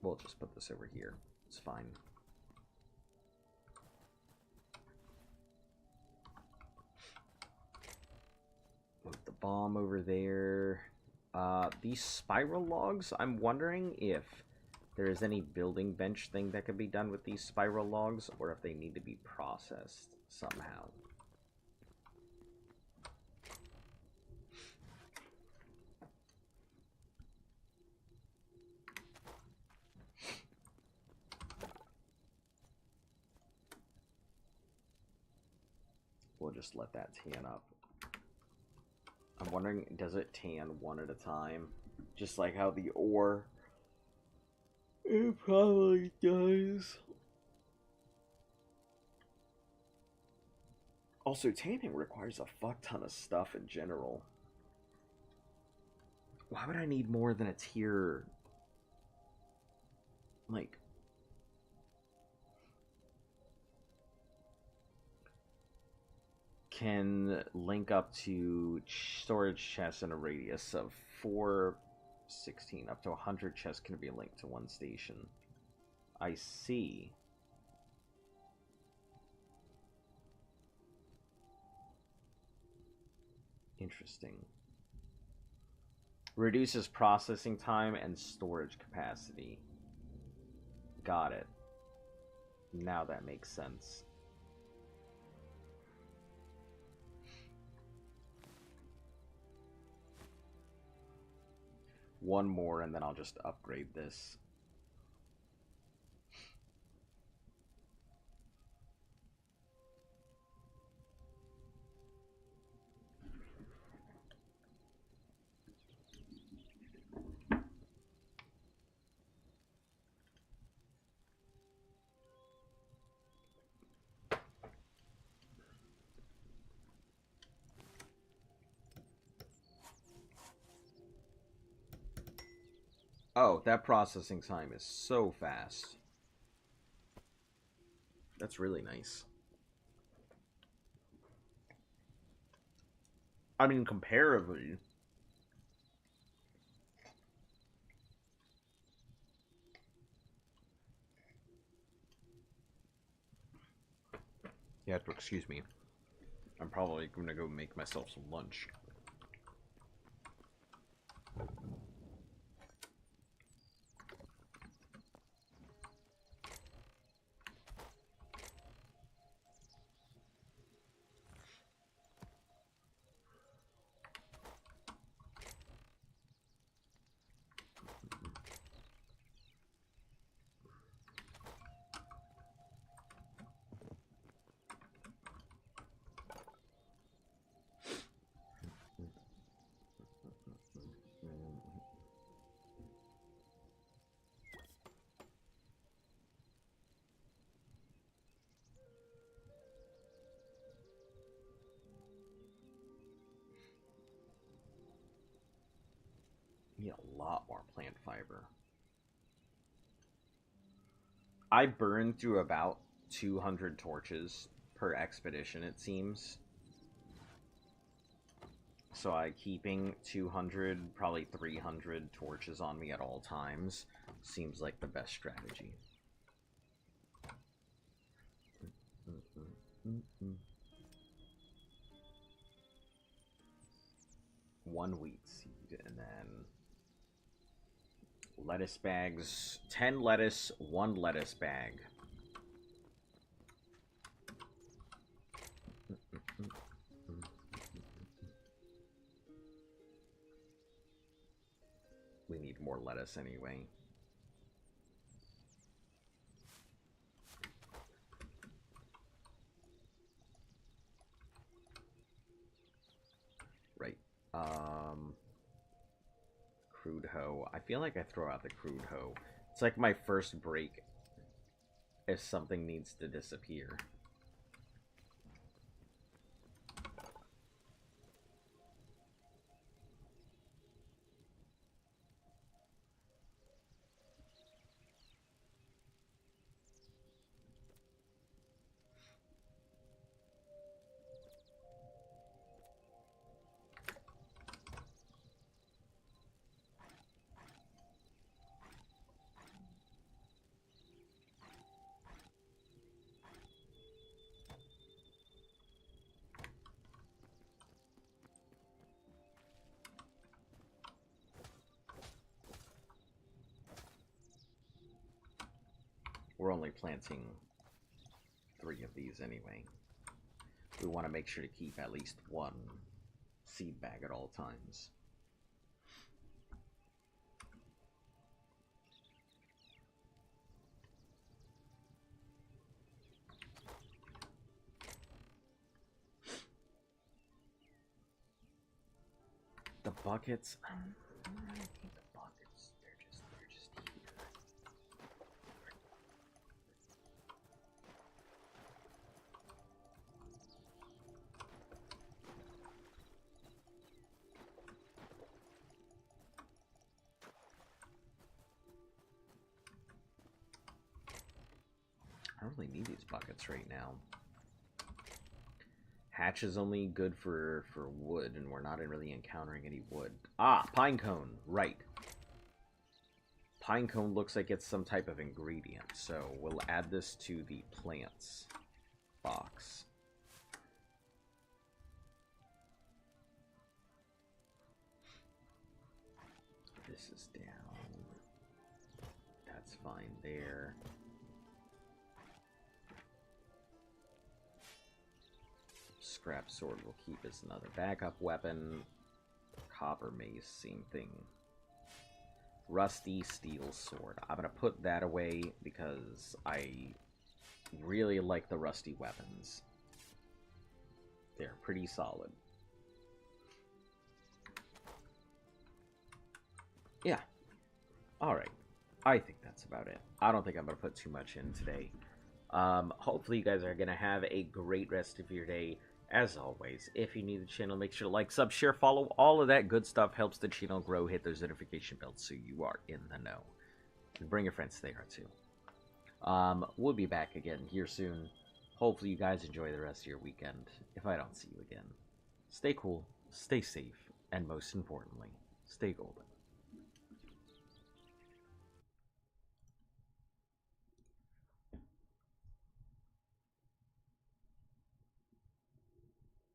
We'll just put this over here. It's fine. Move the bomb over there. These spiral logs, I'm wondering if there is any building bench thing that could be done with these spiral logs, or if they need to be processed somehow. We'll just let that tan up. I'm wondering, does it tan one at a time? Just like how the ore... It probably does. Also, tanning requires a fuck ton of stuff in general. Why would I need more than a tier? Like... Can link up to storage chests in a radius of 416. Up to 100 chests can be linked to one station. I see. Interesting. Reduces processing time and storage capacity. Got it. Now that makes sense. One more, and then I'll just upgrade this. Oh, that processing time is so fast. That's really nice. I mean, comparatively... You have to excuse me. I'm probably going to go make myself some lunch. Need a lot more plant fiber. I burn through about 200 torches per expedition, it seems. So keeping 200, probably 300 torches on me at all times seems like the best strategy. 1 wheat seed, and then lettuce bags. 10 lettuce, 1 lettuce bag. We need more lettuce anyway. Right. Crude hoe. I feel like I throw out the crude hoe. It's like my first break if something needs to disappear. We're only planting 3 of these anyway. We want to make sure to keep at least 1 seed bag at all times. The buckets, I think the buckets, they're just here. I don't really need these buckets right now. Hatch is only good for wood, and we're not really encountering any wood. Ah, pine cone, right. Pine cone looks like it's some type of ingredient, so we'll add this to the plants box. This is down. That's fine there. Scrap sword we'll keep as another backup weapon. Copper mace, same thing. Rusty steel sword. I'm gonna put that away because I really like the rusty weapons. They're pretty solid. Yeah. Alright. I think that's about it. I don't think I'm gonna put too much in today. Hopefully you guys are gonna have a great rest of your day. As always, if you need the channel, make sure to like, sub, share, follow. All of that good stuff helps the channel grow. Hit those notification bells so you are in the know. And bring your friends there too. We'll be back again here soon. Hopefully you guys enjoy the rest of your weekend. If I don't see you again, stay cool, stay safe, and most importantly, stay golden.